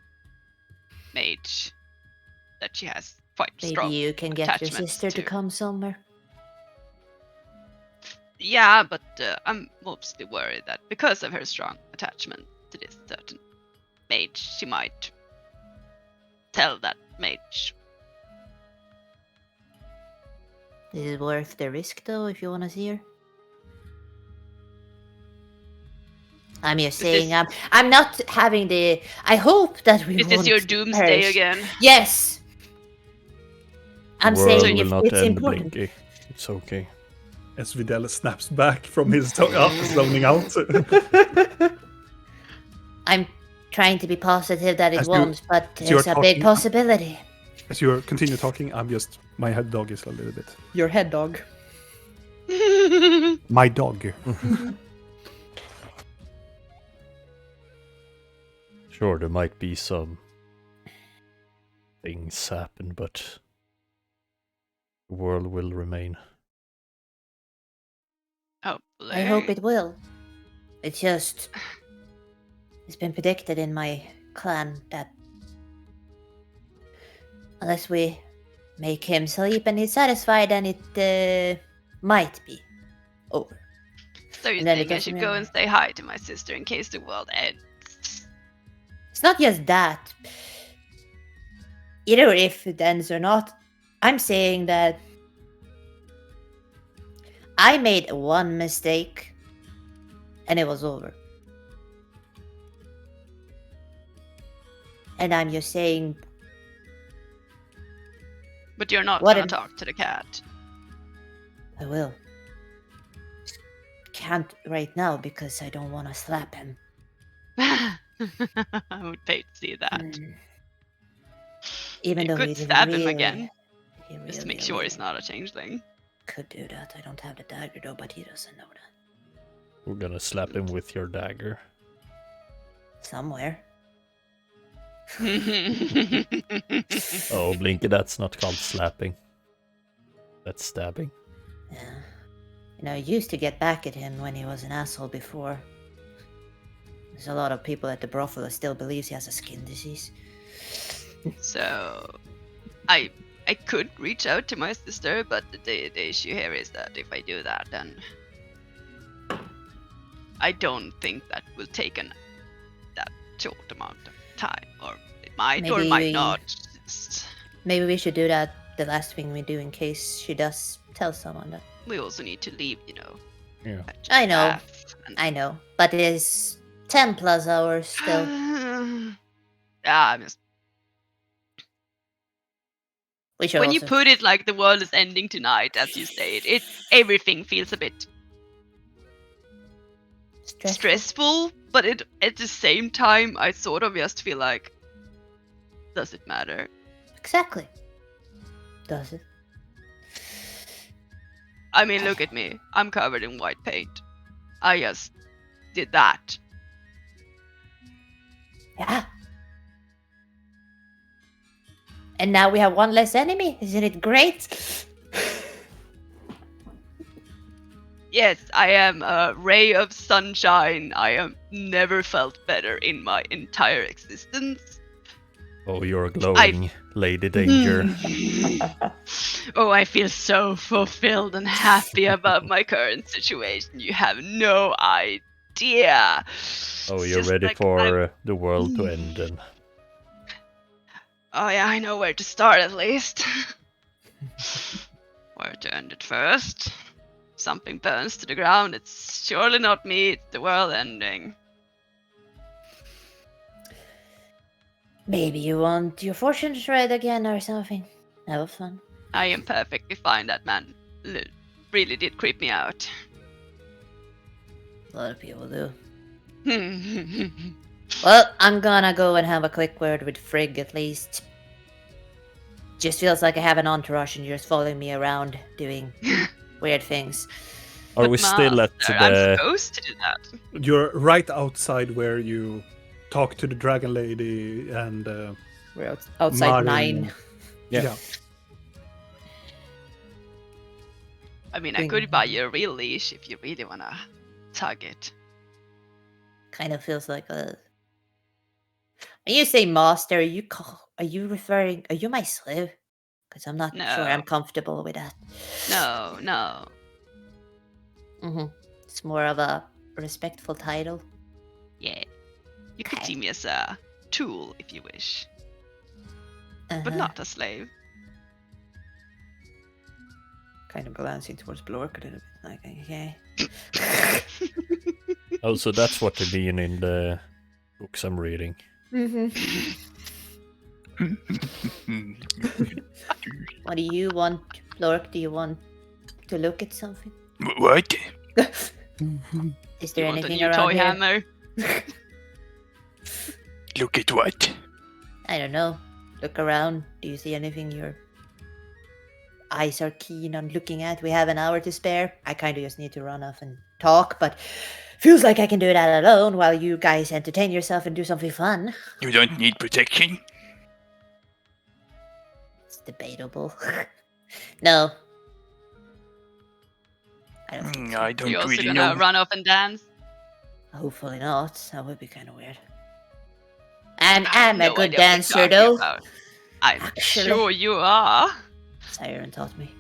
mage that she has quite maybe strong you can get your attachments sister to come somewhere. Yeah, but I'm mostly worried that because of her strong attachment to this certain mage, she might tell that mage. Is it worth the risk, though, if you want to see her? I'm just saying, this- I'm not having the. I hope that we. Is this your won't doomsday perish. again? Yes. I'm the world saying will if not it's end, important. Blinky. It's okay. As Vidal snaps back from his zoning out. I'm trying to be positive that it As you- won't, but as you're there's a big talking- possibility. As you continue talking, my head dog is a little bit. Your head dog. My dog. Sure, there might be some things happen, but the world will remain. Hopefully. I hope it will. It's just. It's been predicted in my clan that. Unless we make him sleep and he's satisfied, then it might be over. So you and then it think I doesn't should go really- and say hi to my sister in case the world ends? It's not just that. Either if it ends or not, I'm saying that I made one mistake and it was over. And I'm just saying, But you're not What gonna if- talk to the cat. I will. Just can't right now because I don't want to slap him. I would pay to see that. Even You though could he stab him really- again, he just to really, make sure he's really not a changeling. could do that. I don't have the dagger though, but he doesn't know that. We're gonna slap him with your dagger. Somewhere. Oh, Blinky, that's not called slapping. That's stabbing. Yeah. You know, I used to get back at him when he was an asshole before. There's a lot of people at the brothel that still believes he has a skin disease. So, I could reach out to my sister, but the issue here is that if I do that, then I don't think that will take that short amount of time, or it might or Maybe might we- not. Maybe we should do that the last thing we do in case she does tell someone that. We also need to leave, Yeah. fetch I know. staff and- I know, but it is 10 plus hours still. Yeah, I'm just We should when you also- put it like the world is ending tonight, as you say it everything feels a bit stressful, but at the same time I sort of just feel like, does it matter? Exactly. Does it? I mean, look at me, I'm covered in white paint. I just did that. Yeah. And now we have one less enemy. Isn't it great? Yes, I am a ray of sunshine. I have never felt better in my entire existence. Oh, you're glowing, Lady Danger. Oh, I feel so fulfilled and happy about my current situation. You have no idea. Oh, It's you're just ready like for the world to end then. Oh yeah, I know where to start at least. Where to end it first. Something burns to the ground. It's surely not me. It's the world ending. Maybe you want your fortune read again or something. That was fun. I am perfectly fine. That man really did creep me out. A lot of people do. Well, I'm gonna go and have a quick word with Frigg at least. Just feels like I have an entourage and you're just following me around doing weird things. Are we But still at Master, I'm the... supposed to do that. You're right outside where you talk to the dragon lady and We're outside Marin. 9. Yeah. I mean, I could buy you a real leash if you really wanna tug it. Kind of feels like a. When you say master, are you referring? Are you my slave? Because I'm not sure I'm No. comfortable with that. No. It's more of a respectful title. Yeah. You could Okay. see me as a tool if you wish, but Uh-huh. not a slave. Kind of glancing towards Blork a little bit. Like, okay. Oh, so that's what they mean in the books I'm reading. What do you want, Blork? Do you want to look at something? What? Is there You want a anything new around toy here? hammer? Look at what? I don't know. Look around. Do you see anything your eyes are keen on looking at? We have an hour to spare. I kind of just need to run off and talk, but feels like I can do that alone while you guys entertain yourself and do something fun. You don't need protection? It's debatable. No. I don't think so. I don't You also really gonna know. run off and dance? Hopefully not. That would be kind of weird. I'm I have a no good idea what you're dancer, talking though. about. I'm Actually. sure you are. Siren taught me.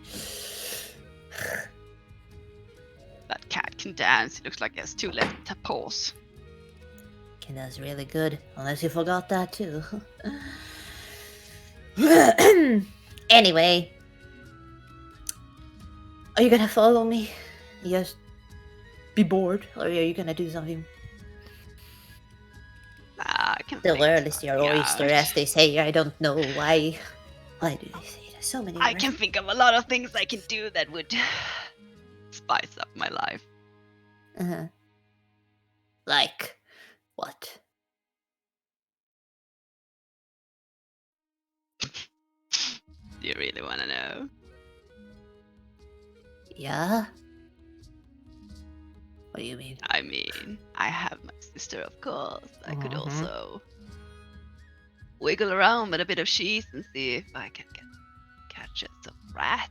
That cat can dance. It looks like it has 2 left paws. Kinda's really good, unless you forgot that too. Anyway, are you gonna follow me? Just be bored, or are you gonna do something? I can The think world is your something oyster, out. as they say. I don't know why. Why do they say that? So many. I words. can think of a lot of things I can do that would spice up my life. Uh-huh. Like what? Do you really want to know? Yeah. What do you mean? I mean, I have my sister, of course. I could Mhm. also wiggle around with a bit of cheese and see if I can catch some rat.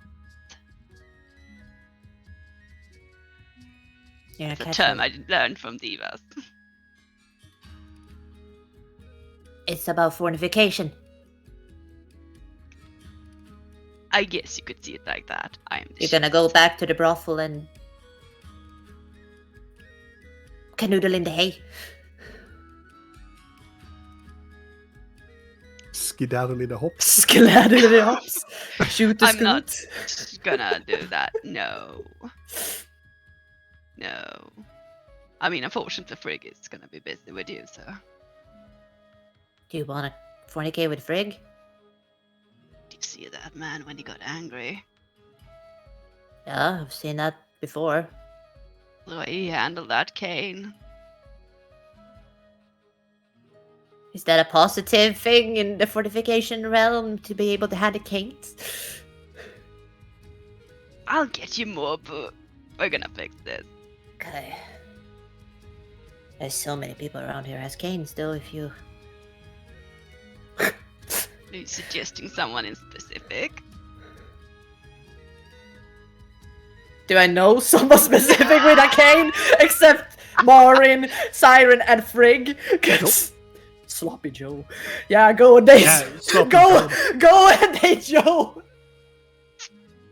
You're It's a gonna catch term it. I learned from divas. It's about fornication. I guess you could see it like that. I am the You're gonna go back to the brothel and canoodle in the hay. Skedaddle in the hops. Skedaddle in the hops. Shoot the I'm not scoot. gonna do that. No. No. I mean, unfortunately, Frigg is gonna be busy with you, so. Do you wanna fornicate with Frigg? Do you see that man when he got angry? Yeah, I've seen that before. The way he handled that cane. Is that a positive thing in the fortification realm to be able to handle canes? I'll get you more, but we're gonna fix this. Okay. There's so many people around here has canes still if you... Are you suggesting someone in specific? Do I know someone specific with a cane? Except Marin, Siren, and Frigg? 'Cause Sloppy Joe. Yeah, go and date. Yeah, Sloppy go, Joe. go and date Joe.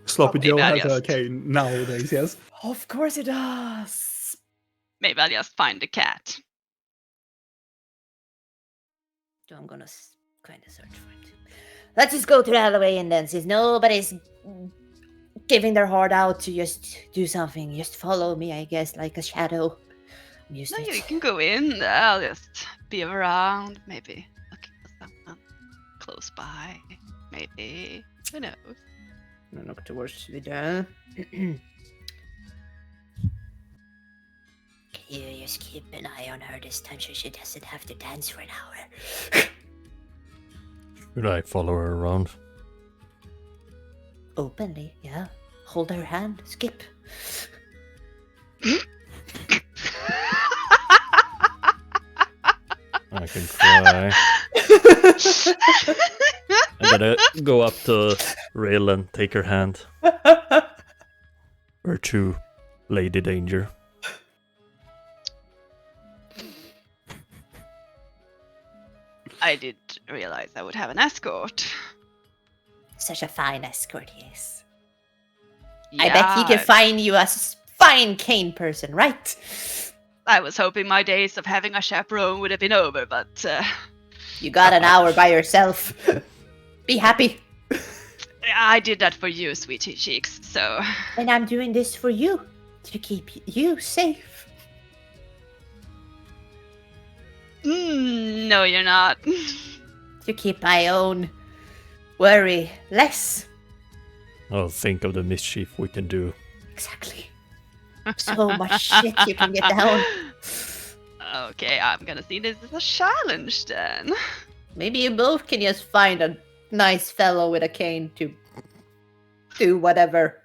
Sloppy Maybe Joe I'll has a just- cane nowadays, yes. Of course it does. Maybe I'll just find the cat. So I'm gonna kind of search for it. Let's just go to the alleyway and then, since nobody's giving their heart out to just do something, just follow me, I guess, like a shadow. I'm used No, to you it. can go in. I'll just be around. Maybe looking for someone close by. Maybe. Who knows? I look towards you there. Can you just keep an eye on her this time so she doesn't have to dance for an hour? Should I follow her around? Openly, yeah. Hold her hand, skip. I can try. I'm gonna go up to Rail and take her hand. Or to Lady Danger. I did realize I would have an escort. Such a fine escort, yes. Yeah, I bet he can find you a fine cane person, right? I was hoping my days of having a chaperone would have been over, but You got an hour by yourself. Be happy. I did that for you, sweetie cheeks. So And I'm doing this for you, to keep you safe. no, you're not. To keep my own worry less. Oh, think of the mischief we can do. Exactly. So much shit you can get down. Okay, I'm gonna see this as a challenge then. Maybe you both can just find a nice fellow with a cane to do whatever.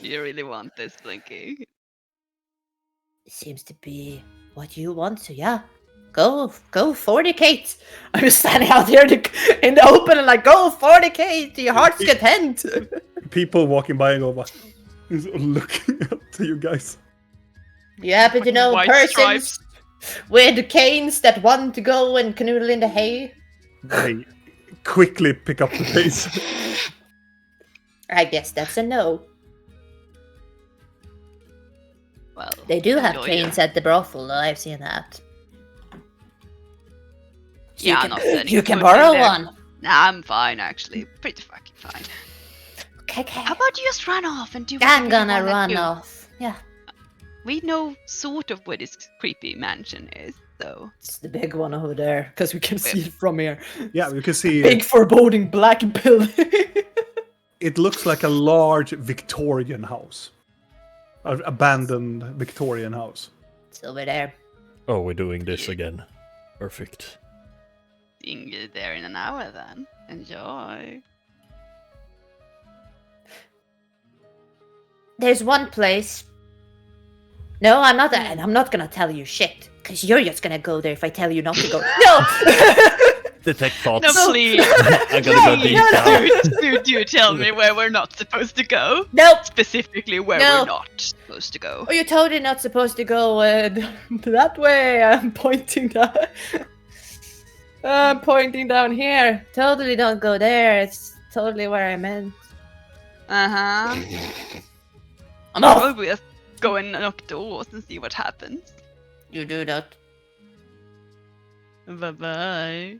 You really want this, Blinky? Seems to be what you want, so yeah. Go fornicate. I'm just standing out here in the open and like, go fornicate to your heart's content. People walking by and go, what? Looking up to you guys. You happen to know White persons with canes that want to go and canoodle in the hay? They quickly pick up the pace. I guess that's a no. Well, They do have enjoy canes your- at the brothel, though. I've seen that. So Yeah, you not can, letting you it can put me borrow there. one. Nah, I'm fine actually. Pretty fucking fine. Okay. How about you just run off and do I'm whatever you gonna wanna run do? off. Yeah, We know sort of where this creepy mansion is, so It's the big one over there, because we can see it from here. Yeah, you can see Big foreboding black building. it looks like a large Victorian house. An abandoned Victorian house. it's over there. Oh, we're doing this again. Perfect. seeing you there in an hour then. Enjoy. There's one place. No, I'm not. I'm not gonna tell you shit. Because you're just gonna go there if I tell you not to go. No! Detect thoughts. No, please. I'm gonna go deep down. Do tell me where we're not supposed to go. Nope! Specifically where No. we're not supposed to go. Oh, you're totally not supposed to go that way. I'm pointing down. I'm pointing down here. Totally don't go there. It's totally where I meant. Uh-huh. I'm off. Well, we'll go and knock doors and see what happens. You do that. Bye-bye.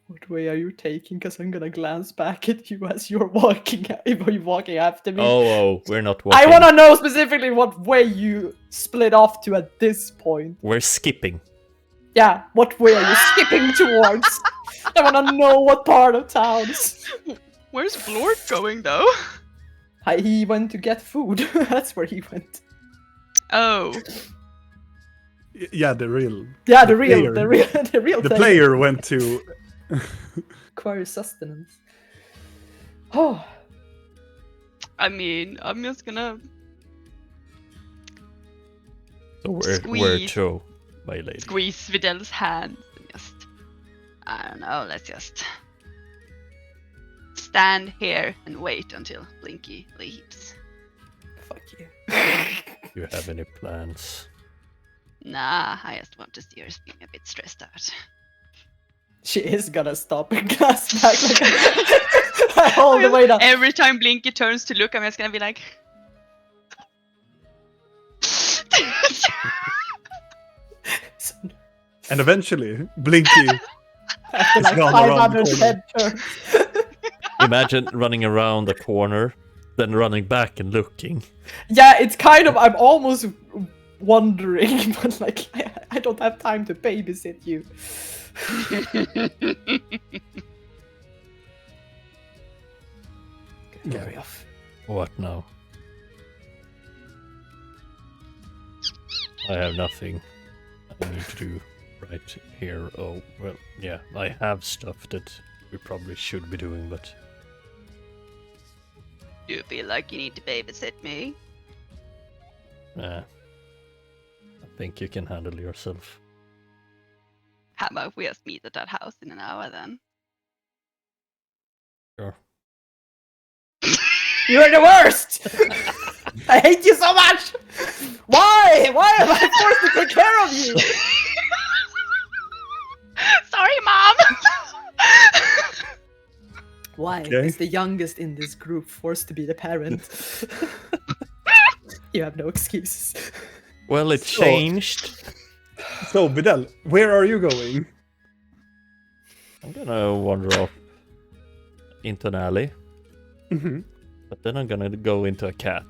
What way are you taking? Because I'm gonna glance back at you as you're walking. If you're walking after me. Oh, we're not walking. I want to know specifically what way you split off to at this point. We're skipping. Yeah, what way are you skipping towards? I want to know what part of town. Where's Blort going, though? He went to get food. That's where he went. Oh. Yeah, the real. Yeah, the player. real The thing. player went to. Acquire sustenance. Oh, I mean, I'm just gonna... So where Squeeze. to, my lady? squeeze Vidal's hand and just... I don't know, let's just... stand here and wait until Blinky leaves. fuck you. Do you have any plans? Nah, I just want to see her being a bit stressed out. She is gonna stop and glance back like all the way down. Every time Blinky turns to look, I'm just gonna be like... And eventually, Blinky. After It's like gone around the 500 corner. head turns. Imagine running around the corner, then running back and looking. Yeah, it's kind of. I'm almost wondering, but like, I don't have time to babysit you. Carry off. What now? I have nothing I need to do right here. Oh, well, yeah, I have stuff that we probably should be doing, but Do you feel like you need to babysit me? I think you can handle yourself. How about we just meet at that house in an hour then? Sure. You're the worst! I hate you so much! Why? Why am I forced to take care of you? Sorry, Mom! Why Okay. is the youngest in this group forced to be the parent? You have no excuses. Well, it So- changed. So, Vidal, where are you going? I'm gonna wander off into an alley, Mm-hmm. but then I'm gonna go into a cat.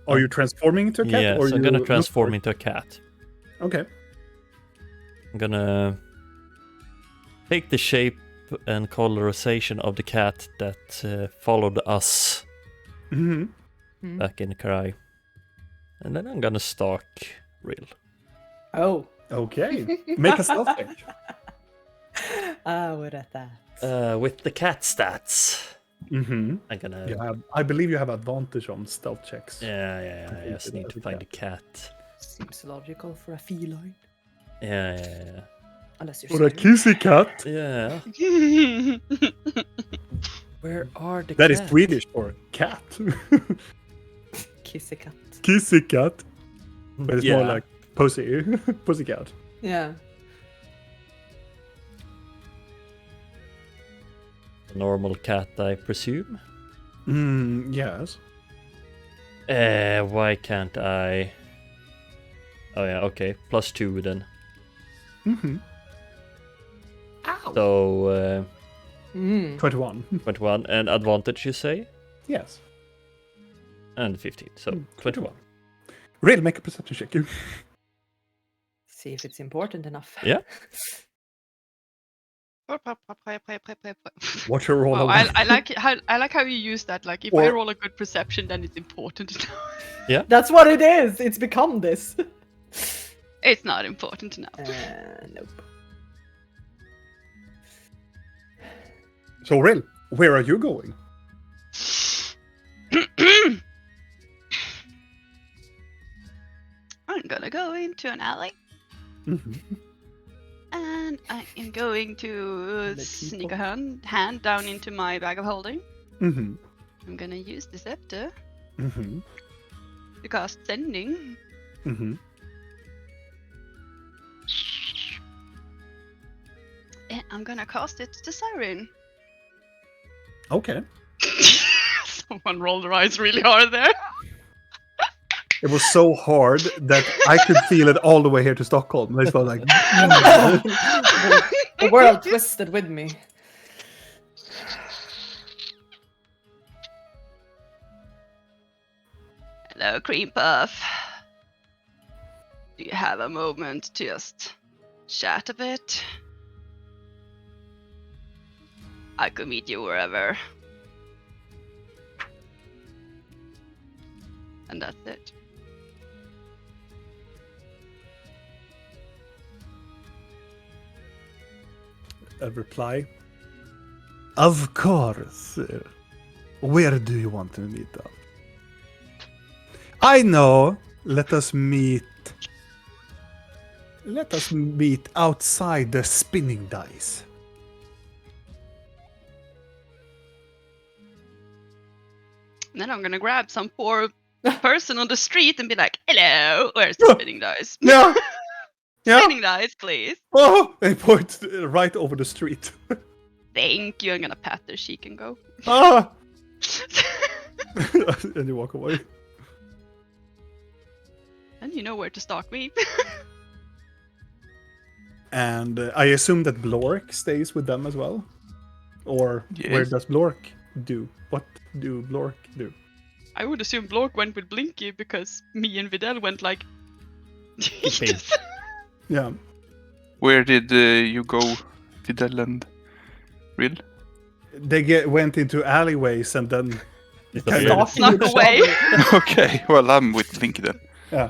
Are you transforming into a cat? Yes, or I'm gonna you transform look into a cat. for- Okay. I'm gonna take the shape and colorization of the cat that followed us Mm-hmm. back in Karai. And then I'm gonna stalk Real. Oh. Okay. Make a stealth check. Ah, what at that? With the cat stats. Mm-hmm. I'm gonna... You have, I believe you have advantage on stealth checks. Yeah, I just Completed need as to a find the cat. Seems logical for a feline. Yeah. Unless you're Or a silent. kissy cat. Yeah. Where are the That is cats? Swedish for cat. Kiss a cat. Kissy cat. But it's more Yeah. like pussy. Pussycat. Yeah. A normal cat, I presume. Yes. Why can't I? Oh yeah, okay. +2 then. Mm-hmm. So 21. 21 and advantage, you say? Yes. And 15. So 21. Real, make a perception check. See if it's important enough. Yeah. Watch her roll. Wow, a I one. like how you use that. Like, if I Or- roll a good perception, then it's important to know. That's what it is. It's become this. It's not important enough. Nope. So, Real, where are you going? I'm gonna go into an alley. Mhm. And I am going to The sneak people. a hand down into my bag of holding. Mhm. I'm gonna use the scepter Mhm. to cast sending. Mhm. And I'm gonna cast it to Siren. Okay. Someone rolled their eyes really hard there. It was so hard that I could feel it all the way here to Stockholm. It's not like The world twisted with me. Hello, Cream Puff. Do you have a moment to just chat a bit? I could meet you wherever. And that's it. a reply. Of course. Where do you want to meet up? I know. Let us meet. Let us meet outside the spinning dice. And then I'm gonna grab some poor person on the street and be like, hello, where's the spinning dice? Yeah. Yeah. Spinning dice, please. Oh, they point right over the street. Thank you. I'm gonna pat their cheek and go. Ah! And you walk away. And you know where to stalk me. And I assume that Blork stays with them as well? Or where Yes. does Blork do? What do Blork do? I would assume Blork went with Blinky because me and Videl went like. Okay. Yeah. Where did you go, Videl and Rill? They went into alleyways and then Disappeared. kind of Snuck away. Okay, well, I'm with Blinky then. Yeah.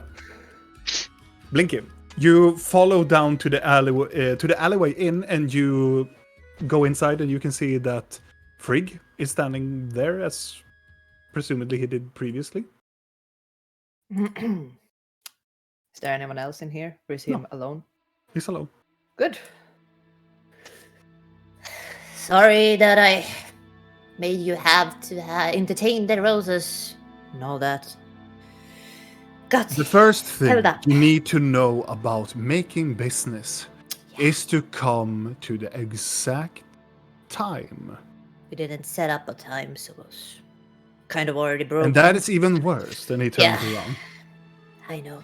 Blinky, you follow down to the alleyway in, and you go inside, and you can see that Frigg is standing there, as presumably he did previously. Is there anyone else in here? Or is he No. alone? He's alone. Good. Sorry that I made you have to entertain the roses and all that. Got The first thing held up. you need to know about making business is to come to the exact time. We didn't set up a time, so it was kind of already broken. And that is even worse. Then he turns Yeah. around. I know.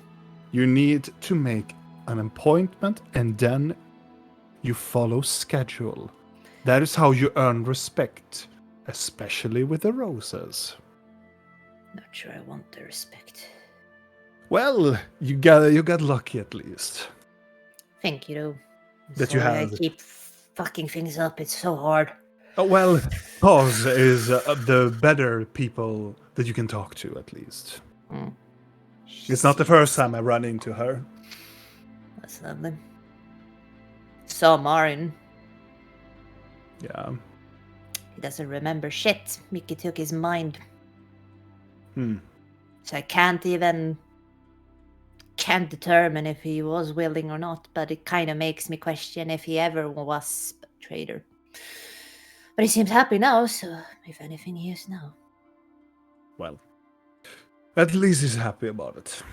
You need to make an appointment, and then you follow schedule. That is how you earn respect, especially with the roses. Not sure I want the respect. Well, you got lucky at least. Thank you, though. I'm That you sorry have. I keep fucking things up. It's so hard. Oh, well, Paz is the better people that you can talk to, at least. Mm. It's not the first time I run into her. That's lovely. Saw Marin. Yeah. He doesn't remember shit. Mickey took his mind. Hmm. So I can't determine if he was willing or not, but it kind of makes me question if he ever was a traitor. But he seems happy now, so if anything, he is now. Well, at least he's happy about it.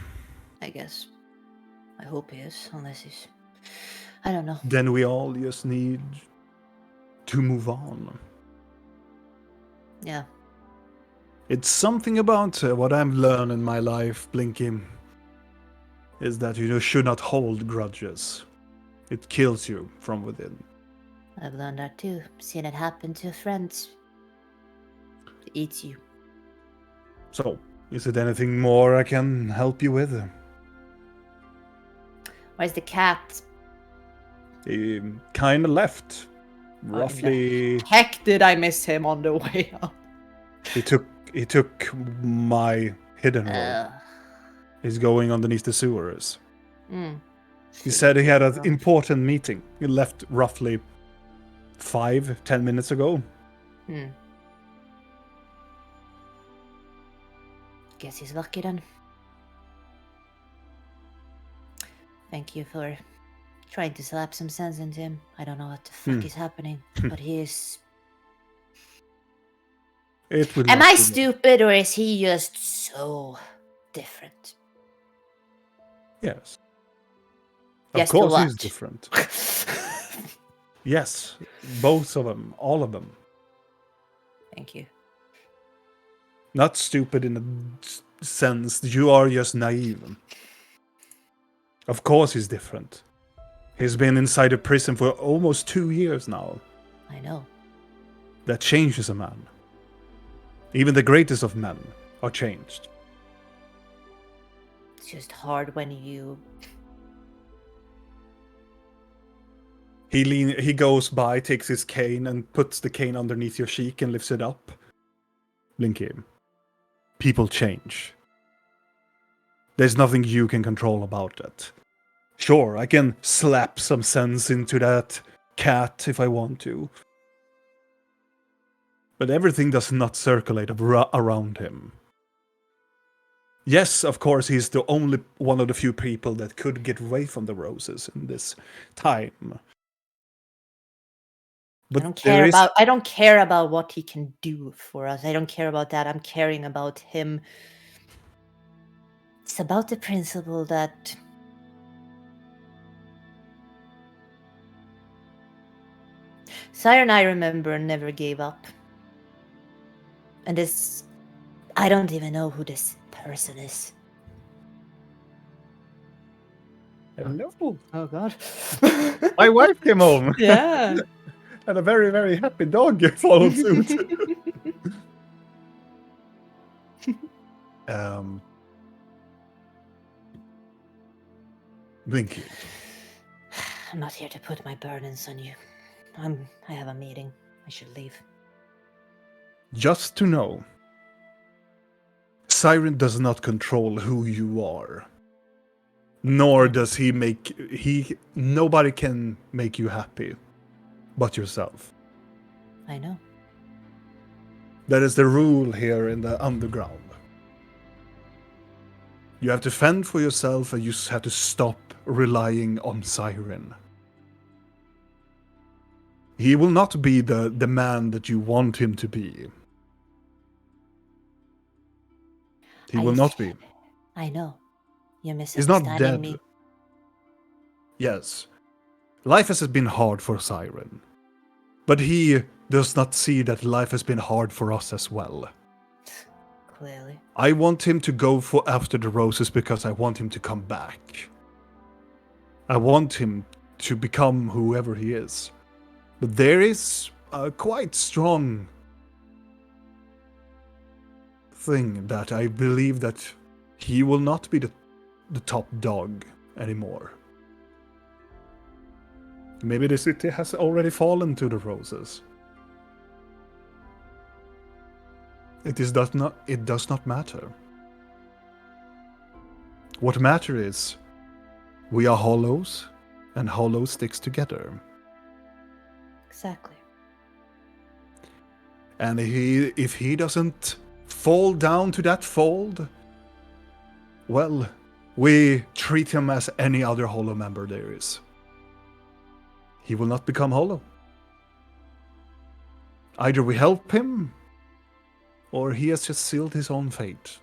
I guess. I hope he is, unless he's... I don't know. Then we all just need to move on. Yeah. It's something about what I've learned in my life, Blinky, is that you should not hold grudges. It kills you from within. I've learned that too. Seen it happen to friends. It eats you. So, is it anything more I can help you with? Where's the cat? He kind of left. Roughly, Heck, did I miss him on the way up? he took my hidden role. He's going underneath the sewers. Mm. He said he had an important meeting. He left roughly 5-10 minutes ago. Hmm. Guess he's lucky then. Thank you for trying to slap some sense into him. I don't know what the fuck is happening, but he is. It will Am not I be long. stupid or is he just so different? Yes. Yes, Of to course he's what? different. Yes. Both of them. All of them. Thank you. Not stupid in a sense. You are just naive. Of course he's different. He's been inside a prison for almost 2 years now. I know. That changes a man. Even the greatest of men are changed. It's just hard when you. He goes by, takes his cane, and puts the cane underneath your cheek and lifts it up. Blinky. People change. There's nothing you can control about that. Sure, I can slap some sense into that cat if I want to. But everything does not circulate around him. Yes, of course, he's the only one of the few people that could get away from the roses in this time. But I don't care about what he can do for us. I don't care about that. I'm caring about him. It's about the principle that Siren, I remember, never gave up. And this, I don't even know who this person is. Hello. Oh God. My wife came home. Yeah. And a very, very happy dog followed suit. Blinky. I'm not here to put my burdens on you. I have a meeting. I should leave. Just to know, Siren does not control who you are. Nor does he nobody can make you happy but yourself. I know. That is the rule here in the underground. You have to fend for yourself and you have to stop relying on Siren. He will not be the man that you want him to be. He will not be. I know. You're He's not misunderstanding dead. me. Yes. Life has been hard for Siren. But he does not see that life has been hard for us as well. Clearly. I want him to go after the roses because I want him to come back. I want him to become whoever he is. But there is a quite strong thing that I believe that he will not be the top dog anymore. Maybe the city has already fallen to the roses. It does not matter. What matters is we are hollows, and hollow sticks together. Exactly. And if he doesn't fall down to that fold, well, we treat him as any other hollow member there is. He will not become hollow. Either we help him, or he has just sealed his own fate.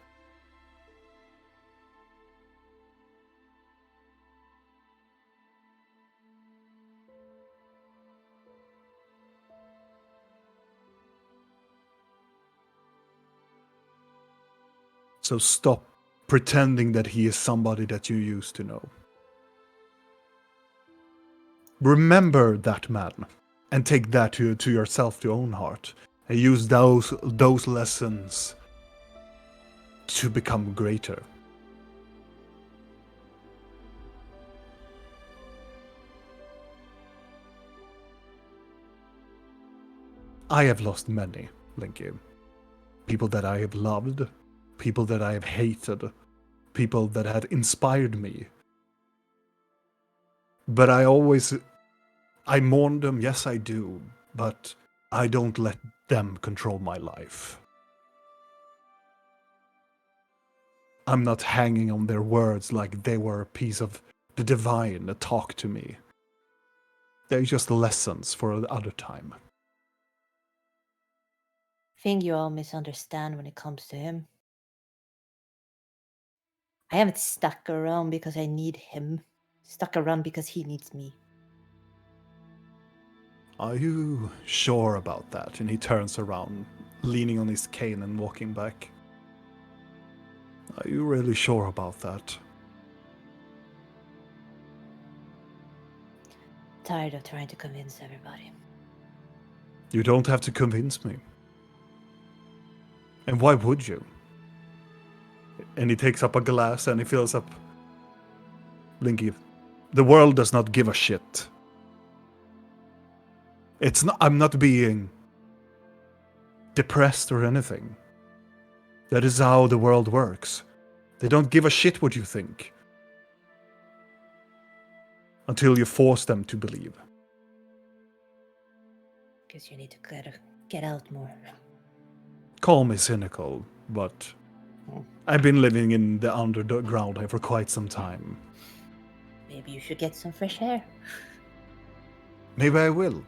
So stop pretending that he is somebody that you used to know. Remember that man, and take that to yourself, to your own heart, and use those lessons to become greater. I have lost many, Blinky. People that I have loved, people that I have hated, people that had inspired me. But I mourn them, yes I do, but I don't let them control my life. I'm not hanging on their words like they were a piece of the divine that talk to me. They're just lessons for another time. I think you all misunderstand when it comes to him. I haven't stuck around because I need him. Stuck around because he needs me. Are you sure about that? And he turns around, leaning on his cane and walking back. Are you really sure about that? Tired of trying to convince everybody. You don't have to convince me. And why would you? And he takes up a glass and he fills up. Blinky, the world does not give a shit. It's not. I'm not being depressed or anything. That is how the world works. They don't give a shit what you think. Until you force them to believe. Guess you need to get out more. Call me cynical, but I've been living in the underground here for quite some time. Maybe you should get some fresh air. Maybe I will.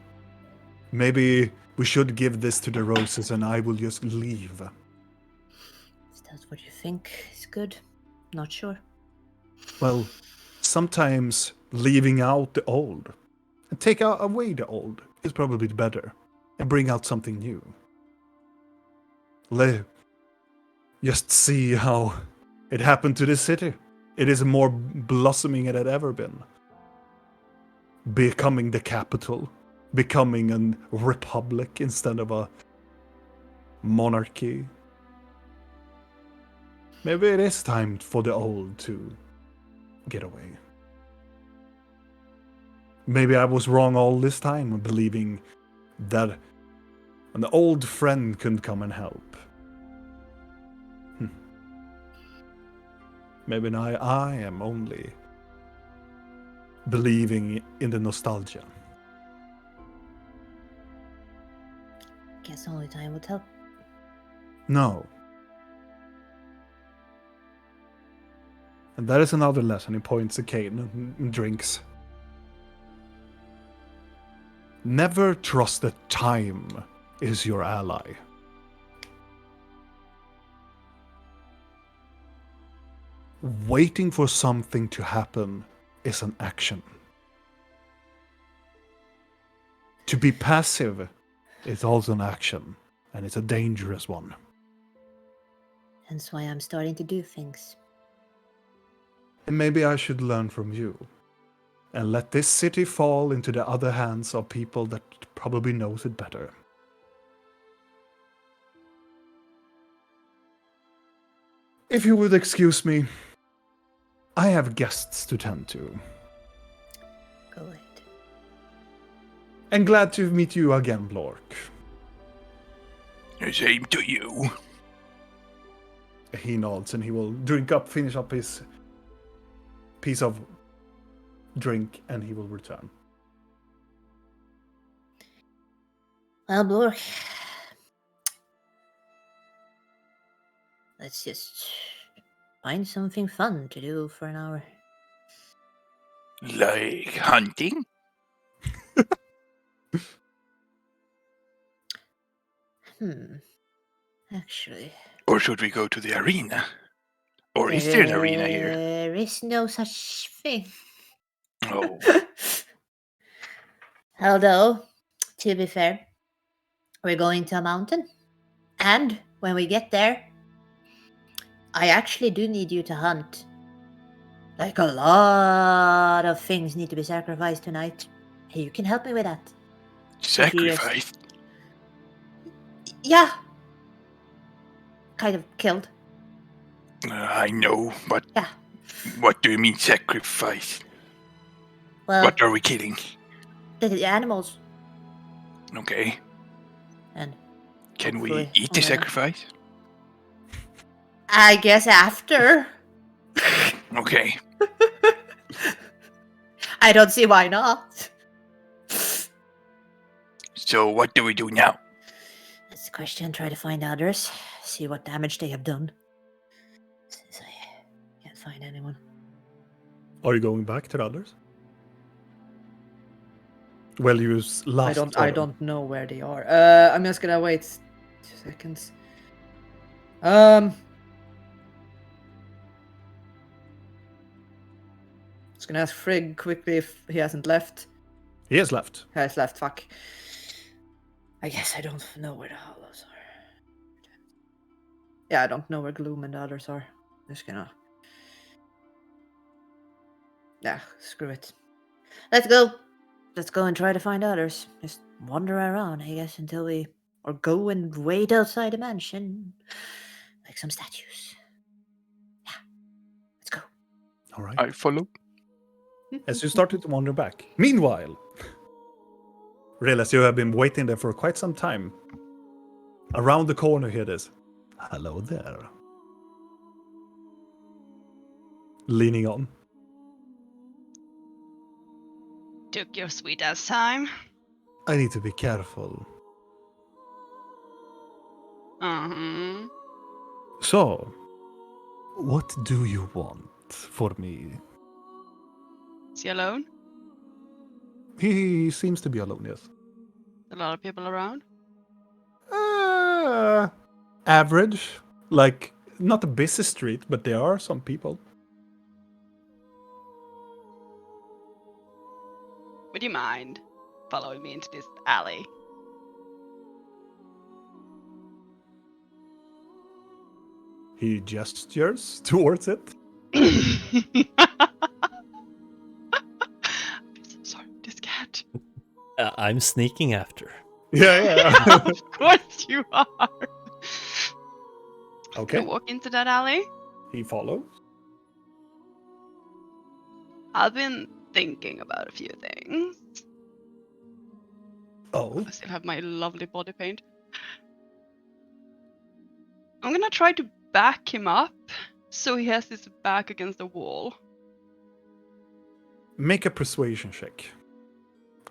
Maybe we should give this to the roses and I will just leave. Is that what you think is good? Not sure. Well, sometimes leaving out the old and take away the old is probably better and bring out something new. Just see how it happened to this city. It is more blossoming than it had ever been. Becoming the capital, becoming a republic instead of a monarchy. Maybe it is time for the old to get away. Maybe I was wrong all this time, believing that an old friend could come and help. Maybe now I am only believing in the nostalgia. Guess only time will tell. No. And that is another lesson. He points a cane and drinks. Never trust that time is your ally. Waiting for something to happen is an action. To be passive is also an action, and it's a dangerous one. Hence why I'm starting to do things. And maybe I should learn from you and let this city fall into the other hands of people that probably knows it better. If you would excuse me, I have guests to tend to. Go ahead. And glad to meet you again, Blork. Same to you. He nods and he will finish up his piece of drink, and he will return. Well, Blork. Let's just find something fun to do for an hour. Like hunting? Actually. Or should we go to the arena? Or is there an arena here? There is no such thing. Oh, Although, to be fair, we're going to a mountain. And when we get there, I actually do need you to hunt. Like a lot of things need to be sacrificed tonight. Hey, you can help me with that. sacrifice? Yeah. Kind of killed. I know, but Yeah. what do you mean sacrifice? Well, What are we killing? the animals. Okay, And can we hopefully eat the one of them. sacrifice? I guess after. Okay, I don't see why not. so what do we do now? That's the question. Try to find others. See what damage they have done. Since I can't find anyone. Are you going back to the others? Well, you last. I don't know where they are. I'm just gonna wait 2 seconds. Just gonna ask Frigg quickly if he hasn't left. He has left. He has left. Fuck. I guess I don't know where the hollows are. Yeah, I don't know where Gloom and the others are. Just gonna. Yeah, screw it. Let's go. Let's go and try to find others. Just wander around, I guess, until we. Or go and wait outside the mansion. Like some statues. Yeah. Let's go. All right. I follow. As you started to wander back. Meanwhile, realize you have been waiting there for quite some time. Around the corner, hear this. Hello there. Leaning on. Took your sweet ass time. I need to be careful. Uh-huh. So, what do you want for me? Is he alone? He seems to be alone, yes. A lot of people around? Average. Like, not a busy street, but there are some people. Would you mind following me into this alley? He gestures towards it. I'm so sorry, this cat. I'm sneaking after. Yeah. Of course you are. Okay. Can walk into that alley. He follows. I've been thinking about a few things. Oh. I still have my lovely body paint. I'm gonna try to back him up so he has his back against the wall. Make a persuasion check.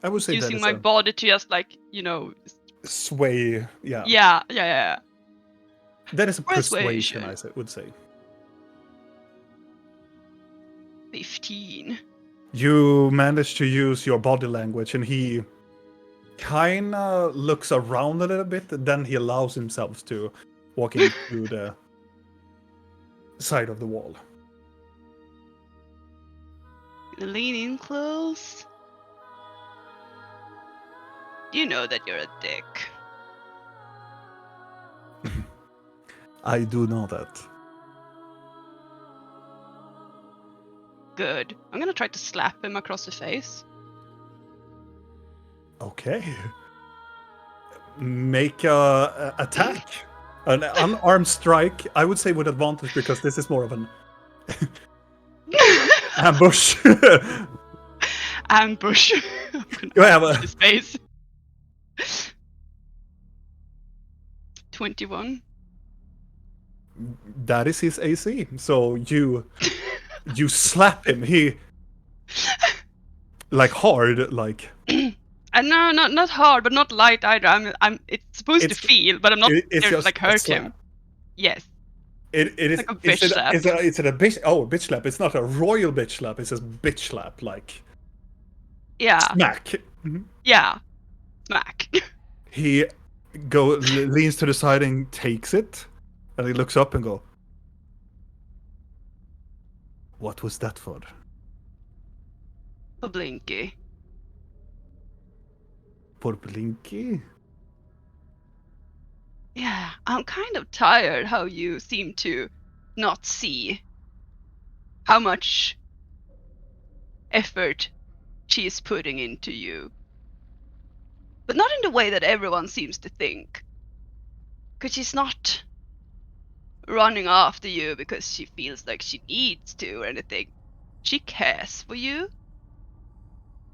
I would say that Using is my a body to just like, you know. sway. Yeah. Yeah. That is a Persuasion. persuasion, would say. 15. You manage to use your body language, and he kinda looks around a little bit, and then he allows himself to walk into the side of the wall. Lean in close. You know that you're a dick. I do know that. Good. I'm gonna try to slap him across the face. Okay. Make a attack. An unarmed strike. I would say with advantage because this is more of an ambush. Ambush. You have a His face. 21. that is his AC. So you slap him. He like hard, like And no, not hard, but not light either. It's supposed It's- to feel, but I'm not it's there to just like a hurt slap. him. Yes. It is. Like a bitch is it, slap. Is it a bitch? Oh, a bitch slap. It's not a royal bitch slap. It's a bitch slap, like Yeah. smack. Mhm. Yeah. Smack. He leans to the side and takes it, and he looks up and go, "What was that for?" A blinky. For Blinky? Yeah, I'm kind of tired how you seem to not see how much effort she's putting into you. But not in the way that everyone seems to think. Because she's not running after you because she feels like she needs to or anything. She cares for you.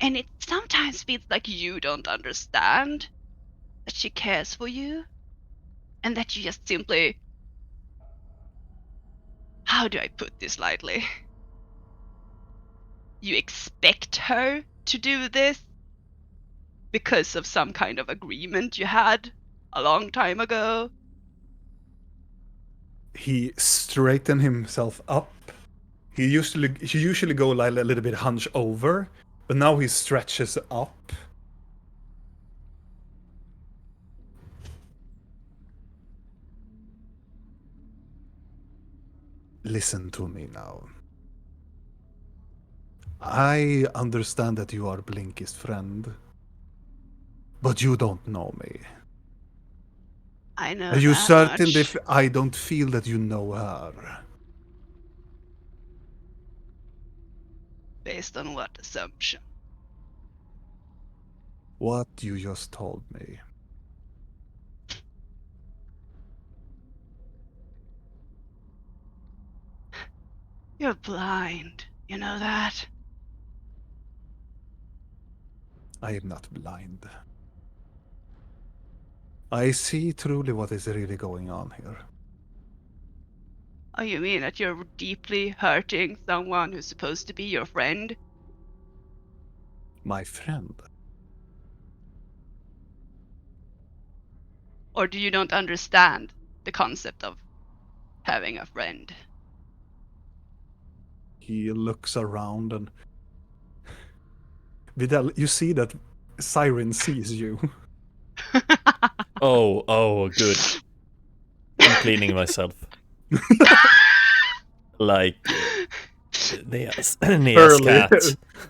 And it sometimes feels like you don't understand that she cares for you. And that you just simply... How do I put this lightly? You expect her to do this because of some kind of agreement you had a long time ago. He straightened himself up He usually go like a little bit hunch over, but now he stretches up. Listen to me now. I understand that you are Blinky's friend, but you don't know me. I know Are you that certain much. if I don't feel that you know her? Based on what assumption? What you just told me. You're blind. You know that? I am not blind. I see truly what is really going on here. Oh, you mean that you're deeply hurting someone who's supposed to be your friend? My friend. Or do you not understand the concept of having a friend? He looks around and Vidal, you see that Siren sees you. Oh, good. I'm cleaning myself. Like Nea's Early. cat.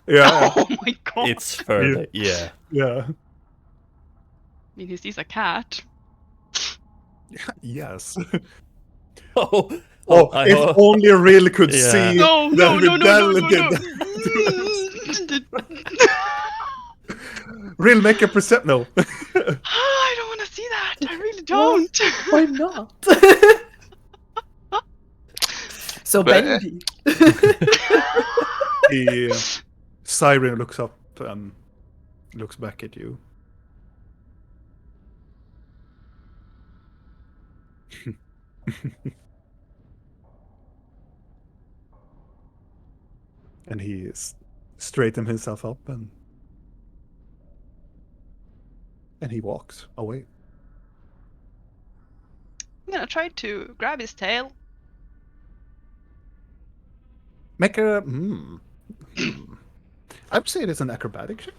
Yeah. Oh my god! It's Furley. Yeah. Yeah. I mean, he sees a cat. Yes. Oh, Oh, I if hope. only you really could Yeah. see No, that no, no, no, no, Vidal no, did no. that. Real make a percent. No. I don't want to see that. I really What? don't. Why not? So But- baby. The Siren looks up and looks back at you. And he straightens himself up and he walks away. I'm gonna try to grab his tail. Make a I would say it is an acrobatic check.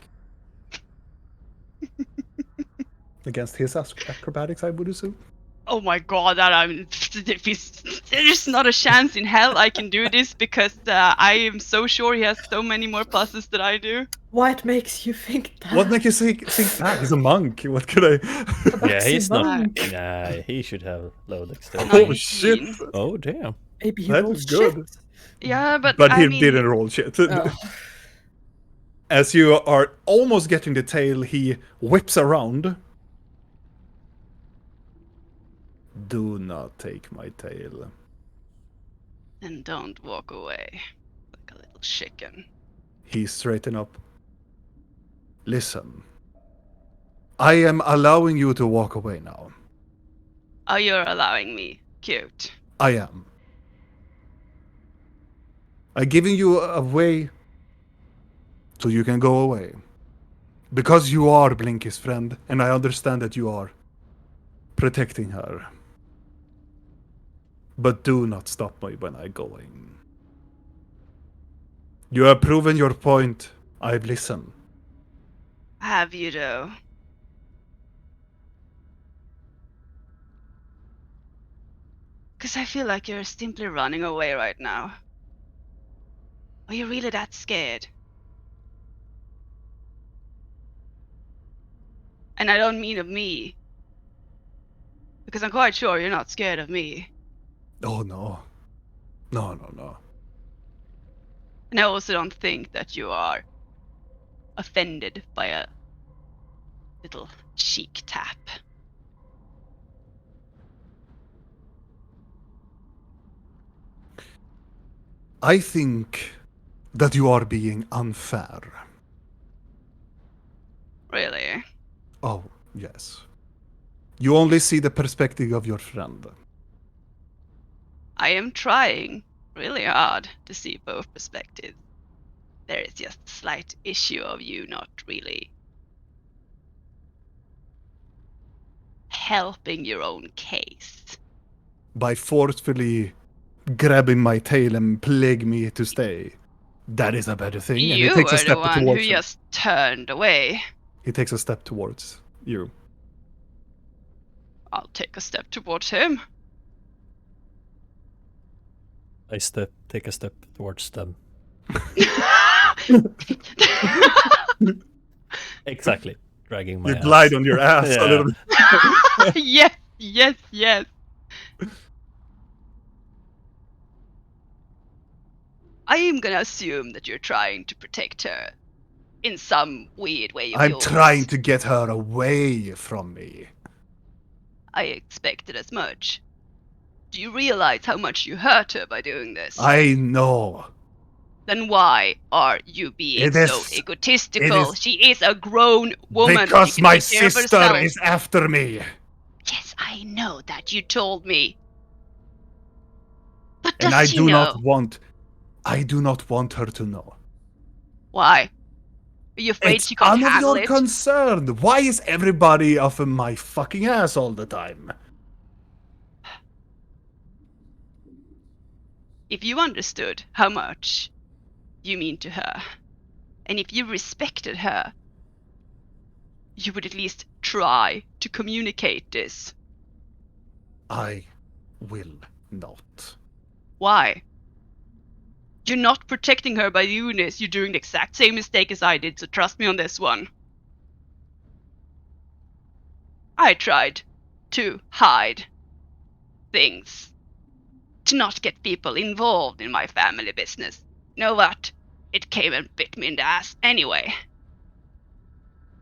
Against his acrobatics, I would assume. Oh my god, that there's not a chance in hell I can do this because I am so sure he has so many more pluses than I do. What makes you think that? What makes you think that? He's a monk. What could I? Yeah, That's he's a not. monk. Nah, he should have low dexterity. Oh 19. shit! Oh damn. Maybe he That rolls is good. shit. Yeah, but But I he mean, didn't roll shit. Oh. As you are almost getting the tail, he whips around. Do not take my tail. then don't walk away like a little chicken. He straightened up. Listen. I am allowing you to walk away now. Oh, you're allowing me. Cute. I am. I'm giving you a way so you can go away. Because you are Blinky's friend, and I understand that you are protecting her. But do not stop me when I'm going. You have proven your point. I've listened. Have you though? Because I feel like you're simply running away right now. Are you really that scared? And I don't mean of me. Because I'm quite sure you're not scared of me. Oh no. No. And I also don't think that you are offended by a little cheek tap. I think that you are being unfair. Really? Oh, yes. You only see the perspective of your friend. I am trying really hard to see both perspectives. There is just a slight issue of you not really helping your own case. By forcefully grabbing my tail and plague me to stay. That is a better thing. And he You takes a were the step one who towards you. just turned away. He takes a step towards you. I'll take a step towards him. I take a step towards them. Exactly. Dragging my You ass. glide on your ass a Yeah. little bit. Yes, yes, yes. I am gonna assume that you're trying to protect her in some weird way of I'm yours. trying to get her away from me. I expected as much. Do you realize how much you hurt her by doing this? I know. Then why are you being It so is- egotistical? is- She is a grown woman. Because She can my take care of sister herself. is after me. Yes, I know that. You told me. But And does I she do know? I do not want her to know. Why? Are you afraid It's she can't none of handle your it? concern. Why is everybody off of my fucking ass all the time? If you understood how much you mean to her, and if you respected her, you would at least try to communicate this. I will not. Why? You're not protecting her by doing this. You're doing the exact same mistake as I did, so trust me on this one. I tried to hide things, to not get people involved in my family business. You know what? It came and bit me in the ass anyway.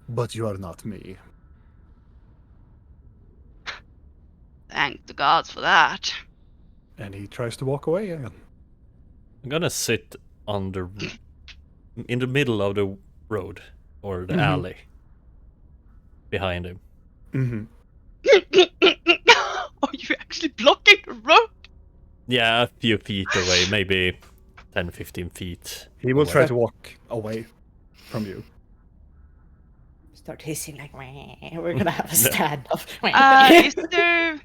But you are not me. Thank the gods for that. And he tries to walk away again. I'm gonna sit in the middle of the road or the Mhm. alley behind him. Mm-hmm. Are you actually blocking the road? Yeah, a few feet away, maybe 10-15 feet. He will away. try to walk away from you. Start hissing like, "Meh." We're gonna have a standoff. Is there...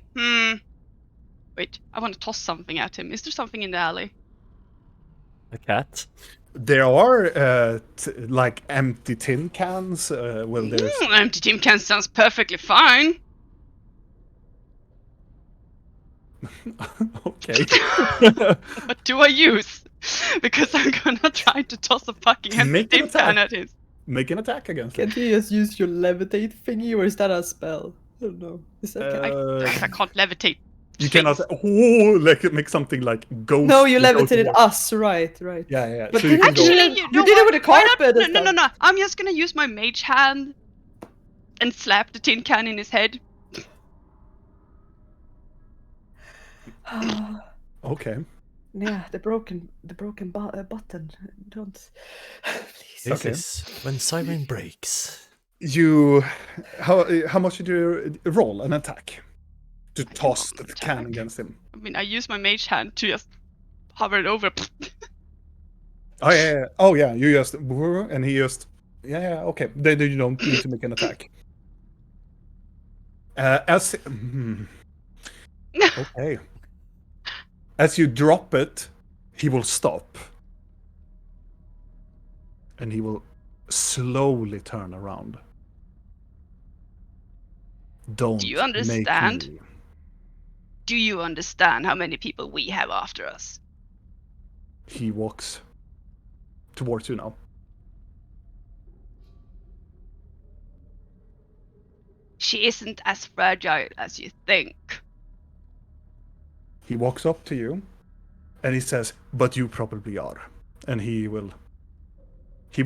Wait, I want to toss something at him. Is there something in the alley? A cat? There are like empty tin cans. Well, there's Empty tin can sounds perfectly fine. okay. What do I use? Because I'm gonna try to toss a fucking empty Make an tin can attack. at him. Make an attack against him. Can't you just use your levitate thingy, or is that a spell? I don't know. Is that I can't levitate. You things. cannot like make something like ghost. No, you go levitated towards- us, right? Yeah, yeah. But so you didn't can go. you- Actually, know did it what? with a Why not? carpet No, and no, no, stuff. no. I'm just gonna use my mage hand and slap the tin can in his head. Okay. Yeah, the broken button. Don't, please. This Okay. is when siren breaks. You how much did you roll an attack to did toss not the attack. can against him? I mean, I use my mage hand to just hover it over. Oh yeah, yeah. Oh yeah. You just and he just yeah. Okay. Then you don't need to make an attack. Okay. As you drop it, he will stop. And he will slowly turn around. Don't Do you understand? make me. Do you understand how many people we have after us? He walks towards you now. She isn't as fragile as you think. He walks up to you and he says, "But you probably are." And he will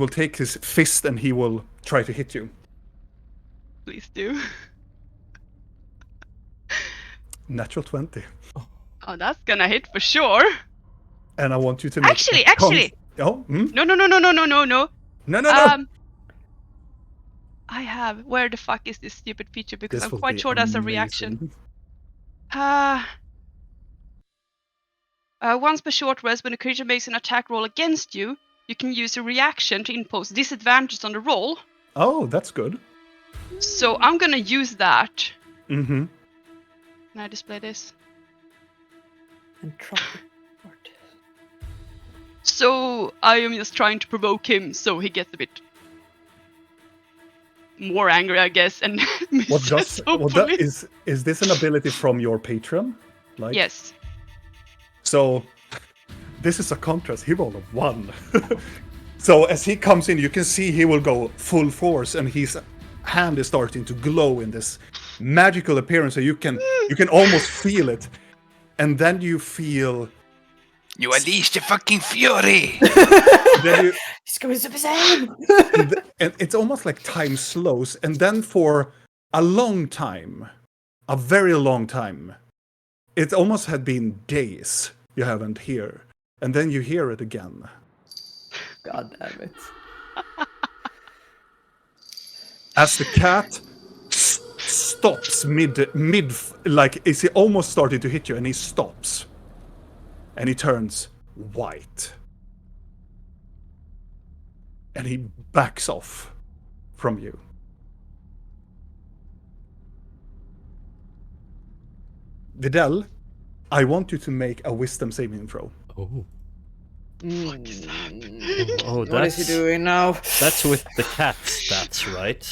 take his fist and he will try to hit you. Please do. Natural 20. Oh, that's gonna hit for sure. And I want you to make Actually. Oh, hmm? No. No. I have. Where the fuck is this stupid feature? Because This I'm will quite be sure that's a reaction. amazing. Once per short rest, when a creature makes an attack roll against you, you can use a reaction to impose disadvantage on the roll. Oh, that's good. So I'm gonna use that. Mm-hmm. Can I display this? And So I am just trying to provoke him so he gets a bit more angry, I guess, and misses, hopefully. Is this an ability from your patron? Like, Yes. So this is a contrast. He rolled a 1. So as he comes in, you can see he will go full force, and his hand is starting to glow in this magical appearance. So you can almost feel it, and then you feel. You unleash the fucking fury! Then you, He's going Super Saiyan! and it's almost like time slows, and then for a long time, a very long time, it almost had been days you haven't heard, and then you hear it again. God damn it. As the cat stops mid, like is he almost starting to hit you, and he stops, and he turns white, and he backs off from you. Vidal, I want you to make a wisdom saving throw. Oh. What is happening? Oh, What is he doing now? That's with the cat stats, right?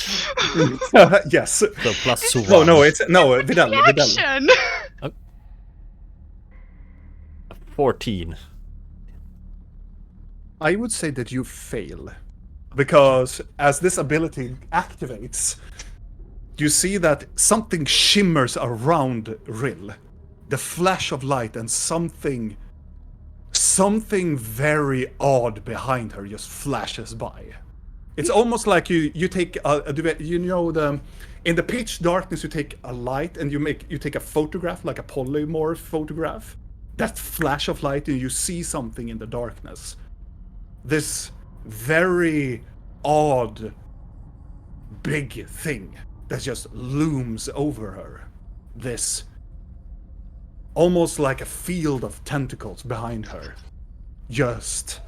Yes. So plus 1. No, Vidal. Action! 14. I would say that you fail, because as this ability activates, you see that something shimmers around Rill. The flash of light, and something very odd behind her just flashes by. It's almost like you take in the pitch darkness you take a light and you take a photograph, like a polymorph photograph. That flash of light, and you see something in the darkness. This very odd, big thing that just looms over her. This almost like a field of tentacles behind her just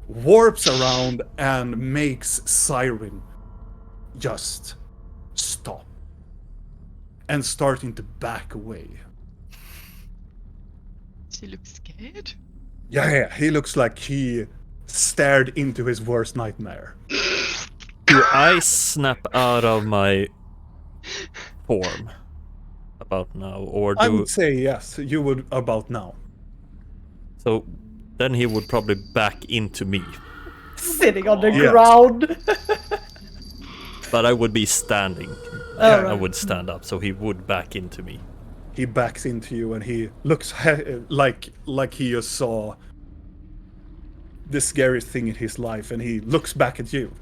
warps around and makes Siren just stop and starting to back away. She looks scared. Yeah, he looks like he stared into his worst nightmare. Do I snap out of my form about now, or I do would say yes, you would about now. so? Then he would probably back into me, Sitting on the Yeah. ground. but I would be standing. Oh, I right. would stand up, so he would back into me. He backs into you, and he looks like he just saw the scariest thing in his life, and he looks back at you.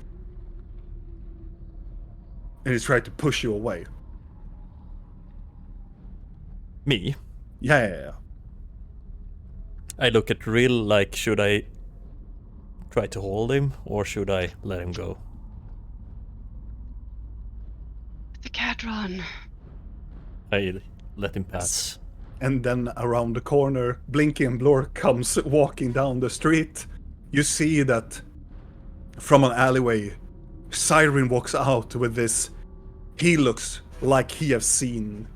And he's trying to push you away. Me? Yeah. I look at Rill like, should I try to hold him, or should I let him go? The cat run. I let him pass. And then around the corner, Blinky and Blor comes walking down the street. You see that from an alleyway, Siren walks out with this. He looks like he has seen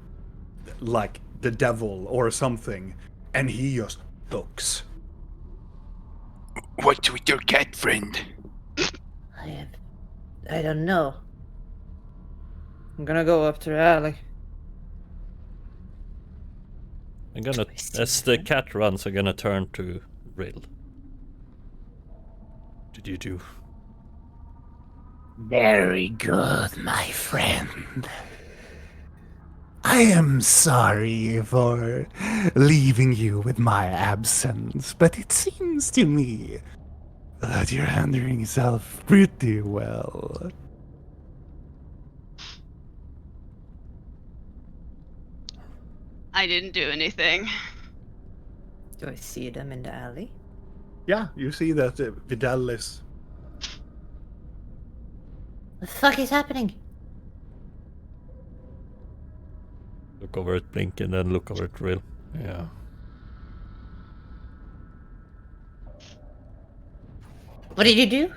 like the devil or something, and he just looks. What's with your cat friend? I don't know. I'm gonna go up to the alley. I'm gonna, as the cat runs, I'm gonna turn to Rill. Did you do? Very good, my friend. I am sorry for leaving you with my absence, but it seems to me that you're handling yourself pretty well. I didn't do anything. Do I see them in the alley? Yeah, you see that Vidal is. What the fuck is happening? Look over at Blink and then look over at Rill. Yeah. What did you do?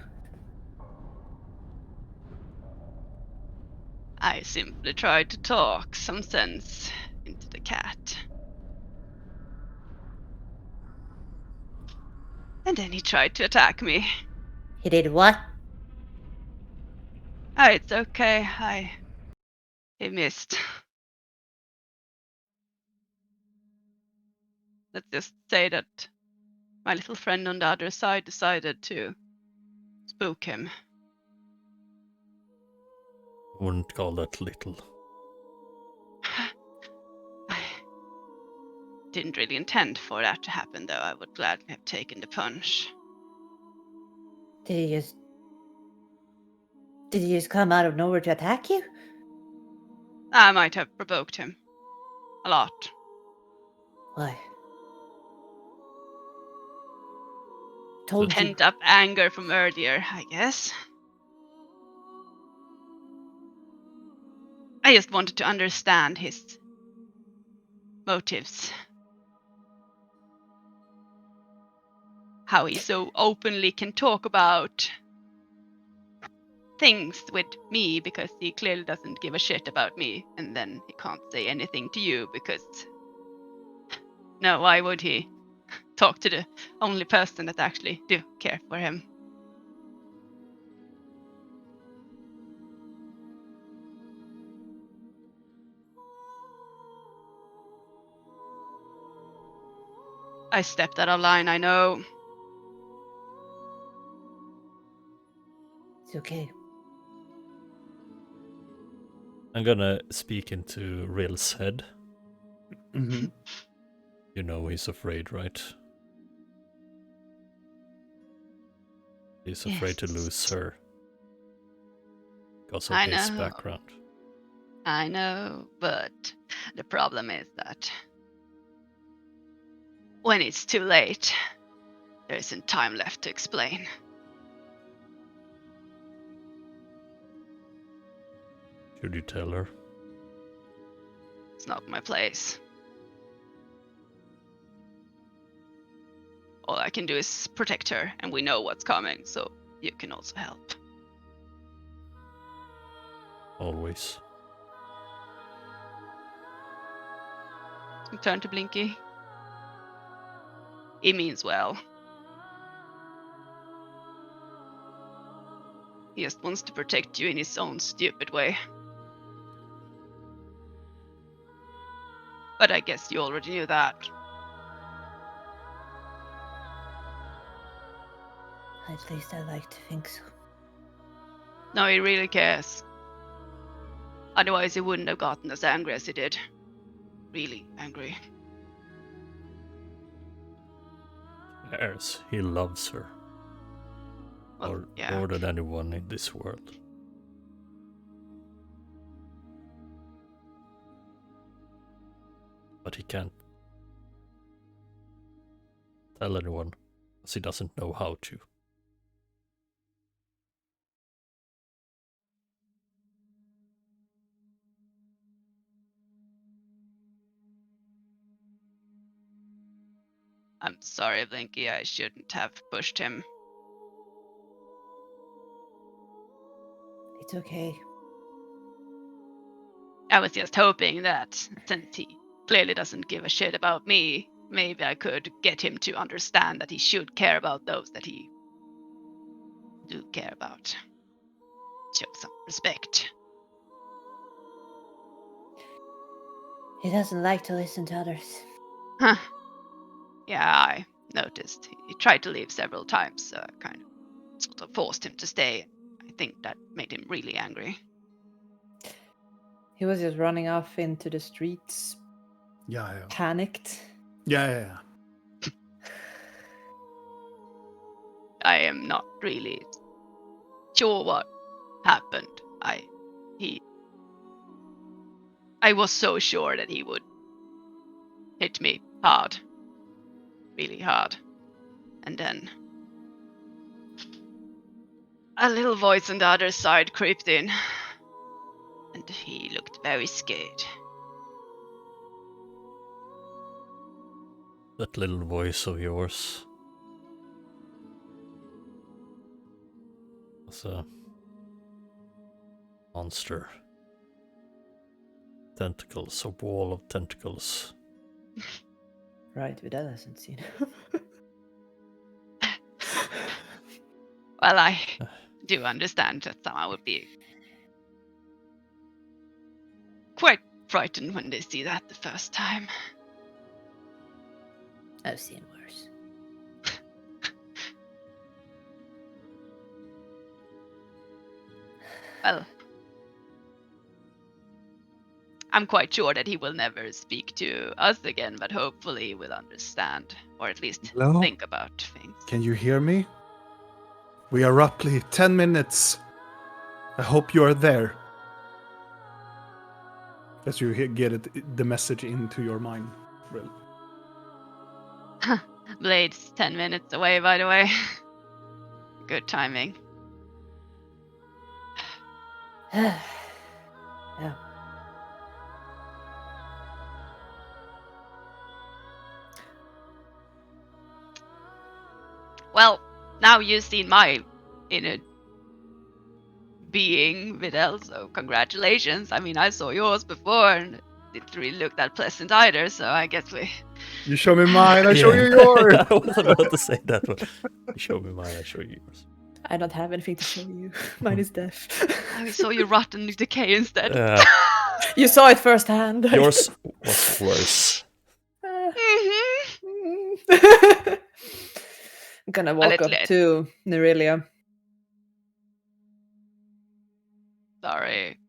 I simply tried to talk some sense into the cat. And then he tried to attack me. He did what? Oh, it's okay. He missed. Let's just say that my little friend on the other side decided to spook him. I wouldn't call that little. I didn't really intend for that to happen, though. I would gladly have taken the punch. Did he just come out of nowhere to attack you? I might have provoked him. A lot. Why? Told you. Pent up anger from earlier, I guess. I just wanted to understand his motives. How he so openly can talk about things with me because he clearly doesn't give a shit about me, and then he can't say anything to you because no, why would he talk to the only person that actually do care for him? I stepped out of line, I know. It's okay. I'm gonna speak into Rill's head. Mm-hmm. You know he's afraid, right? He's afraid to Yes. lose her. Because of I his know. background. I know, but the problem is that when it's too late, there isn't time left to explain. Should you tell her? It's not my place. All I can do is protect her, and we know what's coming, so you can also help. Always. Turn to Blinky. He means well. He just wants to protect you in his own stupid way. But I guess you already knew that. At least I like to think so. No, he really cares. Otherwise, he wouldn't have gotten as angry as he did. Really angry. Cares. He loves her. Well, Or yeah. more than anyone in this world. But he can't tell anyone, because he doesn't know how to. I'm sorry, Blinky. I shouldn't have pushed him. It's okay. I was just hoping that since he clearly doesn't give a shit about me, maybe I could get him to understand that he should care about those that he do care about. Show some respect. He doesn't like to listen to others. Huh. Yeah, I noticed. He tried to leave several times, so I kind of sort of forced him to stay. I think that made him really angry. He was just running off into the streets, Yeah, yeah. panicked. Yeah. I am not really sure what happened. I was so sure that he would hit me hard. Really hard. And then a little voice on the other side creeped in. And he looked very scared. That little voice of yours was a monster. Tentacles, a wall of tentacles. Right, Vidal hasn't seen. Well, I do understand that someone would be quite frightened when they see that the first time. I've seen worse. Well, I'm quite sure that he will never speak to us again, but hopefully he will understand, or at least Hello? think about things. Can you hear me? We are roughly 10 minutes. I hope you are there. As you get the message into your mind. Really. Blade's 10 minutes away, by the way. Good timing. Yeah. Well, now you've seen my inner being, Videl, so congratulations. I mean, I saw yours before, and it didn't really look that pleasant either, so I guess we... You show me mine, I show you yours! I was about to say that one. You show me mine, I show you yours. I don't have anything to show you. Mine is death. I saw you rot and decay instead. You saw it firsthand. Yours was worse. Mhm. I'm gonna walk up little- to Nerelia. Sorry.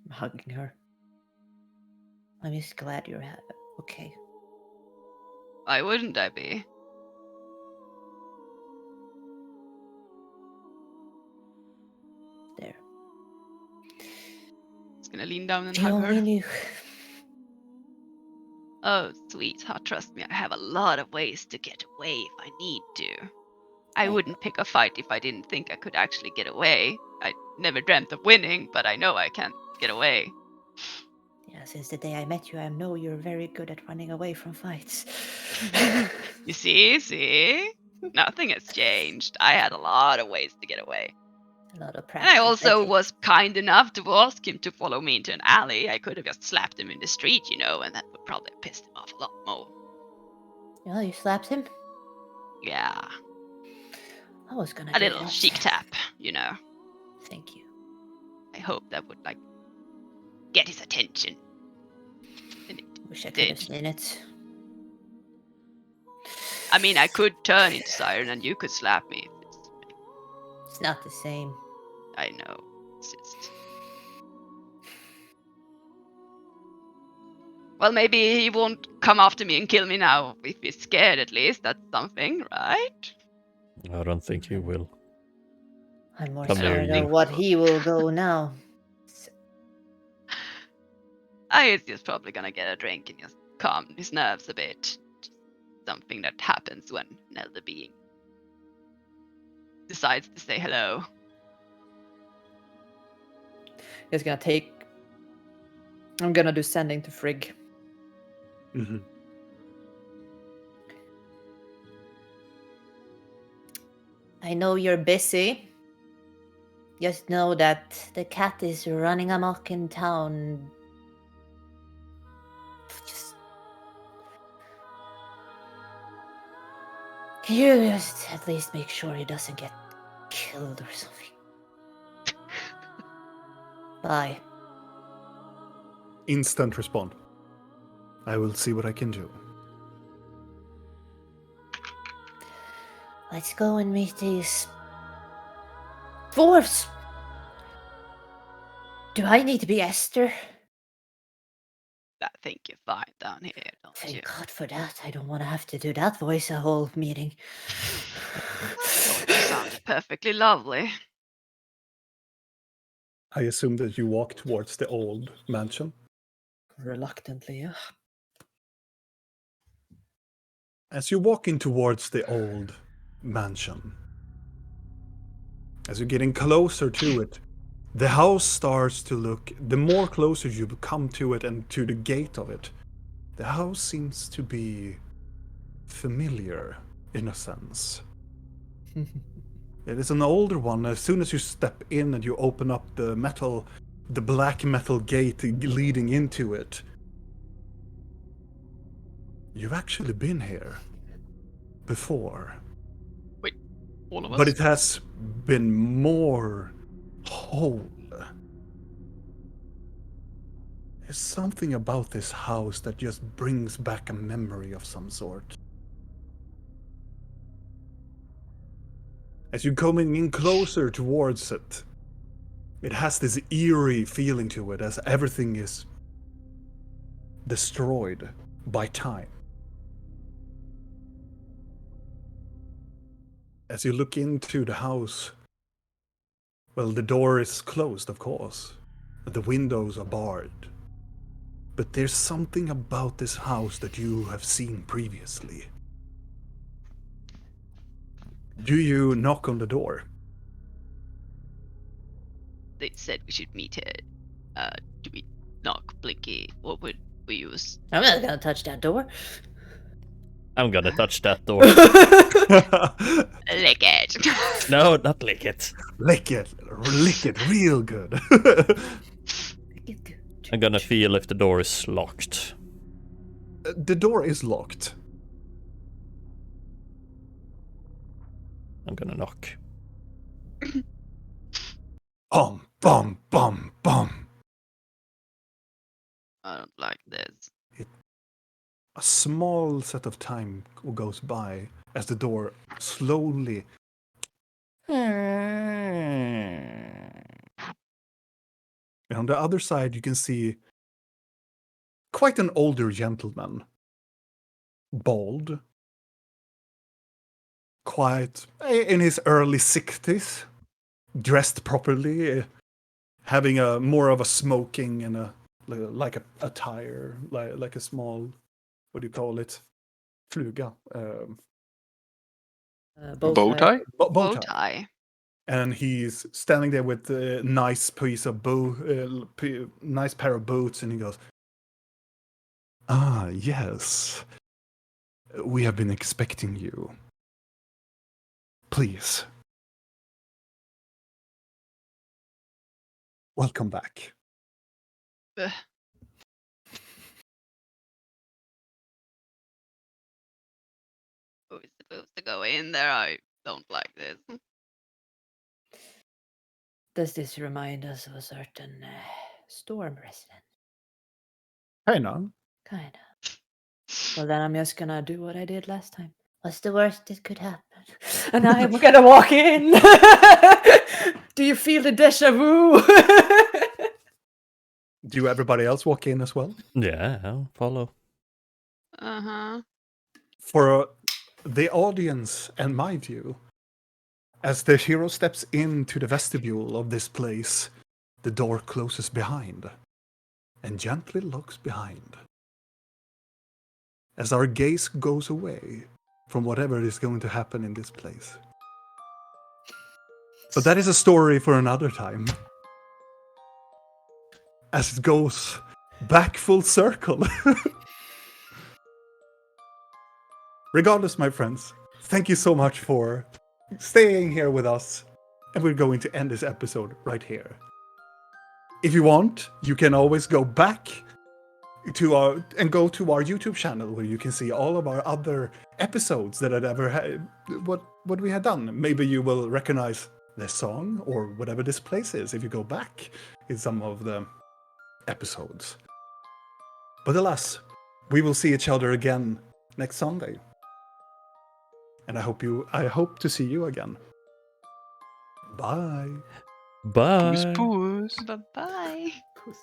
I'm hugging her. I'm just glad you're okay. Why wouldn't I be? There. Just gonna lean down and If you hug her. only knew. Oh, sweetheart, trust me, I have a lot of ways to get away if I need to. I wouldn't pick a fight if I didn't think I could actually get away. I never dreamt of winning, but I know I can get away. Yeah, since the day I met you, I know you're very good at running away from fights. You see? Nothing has changed. I had a lot of ways to get away. A lot of And practice. I also think. was kind enough to ask him to follow me into an alley. I could have just slapped him in the street, and that would probably have pissed him off a lot more. Oh, you slapped him? Yeah, I was gonna a do little that. chic tap, Thank you. I hope that would, get his attention. And it Wish I could have did. seen it. I mean, I could turn into Siren and you could slap me. It's not the same. I know. It's just... Well, maybe he won't come after me and kill me now. If he's scared, at least. That's something, right? I don't think he will. I'm more Come near scared you. of what he will go now. I guess he's probably gonna get a drink and just calm his nerves a bit. Just something that happens when an elder being decides to say hello. He's gonna take. I'm gonna do sending to Frigg. Mm-hmm. I know you're busy. Just know that the cat is running amok in town. Just... Can you just at least make sure he doesn't get killed or something? Bye. Instant respond. I will see what I can do. Let's go and meet these dwarves. Do I need to be Esther? I think you're fine down here, don't you? Thank God for that. I don't want to have to do that voice a whole meeting. You sounded perfectly lovely. I assume that you walk towards the old mansion. Reluctantly, yeah. As you walk in towards the old mansion, as you're getting closer to it, the house starts to look, the more closer you come to it and to the gate of it, the house seems to be familiar in a sense. It is an older one. As soon as you step in and you open up the black metal gate leading into it, you've actually been here before. Wait. All of us. But it has been more whole. There's something about this house that just brings back a memory of some sort. As you're coming in closer towards it, it has this eerie feeling to it as everything is destroyed by time. As you look into the house, well, the door is closed, of course. The windows are barred. But there's something about this house that you have seen previously. Do you knock on the door? They said we should meet here. Do we knock, Blinky? What would we use? I'm not gonna touch that door. I'm gonna touch that door. Lick it. No, not lick it. Lick it real good. I'm gonna feel if the door is locked. The door is locked. I'm gonna knock. Bum, bum, bum, bum. I don't like this. A small set of time goes by as the door slowly. And on the other side, you can see quite an older gentleman. Bald. Quite in his early 60s. Dressed properly. Having a more of a smoking and a attire. Like a small, what do you call it? Fluga. Bow tie? Bow tie. And he's standing there with a nice piece of nice pair of boots, and he goes, "Ah, yes. We have been expecting you. Please. Welcome back." Ugh. Who is supposed to go in there? I don't like this. Does this remind us of a certain storm resident? Kinda. Kinda. Well, then I'm just gonna do what I did last time. What's the worst that could happen? And I'm gonna walk in. Do you feel the deja vu? Do everybody else walk in as well? Yeah, I'll follow. Uh-huh. For the audience and my view, as the hero steps into the vestibule of this place, the door closes behind and gently locks behind. As our gaze goes away from whatever is going to happen in this place. But that is a story for another time. As it goes back full circle. Regardless, my friends, thank you so much for staying here with us. And we're going to end this episode right here. If you want, you can always go back to our YouTube channel where you can see all of our other episodes that had ever had what we had done. Maybe you will recognize the song or whatever this place is if you go back in some of the episodes. But alas, we will see each other again next Sunday. And I hope to see you again. Bye. Bye. Puss, puss. Bye-bye. Puss.